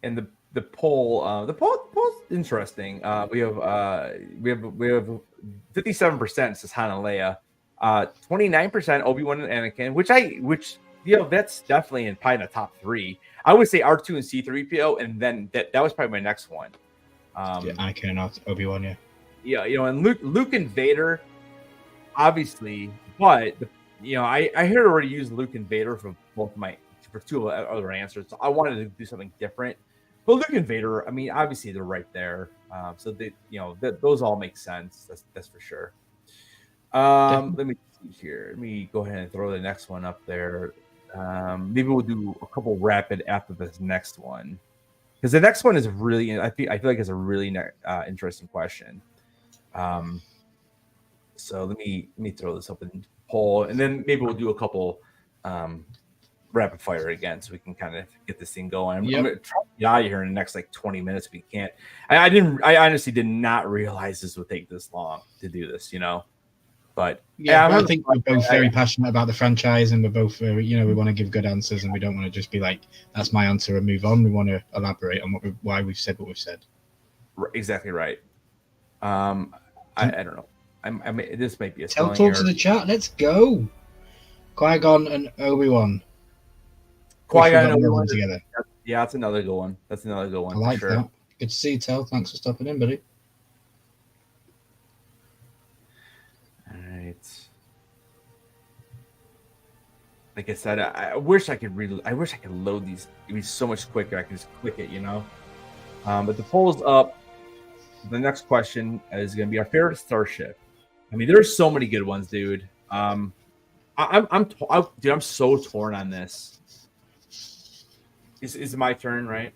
And the poll's interesting. We have 57% says Han and Leia, 29% Obi-Wan and Anakin, which that's definitely in probably the top 3. I would say R2 and C3PO, and then that was probably my next one. Anakin and Obi-Wan, yeah. Yeah, and Luke and Vader, obviously, but I heard already use Luke and Vader for two other answers. So I wanted to do something different. But Luke and Vader, I mean, obviously they're right there. So they, those all make sense. That's for sure. Let me see here. Let me go ahead and throw the next one up there. Maybe we'll do a couple rapid after this next one, because the next one is really, I feel like it's a really interesting question. So let me throw this up in poll, and then maybe we'll do a couple rapid fire again, so we can kind of get this thing going. I'm gonna try to get out of here in the next like 20 minutes if we can't. I honestly did not realize this would take this long to do this, But I think we're both very passionate about the franchise, and we're both very, we want to give good answers, and we don't want to just be like, "That's my answer" and move on. We want to elaborate on why we've said what we've said. Exactly right. I don't know. I mean, this might be a talk to the chat. Let's go. Qui-Gon and Obi-Wan. Qui-Gon and Obi-Wan together. Yeah, that's another good one. I like that. Good to see you, Tel. Thanks for stopping in, buddy. All right. Like I said, I wish I could load these. It'd be so much quicker. I could just click it, But the poll's up. The next question is going to be our favorite starship. I mean, there's so many good ones, dude. I'm so torn on this. Is it my turn, right?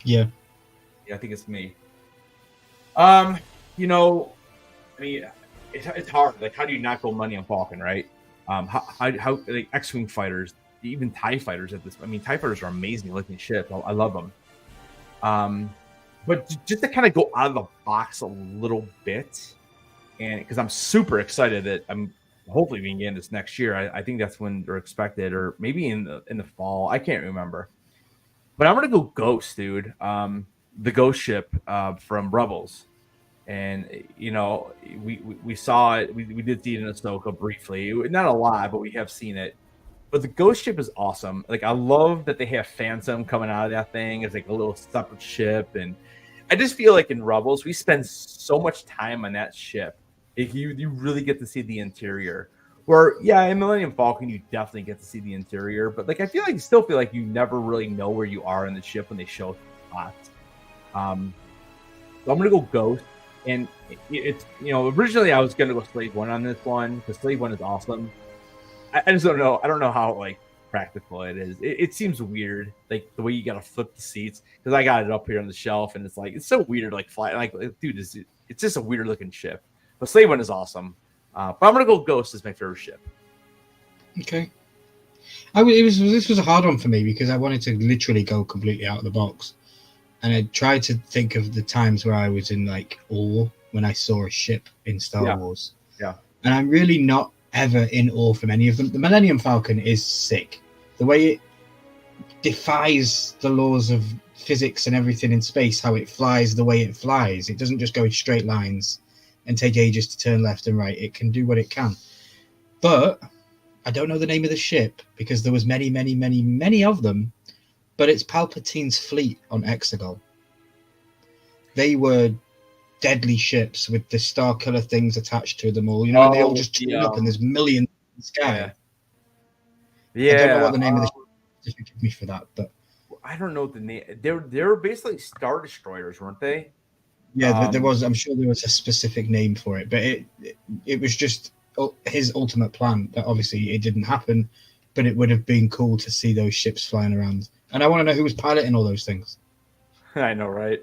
Yeah. Yeah, I think it's me. I mean, it's hard. Like, how do you not go money on Falcon, right? How like X-wing fighters, even TIE fighters at this. I mean, TIE fighters are amazing looking ship. I love them. But just to kind of go out of the box a little bit, and because I'm super excited that I'm hopefully we can get this next year. I think that's when they're expected, or maybe in the fall. I can't remember. But I'm gonna go Ghost, dude. The Ghost ship from Rebels. And we saw it. We did see it in Ahsoka briefly, not a lot, but we have seen it. But the Ghost ship is awesome. Like, I love that they have Phantom coming out of that thing. It's like a little separate ship, and I just feel like in Rebels we spend so much time on that ship. If you really get to see the interior. Where in Millennium Falcon you definitely get to see the interior, but like I still feel like you never really know where you are in the ship when they show spots. So I'm gonna go Ghost. And it's, originally I was going to go Slave One on this one because Slave One is awesome. I just don't know. I don't know how like practical it is. It seems weird, like the way you got to flip the seats, because I got it up here on the shelf and it's so weird, like fly. Like, dude, it's just a weird looking ship. But Slave One is awesome. But I'm going to go Ghost as my favorite ship. Okay. This was a hard one for me because I wanted to literally go completely out of the box. And I tried to think of the times where I was in like awe when I saw a ship in Star Wars. Yeah. And I'm really not ever in awe from any of them. The Millennium Falcon is sick. The way it defies the laws of physics and everything in space, how it flies the way it flies. It doesn't just go in straight lines and take ages to turn left and right. It can do what it can. But I don't know the name of the ship because there was many of them. But it's Palpatine's fleet on Exegol. They were deadly ships with the Star Killer things attached to them all. You know, and they all just turn up and there's millions in the sky. Yeah. I don't know what the name of the ship is. Forgive me for that, but I don't know the name. They were basically Star Destroyers, weren't they? Yeah, there was. I'm sure there was a specific name for it, but it was just his ultimate plan. That obviously it didn't happen, but it would have been cool to see those ships flying around. And I want to know who was piloting all those things. I know, right?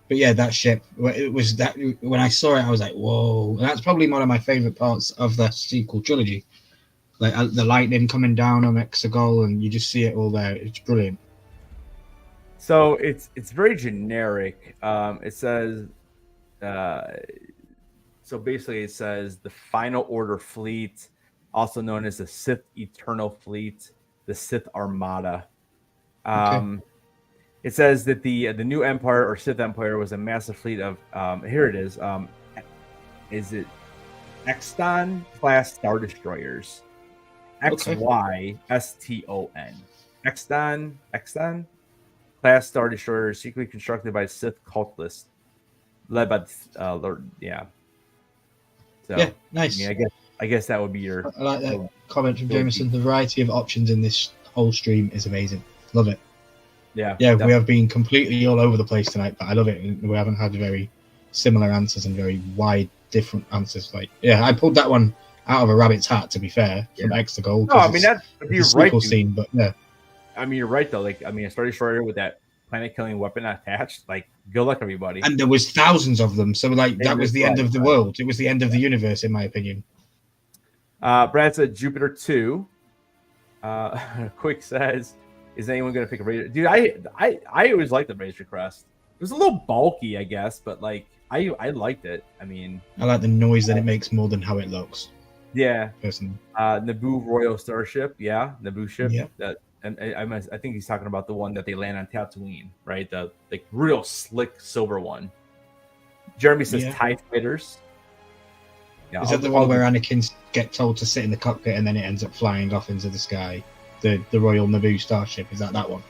But yeah, that ship. It was that when I saw it, I was like, "Whoa!" And that's probably one of my favorite parts of the sequel trilogy. Like the lightning coming down on Exegol, and you just see it all there. It's brilliant. So it's very generic. It says, so basically it says the Final Order Fleet, also known as the Sith Eternal Fleet, the Sith Armada. Okay. It says that the new Empire or Sith Empire was a massive fleet of here it is it Exton class Star Destroyers, XYSTON, Exton class Star Destroyers secretly constructed by Sith cultists, led by Lord. Yeah. So Yeah, nice. I mean, I guess that would be your. I like that comment from Jameson. The variety of options in this whole stream is amazing. Love it. Yeah, yeah, definitely. We have been completely all over the place tonight, but I love it. We haven't had very similar answers and very wide, different answers. Like, yeah, I pulled that one out of a rabbit's hat. To be fair, from Exegol. No, I mean that's you're right. Scene, but yeah, I mean you're right though. Like, I mean, a Star Destroyer with that planet-killing weapon attached. Like, good luck, everybody. And there was thousands of them, so like that was the end of the world. It was the end of the universe, in my opinion. Brad said Jupiter 2. Quick says, is anyone going to pick a Razor? Dude, I always liked the Razor Crest. It was a little bulky, I guess, but like I liked it. I mean, I like the noise that it makes more than how it looks. Yeah, personally. Naboo Royal Starship, Naboo ship. Yeah. That, and I think he's talking about the one that they land on Tatooine, right? The like real slick silver one. Jeremy says TIE Fighters. Yeah, is that the one where Anakin gets told to sit in the cockpit and then it ends up flying off into the sky? The Royal Naboo Starship, is that one?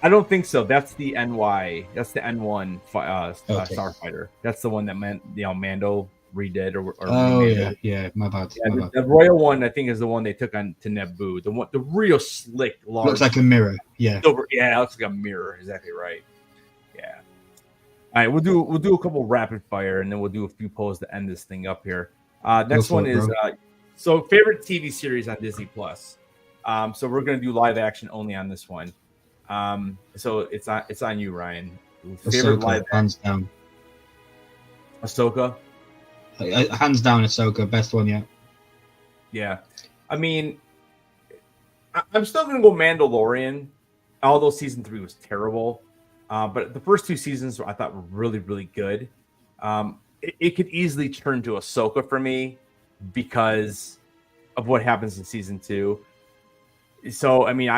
I don't think so. That's the NY. That's the N1 Starfighter. That's the one that Mando redid or remade. Yeah, my bad. The Royal one, I think, is the one they took on to Naboo. The real slick, large. Looks like a mirror. Yeah. Silver, it looks like a mirror. Exactly right. Yeah. All right, we'll do a couple rapid fire, and then we'll do a few polls to end this thing up here. Next one is so favorite TV series on Disney Plus. So we're gonna do live action only on this one. So it's on you, Ryan. Favorite Ahsoka, live hands down. Ahsoka. Hands down, Ahsoka, best one yet. Yeah, I mean, I'm still gonna go Mandalorian. Although season 3 was terrible, but the first 2 seasons I thought were really, really good. It could easily turn to Ahsoka for me because of what happens in season 2. So I mean,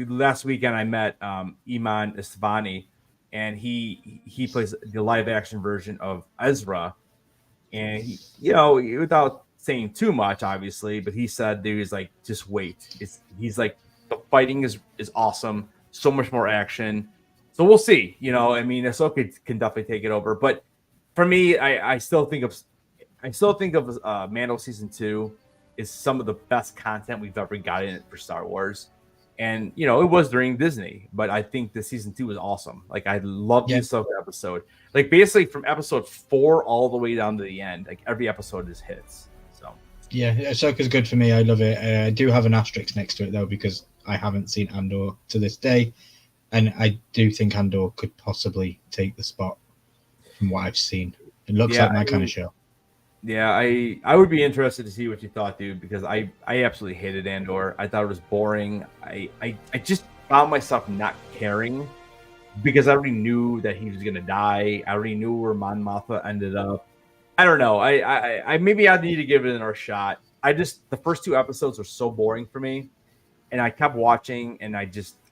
last weekend I met Iman Esfahani, and he plays the live action version of Ezra, and he, without saying too much, obviously, but he said there was like, just wait. He's like, the fighting is awesome, so much more action. So we'll see. I mean, Ahsoka can definitely take it over, but for me, I still think of Mando season 2 is some of the best content we've ever gotten for Star Wars. And, it was during Disney, but I think the season 2 was awesome. Like, I loved the Ahsoka episode. Like, basically from episode 4 all the way down to the end, like every episode is hits. So yeah, Ahsoka's good for me. I love it. I do have an asterisk next to it though, because I haven't seen Andor to this day. And I do think Andor could possibly take the spot from what I've seen. It looks like my kind of show. Yeah, I would be interested to see what you thought, dude, because I absolutely hated Andor. I thought it was boring. I just found myself not caring because I already knew that he was gonna die. I already knew where Mon Mothma ended up. I don't know. I maybe I need to give it another shot. The first 2 episodes were so boring for me, and I kept watching, and I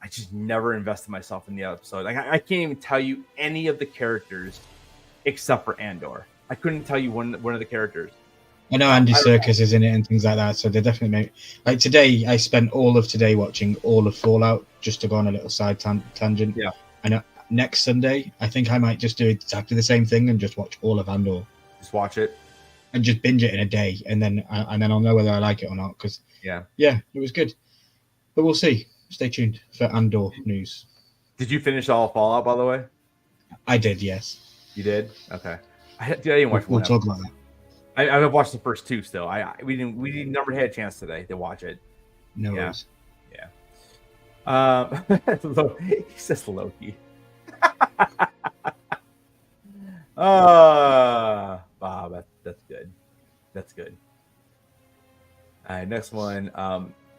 I just never invested myself in the episode. Like I can't even tell you any of the characters except for Andor. I couldn't tell you one of the characters. I know Andy Serkis is in it and things like that, so they definitely make. Like today, I spent all of today watching all of Fallout just to go on a little side tangent. Yeah. And next Sunday, I think I might just do exactly the same thing and just watch all of Andor. Just watch it and just binge it in a day, and then I'll know whether I like it or not. Because yeah, it was good. But we'll see. Stay tuned for Andor news. Did you finish all of Fallout, by the way? I did, yes. You did? Okay. I didn't watch. We'll talk about that. I've watched the first two still. We never had a chance today to watch it. No worries. Yeah. He says Loki. Bob, that's good. That's good. All right, next one.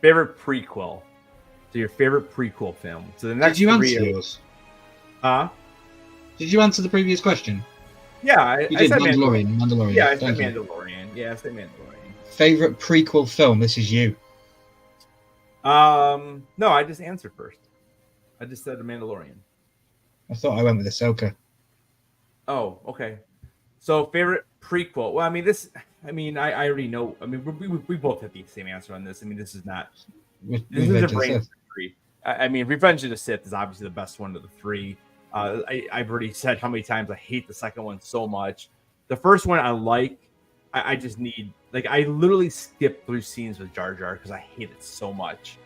Favorite prequel. So your favorite prequel film. So the next. Did you answer yours? Did you answer the previous question? Yeah, I said Mandalorian. Yeah, I said Mandalorian. Yeah, I said Mandalorian. Favorite prequel film? This is you. No, I just answered first. I just said The Mandalorian. I thought I went with Ahsoka. Oh, okay. So favorite prequel. Well, I mean, I already know. I mean, we both have the same answer on this. I mean, this is not. This is a brain free. I mean, Revenge of the Sith is obviously the best one of the three. I've already said how many times I hate the second one so much. The first one I like. I just need, like, I literally skip through scenes with Jar Jar because I hate it so much.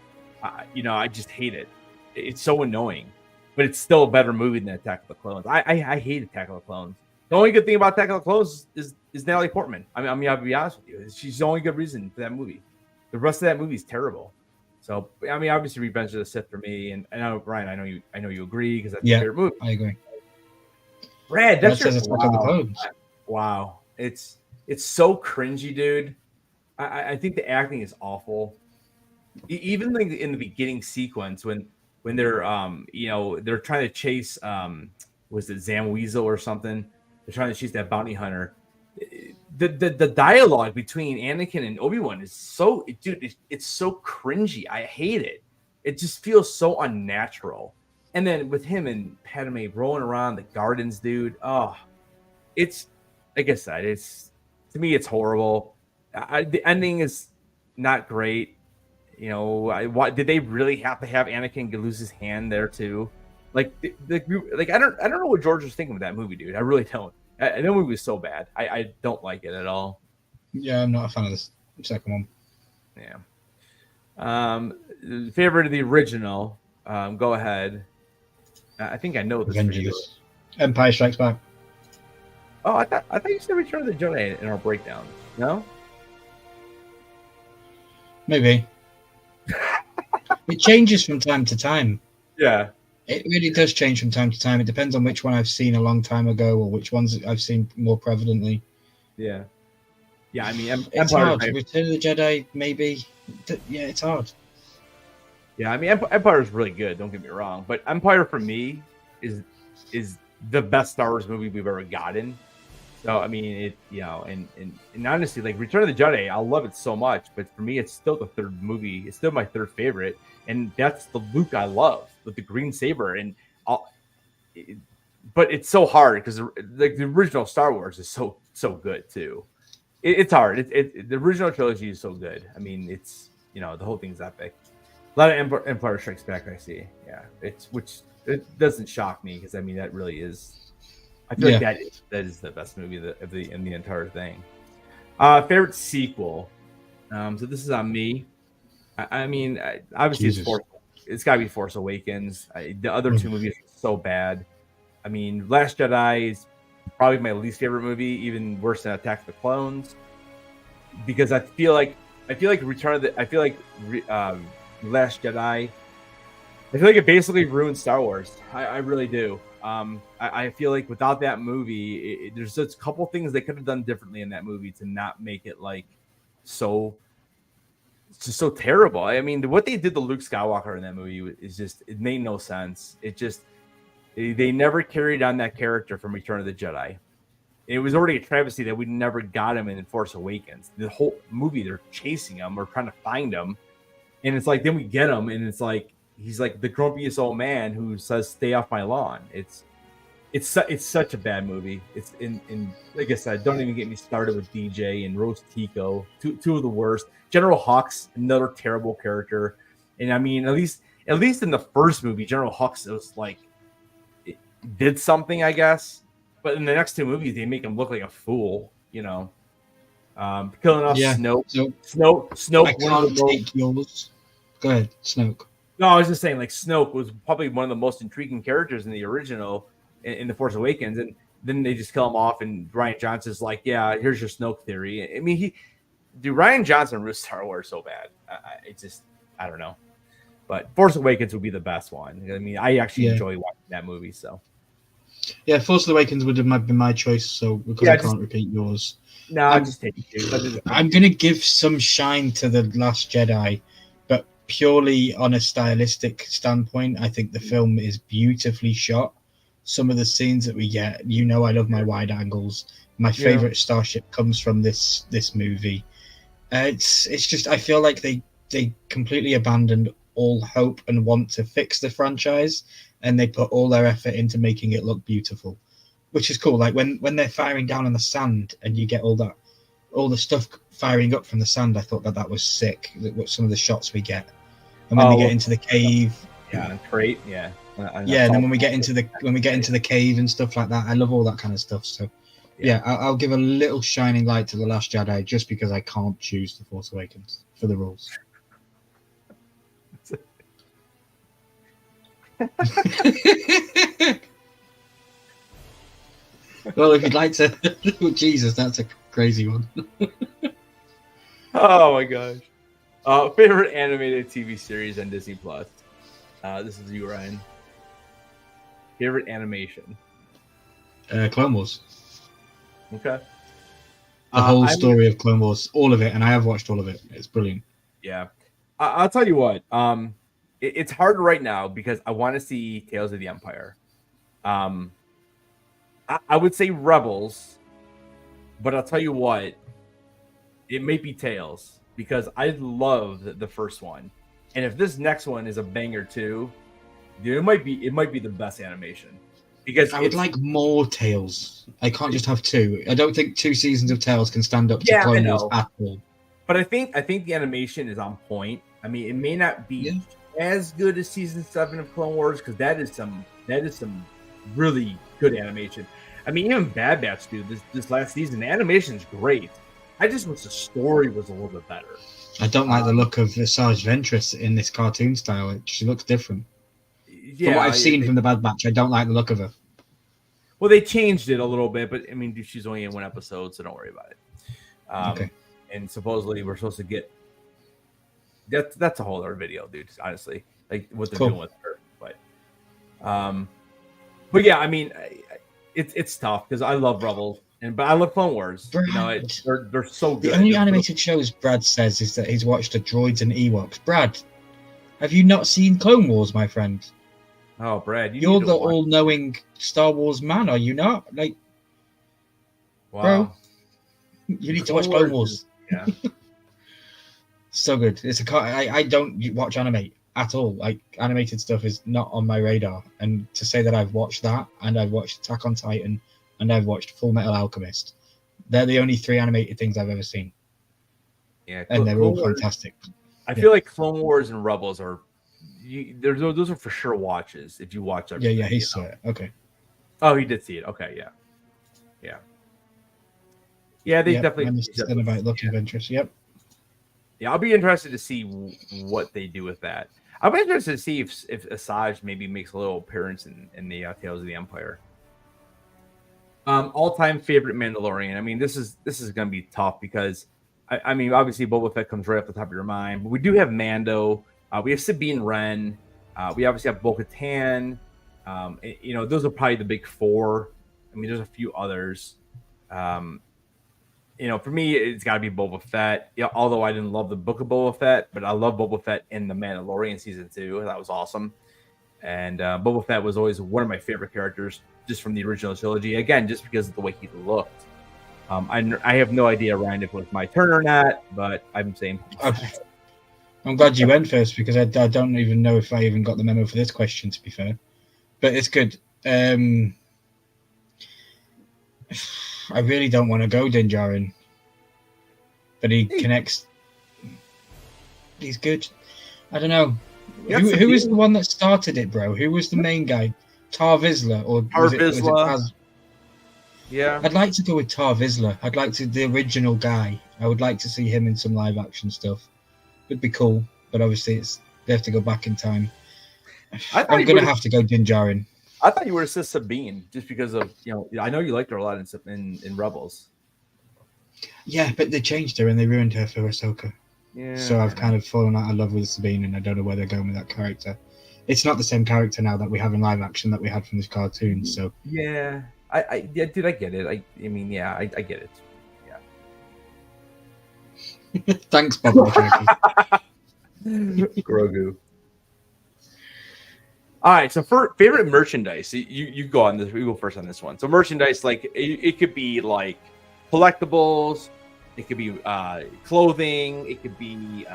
I just hate it. It's so annoying, but it's still a better movie than Attack of the Clones. I hate Attack of the Clones. The only good thing about Attack of the Clones is Natalie Portman. I mean, I'll be honest with you. She's the only good reason for that movie. The rest of that movie is terrible. So, I mean, obviously, Revenge of the Sith for me, and I know Ryan. I know you agree because that's your favorite movie. I agree. Brad, that's your Attack of the Clones. Wow, it's so cringy, dude. I think the acting is awful. Even like in the beginning sequence when they're they're trying to chase was it Zam Weasel or something? They're trying to chase that bounty hunter. The dialogue between Anakin and Obi-Wan is so, dude, it's so cringy. I hate it. It just feels so unnatural. And then with him and Padme rolling around the gardens, dude. Oh, it's like I said, to me, it's horrible. The ending is not great. Why did they really have to have Anakin lose his hand there too? Like I don't know what George was thinking with that movie, dude. I really don't. That movie was so bad. I don't like it at all. Yeah, I'm not a fan of this second one. Yeah. Favorite of the original. Go ahead. I think I know this. Empire Strikes Back. Oh, I thought you said Return of the Jedi in our breakdown. No. Maybe. It changes from time to time. Yeah. It really does change from time to time. It depends on which one I've seen a long time ago or which ones I've seen more prevalently. Yeah. Yeah, I mean, it's hard. Return of the Jedi, maybe. Yeah, it's hard. Yeah, I mean, Empire is really good. Don't get me wrong, but Empire for me is the best Star Wars movie we've ever gotten. So I mean, and honestly, like Return of the Jedi, I love it so much, but for me, it's still the third movie. It's still my third favorite, and that's the Luke I love with the green saber. But it's so hard because like the original Star Wars is so good too. It's hard. The original trilogy is so good. I mean, it's the whole thing's epic. A lot of Empire Strikes Back, I see. Yeah, which it doesn't shock me because I mean that really is. I feel like that is the best movie in the entire thing. Favorite sequel. So this is on me. I mean, obviously it's got to be Force Awakens. The other two movies are so bad. I mean, Last Jedi is probably my least favorite movie, even worse than Attack of the Clones, because I feel like Last Jedi. I feel like it basically ruined Star Wars. I really do. I feel like without that movie, there's just a couple things they could have done differently in that movie to not make it like so terrible. I mean, what they did to Luke Skywalker in that movie is just, it made no sense. They never carried on that character from Return of the Jedi. It was already a travesty that we never got him in Force Awakens. The whole movie, they're chasing him or trying to find him. And it's like, then we get him and it's like, he's like the grumpiest old man who says, "Stay off my lawn." It's such a bad movie. It's in like I said, don't even get me started with DJ and Rose Tico, two of the worst. General Hux, another terrible character. And I mean, at least in the first movie, General Hux, it was like it did something, I guess. But in the next two movies, they make him look like a fool, you know. Killing off Snoke. Snoke. I can't take yours. Go ahead, Snoke. No, I was just saying, like, Snoke was probably one of the most intriguing characters in the original, in The Force Awakens, and then they just kill him off, and Rian Johnson's like, yeah, here's your Snoke theory. I mean, Rian Johnson wrote Star Wars so bad. I don't know. But Force Awakens would be the best one. I mean, I actually enjoy watching that movie, so. Yeah, Force Awakens would have been my choice, so because I can't repeat yours. No, I'm just taking two. I'm going to give some shine to The Last Jedi, but purely on a stylistic standpoint, I think the film is beautifully shot. Some of the scenes that we get, you know, I love my wide angles. My favorite starship comes from this movie. It's just, I feel like they completely abandoned all hope and want to fix the franchise, and they put all their effort into making it look beautiful, which is cool. Like when they're firing down on the sand and you get all the stuff firing up from the sand, I thought that was sick. Some of the shots we get, and when they get into the cave, and crate, and then when we get into the cave and stuff like that, I love all that kind of stuff. So I'll give a little shining light to The Last Jedi just because I can't choose The Force Awakens for the rules. Well, if you'd like to, Jesus, that's a crazy one. Oh my gosh! Favorite animated TV series on Disney Plus. This is you, Ryan. Favorite animation. Clone Wars. Okay. The whole story of Clone Wars, all of it, and I have watched all of it. It's brilliant. Yeah, I'll tell you what. It's hard right now because I want to see Tales of the Empire. I would say Rebels, but I'll tell you what, it may be Tales because I love the first one, and if this next one is a banger too, dude, it might be the best animation because I would like more Tales. I can't just have two. I don't think 2 seasons of Tales can stand up to Clone Wars at all. But I think the animation is on point. I mean, it may not be as good as season 7 of Clone Wars because that is some really good animation. I mean, even Bad Batch, dude, this last season, the animation is great. I just wish the story was a little bit better. I don't like the look of Asajj Ventress in this cartoon style. She looks different. From what I've seen from the Bad Batch, I don't like the look of her. Well, they changed it a little bit, but I mean, dude, she's only in 1 episode, so don't worry about it. Okay. And supposedly we're supposed to get that's a whole other video, dude. Honestly, like what they're doing with her, but yeah, I mean, it's tough because I love Rebels, but I love Clone Wars. Brad, you know, they're so good. The only animated shows Brad says is that he's watched the Droids and Ewoks. Brad, have you not seen Clone Wars, my friend? Oh, Brad, you're the all-knowing Star Wars man, are you not? Like, wow, bro, you need to watch Clone Wars. Yeah. So good. I don't watch anime at all. Like, animated stuff is not on my radar. And to say that I've watched that, and I've watched Attack on Titan, and I've watched Full Metal Alchemist, they're the only 3 animated things I've ever seen. Yeah, and they're all fantastic. I feel like Clone Wars and Rebels are those are for sure watches if you watch everything. Yeah, he saw it. Okay. Oh, he did see it. Okay, yeah. They definitely said about looking of interest. Yep. Yeah, I'll be interested to see what they do with that. I'll be interested to see if Asajj maybe makes a little appearance in the Tales of the Empire. All-time favorite Mandalorian. I mean, this is going to be tough because I mean, obviously Boba Fett comes right off the top of your mind, but we do have Mando. We have Sabine Wren. We obviously have Bo-Katan. You know, those are probably the big 4. I mean, there's a few others. You know, for me, it's got to be Boba Fett. Yeah, although I didn't love the Book of Boba Fett, but I love Boba Fett in The Mandalorian season 2. That was awesome. And Boba Fett was always one of my favorite characters just from the original trilogy. Again, just because of the way he looked. I have no idea, Ryan, if it was my turn or not, but I'm saying I'm glad you went first because I don't even know if I even got the memo for this question, to be fair. But it's good. I really don't want to go Din Djarin, but he connects. He's good. I don't know. Who was the one that started it, bro? Who was the main guy? Tar Vizsla or Tar Vizsla? Yeah. I'd like to go with Tar Vizsla. I'd like to the original guy. I would like to see him in some live action stuff. It'd be cool, but obviously they have to go back in time. I'm gonna have to go Din Djarin. I thought you would have said Sabine just because of I know you liked her a lot in Rebels. Yeah, but they changed her and they ruined her for Ahsoka. Yeah. So I've kind of fallen out of love with Sabine, and I don't know where they're going with that character. It's not the same character now that we have in live action that we had from this cartoon. So yeah, I get it. I mean, yeah, I get it. Yeah. Thanks, Bob. Grogu. All right, so for favorite merchandise, you go on this. We go first on this one. So merchandise, like it could be like collectibles, it could be clothing, it could be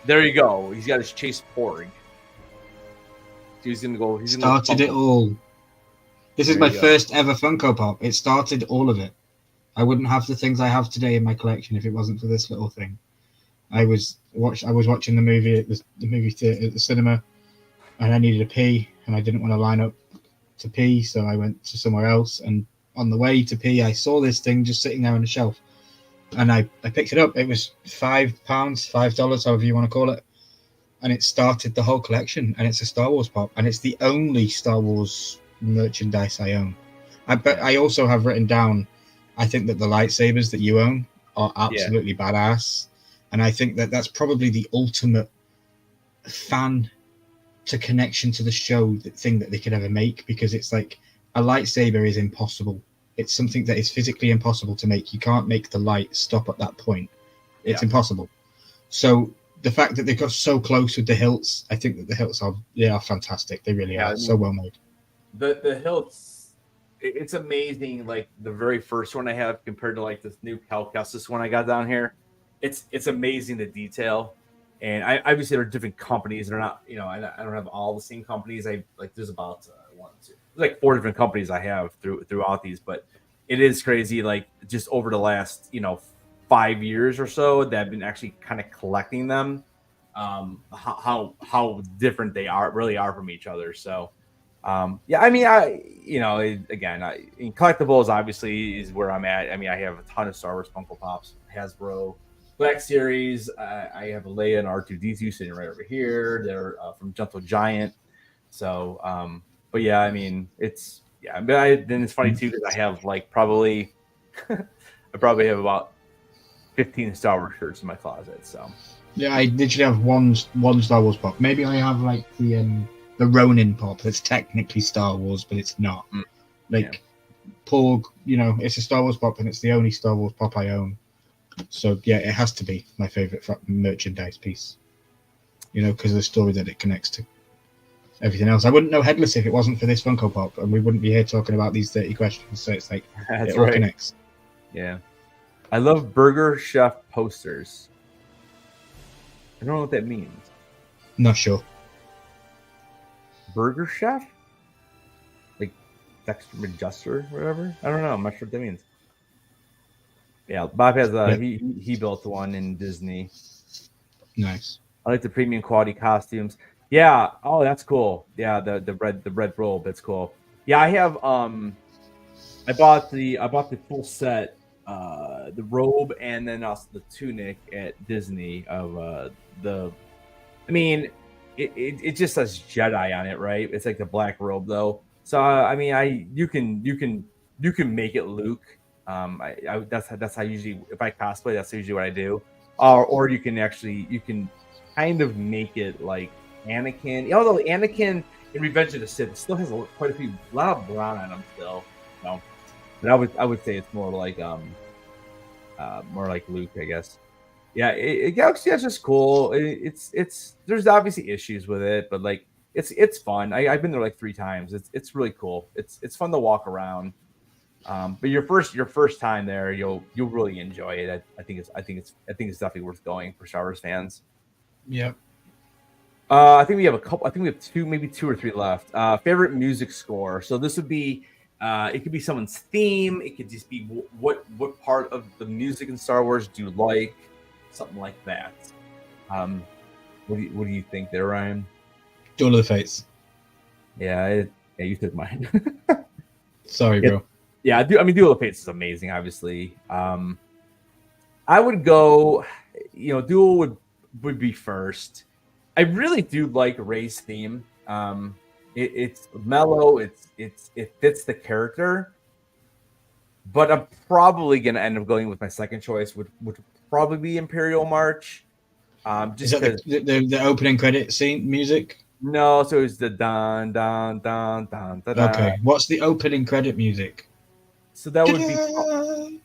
there you go. He's got his Chase Porg. He's gonna go. He's gonna started it all. This is my first ever Funko Pop. It started all of it. I wouldn't have the things I have today in my collection if it wasn't for this little thing. I was watching the movie at the movie theater at the cinema, and I needed a pee, and I didn't want to line up to pee, so I went to somewhere else. And on the way to pee, I saw this thing just sitting there on the shelf, and I picked it up. It was £5, $5, however you want to call it, and it started the whole collection. And it's a Star Wars pop, and it's the only Star Wars merchandise I own. But I also have written down, I think that the lightsabers that you own are absolutely badass. And I think that that's probably the ultimate fan to connection to the show thing that they could ever make, because it's like a lightsaber is impossible. It's something that is physically impossible to make. You can't make the light stop at that point. It's impossible. So the fact that they got so close with the hilts, I think that the hilts are fantastic. They really are so well made. The hilts, it's amazing. Like the very first one I have compared to like this new Cal Kestis one I got down here. It's amazing the detail, and I obviously there are different companies. They're not, I don't have all the same companies. There's about like 4 different companies I have throughout these, but it is crazy. Like just over the last 5 years or so that I've been actually kind of collecting them. How different they really are from each other. So in collectibles obviously is where I'm at. I mean, I have a ton of Star Wars Funko Pops, Hasbro Black Series. I have a Leia and R2D2 sitting right over here. They're from Gentle Giant. So, but yeah, I mean, it's But then it's funny too because I have like probably I probably have about 15 Star Wars shirts in my closet. So yeah, I literally have one Star Wars pop. Maybe I have like the Ronin pop that's technically Star Wars, but it's not. Porg, it's a Star Wars pop, and it's the only Star Wars pop I own. So yeah, it has to be my favorite merchandise piece. Because of the story that it connects to everything else. I wouldn't know Headless if it wasn't for this Funko Pop, and we wouldn't be here talking about these 30 questions. So it's like it all connects. Yeah, I love Burger Chef posters. I don't know what that means. Not sure. Burger Chef, like Dexter Majuster or whatever. I don't know. I'm not sure what that means. Yeah, Bob has he built one in Disney. Nice. I like the premium quality costumes. Yeah. Oh, that's cool. Yeah, the red robe. That's cool. Yeah, I have. I bought the full set, the robe, and then also the tunic at Disney of the. I mean, it just says Jedi on it, right? It's like the black robe though. So I mean, you can make it Luke. That's how usually if I cosplay, that's usually what I do. Or you can kind of make it like Anakin. Although Anakin in Revenge of the Sith still has quite a lot of brown on him still. But I would say it's more like Luke, I guess. Yeah, it's just cool. It's there's obviously issues with it, but like it's fun. I've been there like 3 times. It's really cool. It's fun to walk around. But your first time there, you'll really enjoy it. I think it's definitely worth going for Star Wars fans. Yeah. I think we have a couple. I think we have maybe two or three left. Favorite music score. So this would be. It could be someone's theme. It could just be what part of the music in Star Wars do you like, something like that. What do you think there, Ryan? Duel of the Fates. Yeah, you took mine. Sorry, bro. Yeah, I do. I mean, Duel of the Fates is amazing. Obviously, I would go. Duel would be first. I really do like Rey's theme. It's mellow. It fits the character. But I'm probably gonna end up going with my second choice, which would probably be Imperial March. Is that the opening credit scene music? No, so it's the dun dun dun dun dun. Okay, what's the opening credit music? So that would be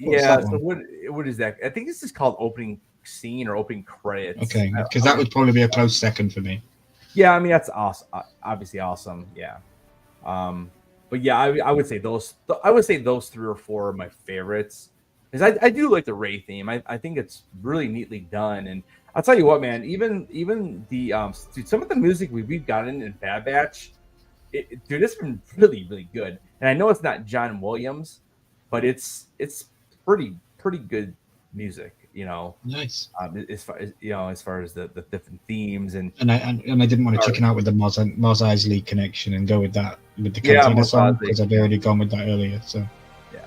So what is that? I think this is called opening scene or opening credits. Okay, because that would probably be a close second for me. Yeah, I mean that's awesome. Obviously awesome. Yeah. But yeah, I would say those. I would say those 3 or 4 are my favorites because I do like the Rey theme. I think it's really neatly done, and I'll tell you what, man. Even the dude, some of the music we've gotten in Bad Batch, dude, it's been really really good. And I know it's not John Williams, but it's pretty good music. Nice. As far as the different themes and I didn't want to chicken out with the Mos Eisley connection and go with the Cantina song because I've already gone with that earlier. So yeah.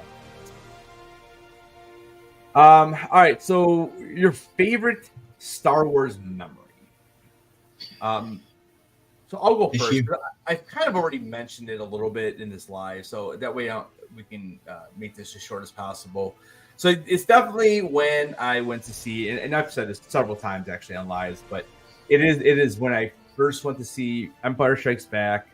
All right. So your favorite Star Wars memory. So I'll go first. I've kind of already mentioned it a little bit in this live, so that way we can make this as short as possible. So it's definitely when I went to see, and I've said this several times actually on lives, but it is when I first went to see Empire Strikes Back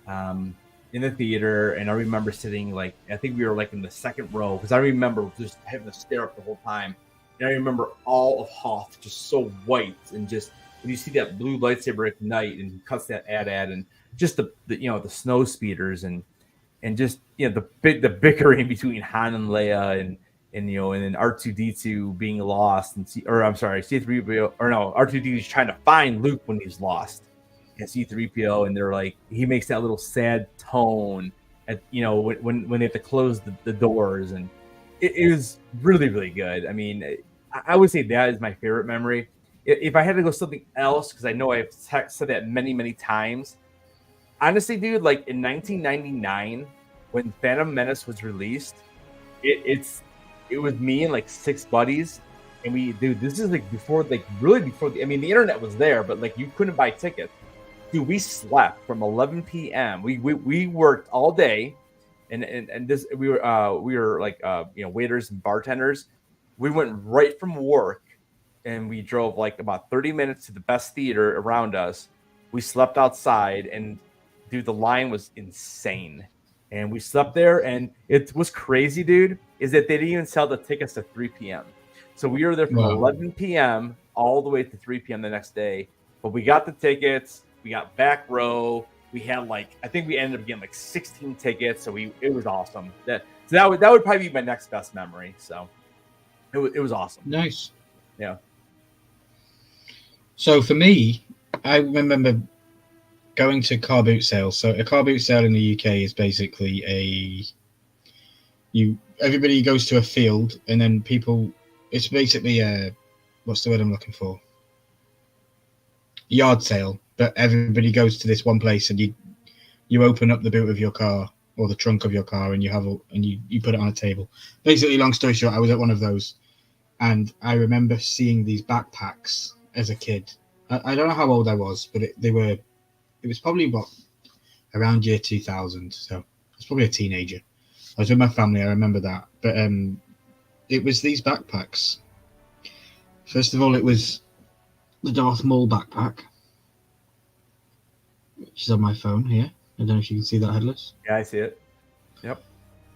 in the theater, and I remember sitting I think we were in the second row because I remember just having to stare up the whole time, and I remember all of Hoth just so white, and just when you see that blue lightsaber ignite and he cuts that AT-AT, and just the snow speeders and just the bickering between Han and Leia and then R2D2 being lost C3PO R2D2 is trying to find Luke when he's lost, and C3PO, and they're he makes that little sad tone at when they have to close the doors, and it was really really good. I mean, I would say that is my favorite memory. If I had to go something else, because I know I've said that many times, honestly, dude, in 1999 when Phantom Menace was released, it was me and 6 buddies, and this is before really before the internet was there, but you couldn't buy tickets. Dude, we slept from 11 p.m. We worked all day, and this we were waiters and bartenders. We went right from work, and we drove about 30 minutes to the best theater around us. We slept outside, and dude, the line was insane. And we slept there, and it was crazy, dude, is that they didn't even sell the tickets to 3 p.m. So we were there from 11 p.m. all the way to 3 p.m. the next day. But we got the tickets. We got back row. We had I think we ended up getting 16 tickets. So it was awesome. That would probably be my next best memory. So it was awesome. Nice. Yeah. So for me, I remember going to car boot sales. So a car boot sale in the UK is basically everybody goes to a field, and then it's basically what's the word I'm looking for? Yard sale, but everybody goes to this one place, and you open up the boot of your car or the trunk of your car, and you put it on a table. Basically, long story short, I was at one of those, and I remember seeing these backpacks as a kid. I don't know how old I was, but it was probably around year 2000, so I was probably a teenager. I was with my family, I remember that. But it was these backpacks. First of all, it was the Darth Maul backpack, which is on my phone here. I don't know if you can see that, Headless. Yeah, I see it. Yep.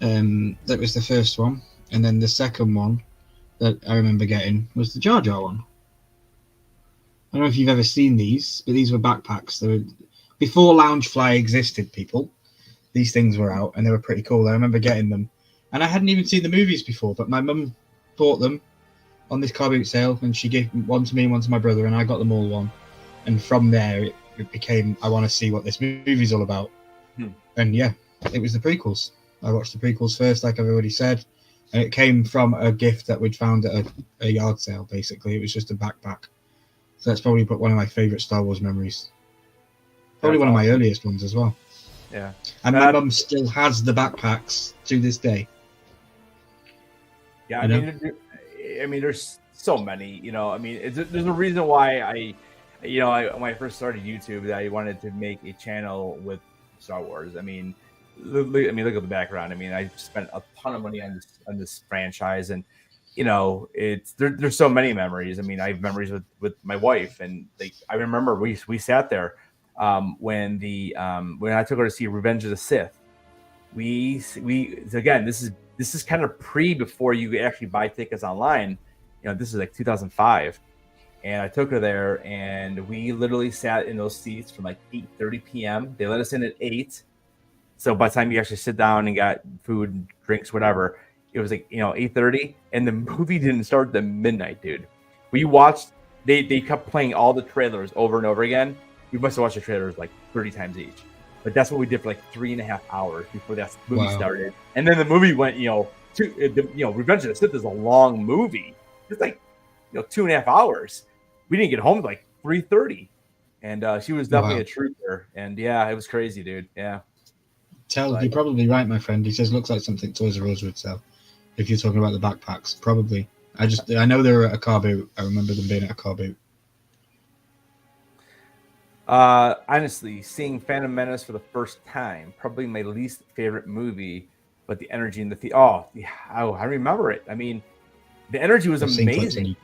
That was the first one. And then the second one that I remember getting was the Jar Jar one. I don't know if you've ever seen these, but these were backpacks. They were before Loungefly existed, people. These things were out, and they were pretty cool. I remember getting them, and I hadn't even seen the movies before. But my mum bought them on this car boot sale, and she gave one to me, one to my brother, and I got them all one. And from there, it became, I want to see what this movie's all about. And yeah, it was the prequels. I watched the prequels first, like I've already said, and it came from a gift that we'd found at a yard sale. Basically, it was just a backpack. So that's probably one of my favorite Star Wars memories. Probably one of my earliest ones as well. Yeah. And my mum still has the backpacks to this day. Yeah, I mean, there's so many. I mean, there's a reason why I when I first started YouTube, that I wanted to make a channel with Star Wars. I mean, look at the background. I mean, I spent a ton of money on this franchise, and there's so many memories. I mean, I have memories with my wife, and I remember we sat there when I took her to see Revenge of the Sith. We again, this is kind of before you actually buy tickets online. This is like 2005, and I took her there, and we literally sat in those seats from like 8:30 p.m. They let us in at 8. So by the time you actually sit down and got food, drinks, whatever, it was like 8:30, and the movie didn't start till midnight, dude. We watched. They kept playing all the trailers over and over again. We must have watched the trailers like 30 times each. But that's what we did for like 3.5 hours before that movie started. And then the movie went, Revenge of the Sith is a long movie. It's like, 2.5 hours. We didn't get home till like 3:30. And she was definitely a trooper. And yeah, it was crazy, dude. Yeah. You're probably right, my friend. He says looks like something Toys R Us would sell. If you're talking about the backpacks, probably. I know they were at a car boot. I remember them being at a car boot. Honestly, seeing Phantom Menace for the first time, probably my least favorite movie, but the energy in the theater. I remember it. I mean, the energy was amazing.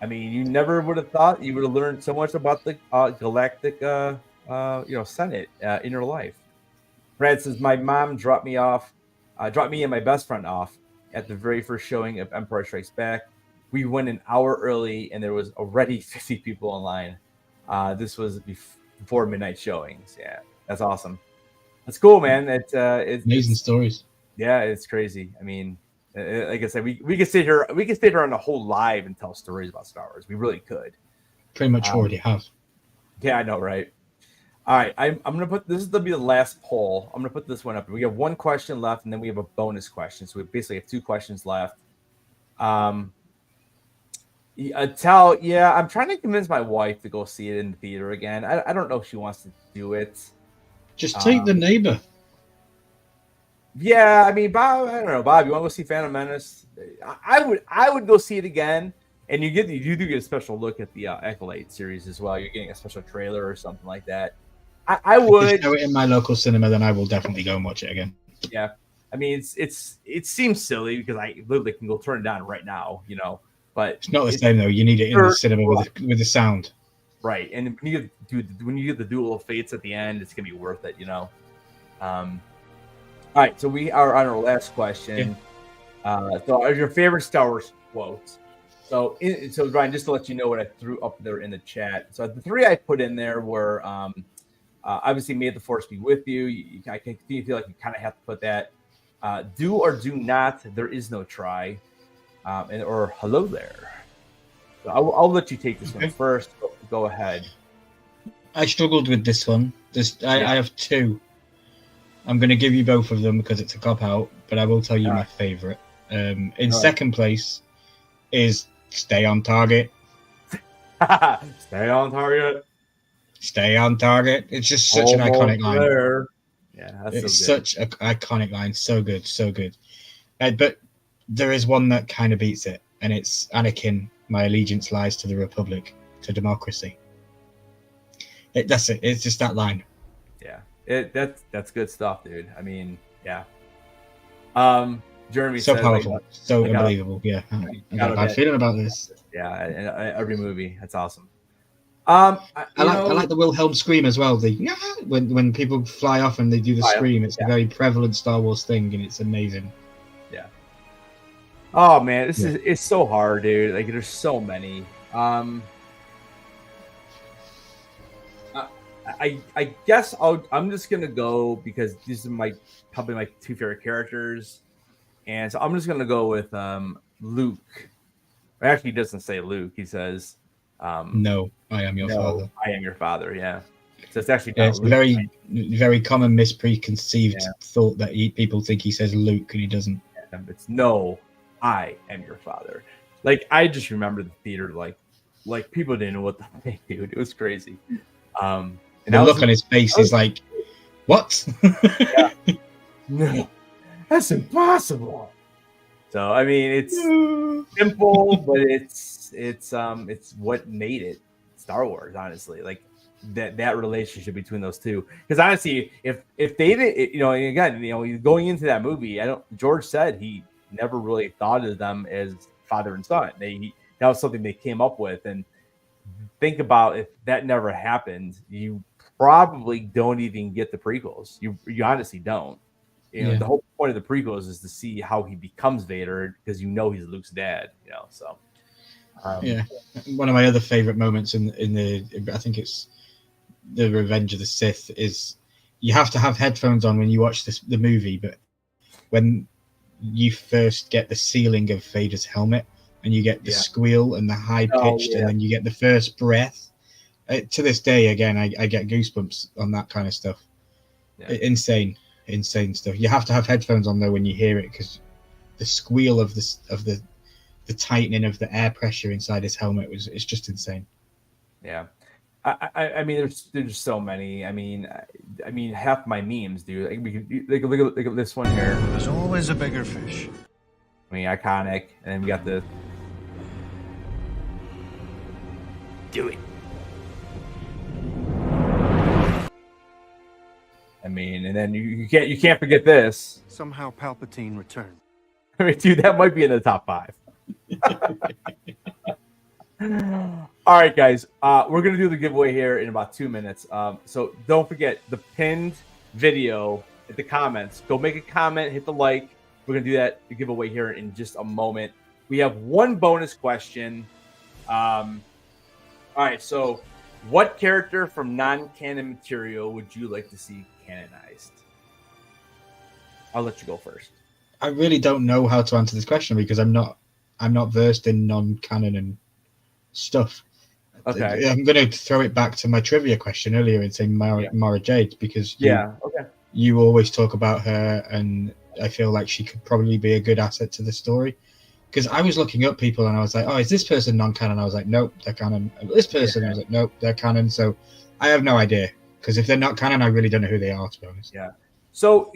I mean, you never would have thought you would have learned so much about the galactic, Senate in your life. Brad says, my mom dropped me and my best friend off at the very first showing of Empire Strikes Back. We went an hour early, and there was already 50 people in line. This was before midnight showings. Yeah, that's awesome. That's cool, man. It's amazing stories. Yeah, it's crazy. I mean, like I said, we could sit here on the whole live and tell stories about Star Wars. We really could. Pretty much already have. Yeah, I know, right? All right, I'm gonna put this is gonna be the last poll. I'm gonna put this one up. We have one question left, and then we have a bonus question. So we basically have 2 questions left. I'm trying to convince my wife to go see it in the theater again. I don't know if she wants to do it. Just take the neighbor. Yeah, I mean, Bob. I don't know, Bob. You want to go see Phantom Menace? I would go see it again. And you do get a special look at the Acolyte series as well. You're getting a special trailer or something like that. I would. If you show it in my local cinema, then I will definitely go and watch it again. Yeah, I mean, it seems silly because I literally can go turn it on right now, But it's not the same though. You need it in the cinema with the sound. Right, and when you get the Duel of Fates at the end, it's gonna be worth it, All right, so we are on our last question. Yeah. So, are your favorite Star Wars quotes? So Brian, just to let you know what I threw up there in the chat. So the 3 I put in there were obviously, may the Force be with you. I can feel like you kind of have to put that. Do or do not. There is no try. Or hello there. So I'll let you take this one first. Go ahead. I struggled with this one. I have 2. I'm going to give you both of them because it's a cop out, but I will tell you my favorite. In second place is stay on target. Stay on target. Stay on target. It's just such an iconic line. There. Yeah, it's such an iconic line. So good, so good. But there is one that kind of beats it, and it's Anakin. My allegiance lies to the Republic, to democracy. That's it. It's just that line. Yeah, that's good stuff, dude. I mean, yeah. Jeremy so says, powerful, so unbelievable. Yeah, I got a bad feeling about this. Yeah, and every movie, that's awesome. I like the Wilhelm scream as well. When people fly off and they do the scream, it's a very prevalent Star Wars thing, and it's amazing. Yeah. Oh man, it's so hard, dude. Like there's so many. I guess I'm just gonna go because these are probably my 2 favorite characters, And so I'm just gonna go with Luke. Actually, he doesn't say Luke. He says, "No, I am your father." I am your father. Yeah. So it's actually it's Luke, a very common mispreconceived thought that people think he says Luke and he doesn't. It's no, I am your father. Like I just remember the theater, like people didn't know what the thing, dude. It was crazy. And the look on his face is like, what? No, that's impossible. So I mean, it's simple, but it's what made it Star Wars. Honestly, like that relationship between those two. Because honestly, if they didn't, again, going into that movie, George said he never really thought of them as father and son. That was something they came up with. And think about if that never happened, you probably don't even get the prequels. You honestly don't. The whole point of the prequels is to see how he becomes Vader because he's Luke's dad. So one of my other favorite moments in the I think it's the Revenge of the Sith is you have to have headphones on when you watch the movie, but when you first get the ceiling of Vader's helmet and you get the squeal and the high pitched and then you get the first breath, to this day again I get goosebumps on that kind of stuff. Insane stuff. You have to have headphones on though when you hear it, because the squeal of the tightening of the air pressure inside his helmet it's just insane. I mean, there's so many. I mean, half my memes, dude. Like, we could look at this one here. There's always a bigger fish. I mean, iconic, and then we got the do it. I mean, and then you can't forget this. Somehow Palpatine returned. I mean, dude, that might be in the top 5. All right, guys, we're gonna do the giveaway here in about 2 minutes. So don't forget the pinned video in the comments. Go make a comment, hit the like. We're gonna do that the giveaway here in just a moment. We have one bonus question. All right, so what character from non-canon material would you like to see canonized? I'll let you go first. I really don't know how to answer this question because I'm not versed in non-canon and stuff. Okay. I'm going to throw it back to my trivia question earlier and say Mara Jade, because you always talk about her, and I feel like she could probably be a good asset to the story. Because I was looking up people and I was like, oh, is this person non-canon? I was like, nope, they're canon. This person, I was like, nope, they're canon. So I have no idea, because if they're not canon, I really don't know who they are, to be honest. Yeah. So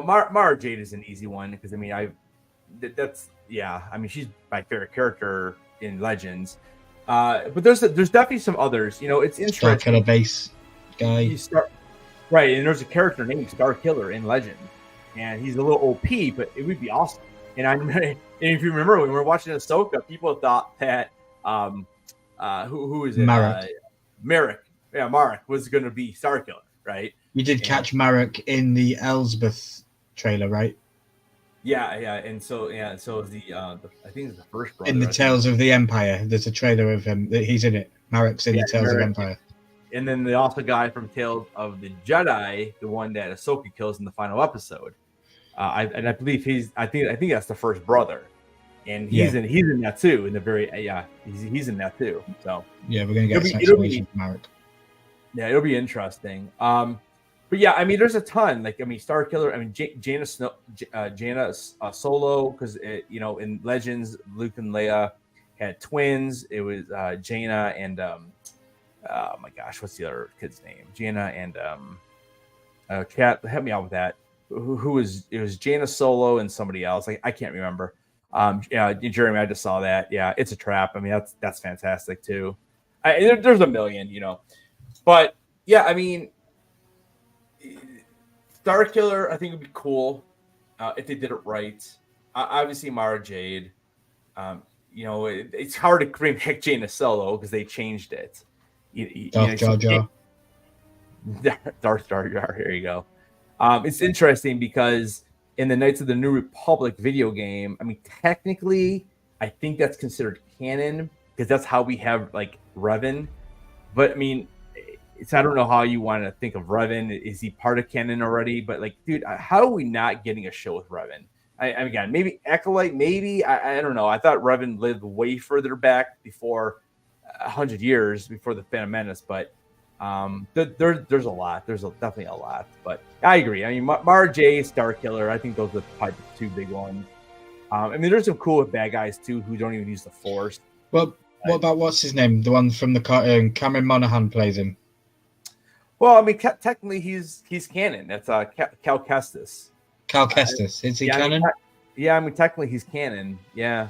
Mara Jade is an easy one because I mean I mean she's my favorite character in Legends. But there's definitely some others. It's interesting. Starkiller base guy. Right, and there's a character named Starkiller in Legend, and he's a little OP, but it would be awesome. And if you remember when we were watching Ahsoka, people thought that who is it? Marek. Yeah, Marek was going to be Starkiller, right? We did catch Marek in the Elsbeth trailer, right? Yeah, and so the I think it's the first brother. In the Tales of the Empire, there's a trailer of him. He's in it. Marek's in the Tales of Empire. And then the also guy from Tales of the Jedi, the one that Ahsoka kills in the final episode. I believe I think that's the first brother, and he's in that too. In the very he's in that too. So we're gonna get some explanation from Marek. Yeah, it'll be interesting. But yeah, I mean, there's a ton. Like, I mean, Starkiller. I mean, Jaina Solo, because in Legends, Luke and Leia had twins. It was Jaina and oh my gosh, what's the other kid's name? Jaina and Kat, help me out with that. Who was it? Was Jaina Solo and somebody else? Like, I can't remember. Jeremy, I just saw that. Yeah, it's a trap. I mean, that's fantastic too. There's a million, but yeah, I mean. Starkiller, I think would be cool if they did it right. Obviously, Mara Jade. It's hard to bring back Jaina Solo because they changed it. Darth Jar Jar. Darth Jar Jar. Here you go. It's interesting because in the Knights of the New Republic video game, I mean, technically, I think that's considered canon because that's how we have like Revan. But I mean. I don't know how you want to think of Revan. Is he part of canon already? But like, dude, how are we not getting a show with Revan? again, maybe Acolyte, maybe I don't know. I thought Revan lived way further back before 100 years before the Phantom Menace, but there's a lot. There's definitely a lot, but I agree. I mean, Mara Jade, Starkiller, I think those are probably the two big ones. I mean, there's some cool bad guys too who don't even use the Force. Well, what about what's his name? The one from the cartoon, Cameron Monaghan plays him. Well, I mean, technically he's canon. That's Cal Kestis. Cal Kestis, is he canon? I mean, technically he's canon. Yeah.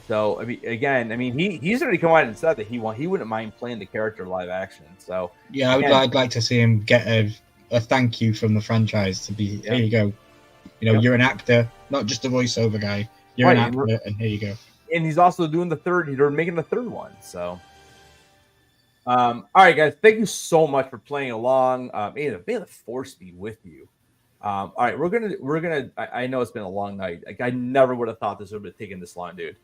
So I mean, again, I mean, he's already come out and said that he wouldn't mind playing the character live action. So yeah, I'd like to see him get a thank you from the franchise to be. Here you go. You know, you're an actor, not just a voiceover guy. You're an actor, and here you go. And he's also doing they're making the third one. So, all right, guys, thank you so much for playing along. May the Force be with you. All right, we're gonna. I know it's been a long night. Like, I never would have thought this would have taken this long, dude.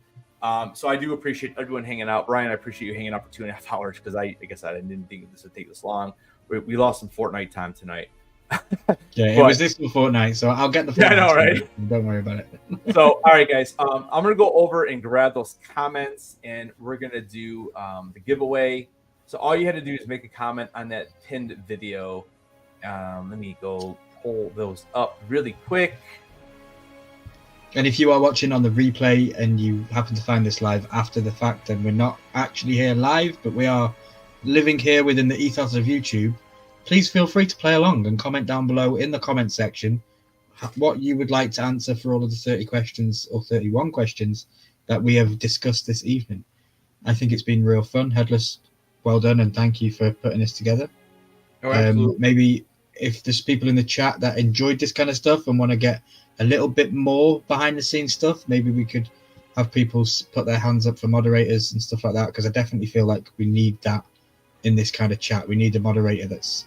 So I do appreciate everyone hanging out. Brian, I appreciate you hanging out for 2.5 hours because like I said, I didn't think this would take this long. We lost some Fortnite time tonight. Yeah, it was this Fortnite, so I'll get the Fortnite. Yeah, I know, right? Don't worry about it. So, all right, guys, I'm gonna go over and grab those comments, and we're gonna do the giveaway. So all you had to do is make a comment on that pinned video. Let me go pull those up really quick. And if you are watching on the replay and you happen to find this live after the fact, and we're not actually here live, but we are living here within the ethos of YouTube, please feel free to play along and comment down below in the comment section what you would like to answer for all of the 30 questions or 31 questions that we have discussed this evening. I think it's been real fun. Headless, well done, and thank you for putting this together. Oh, maybe if there's people in the chat that enjoyed this kind of stuff and want to get a little bit more behind the scenes stuff, maybe we could have people put their hands up for moderators and stuff like that, because I definitely feel like we need that in this kind of chat. We need a moderator that's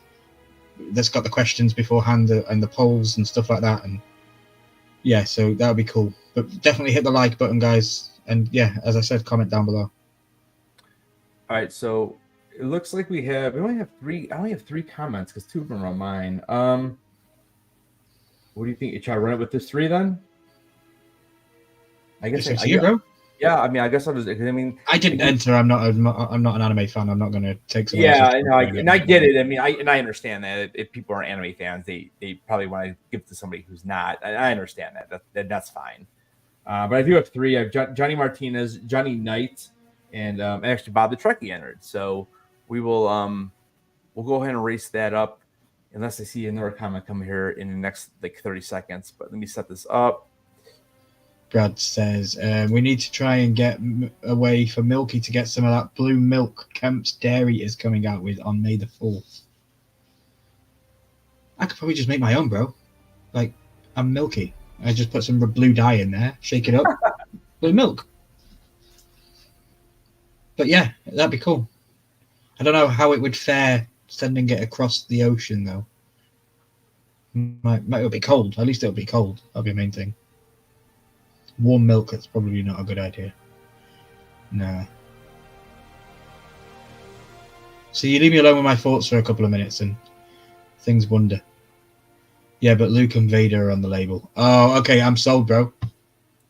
got the questions beforehand and the polls and stuff like that. And yeah, so that would be cool. But definitely hit the like button, guys. And yeah, as I said, comment down below. All right, so it looks like we only have three. I only have 3 comments because 2 of them are on mine. What do you think? You try to run it with this 3 then? I guess bro. Yeah, I mean, I guess I'll just. I mean, I didn't enter. I'm not an anime fan. I'm not going to take some. Yeah, I get it. I mean, I understand that if people are anime fans, they probably want to give it to somebody who's not. I understand that. That's fine. But I do have 3. I have Johnny Martinez, Johnny Knight, and actually Bob the Trekkie entered. So we will we'll go ahead and erase that up, unless I see another comment come here in the next like 30 seconds. But let me set this up. Brad says, we need to try and get a way for Milky to get some of that blue milk Kemp's Dairy is coming out with on May the 4th. I could probably just make my own, bro. Like, I'm Milky. I just put some blue dye in there, shake it up, blue milk. But yeah, that'd be cool. I don't know how it would fare sending it across the ocean, though. It'll be cold. At least it'll be cold. That'll be the main thing. Warm milk, that's probably not a good idea. Nah. So you leave me alone with my thoughts for a couple of minutes and things wonder. Yeah, but Luke and Vader are on the label. Oh, okay, I'm sold, bro.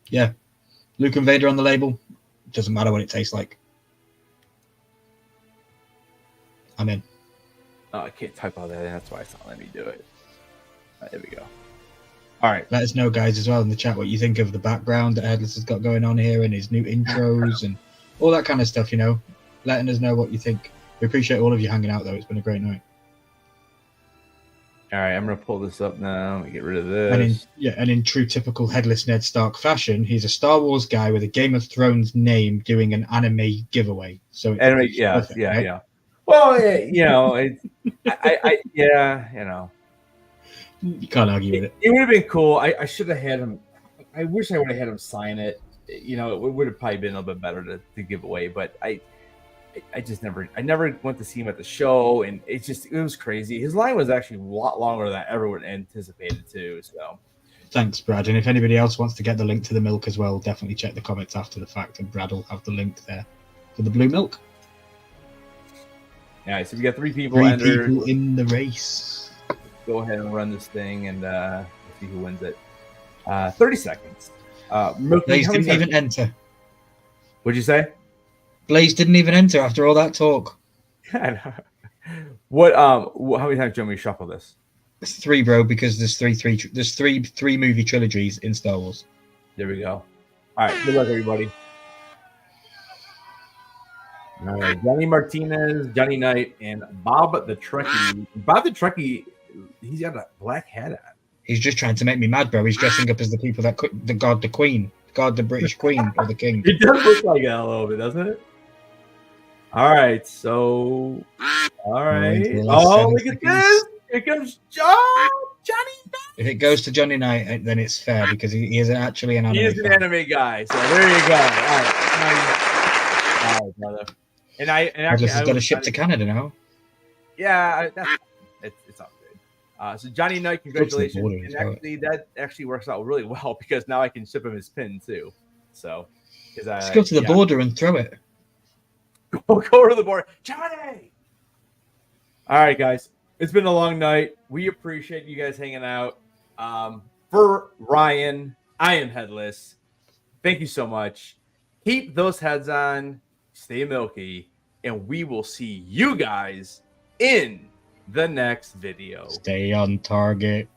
Yeah. Luke and Vader on the label. Doesn't matter what it tastes like. I'm in. Oh, I can't type all that in. That's why it's not letting me do it. There we go. All right. Let us know, guys, as well in the chat what you think of the background that Headless has got going on here and his new intros and all that kind of stuff, you know. Letting us know what you think. We appreciate all of you hanging out, though. It's been a great night. All right, I'm going to pull this up now. Let me get rid of this. And in true typical Headless Ned Stark fashion, he's a Star Wars guy with a Game of Thrones name doing an anime giveaway. So anime, yeah, perfect, yeah, right? Yeah. Well, you know, yeah, you know. You can't argue with it. It would have been cool. I should have had him. I wish I would have had him sign it. You know, it would have probably been a little bit better to give away. But I just never went to see him at the show, and it was crazy. His line was actually a lot longer than I ever would have anticipated too. So, thanks, Brad. And if anybody else wants to get the link to the milk as well, definitely check the comments after the fact, and Brad will have the link there for the blue milk. Yeah, so we got 3 people. 3 people in the race. Go ahead and run this thing and see who wins it. 30 seconds. Milky, Blaze how many didn't seconds? even enter. What'd you say? Blaze didn't even enter after all that talk. I know. What? How many times do you want me to shuffle this? It's 3, bro, because there's three movie trilogies in Star Wars. There we go. All right. Good luck, everybody. All right. Johnny Martinez, Johnny Knight, and Bob the Trekkie. Bob the Trekkie, he's got a black hat on. He's just trying to make me mad, bro. He's dressing up as the people that guard the Queen, guard the British Queen or the King. It does look like that a little bit, doesn't it? All right. So, all right. Oh, look at this. Here comes Johnny Knight. If it goes to Johnny Knight, then it's fair because he is actually an anime. He is an anime guy. So there you go. All right, brother. And actually, He's got a ship to Canada now. Yeah, it's all good. So Johnny Knight, congratulations. border And as well. actually, that actually works out really well because now I can ship him his pin too. So, Let's go to the border and throw it. Go to the border, Johnny. All right, guys. It's been a long night. We appreciate you guys hanging out. For Ryan, I am Headless. Thank you so much. Keep those heads on. Stay milky. And we will see you guys in the next video. Stay on target.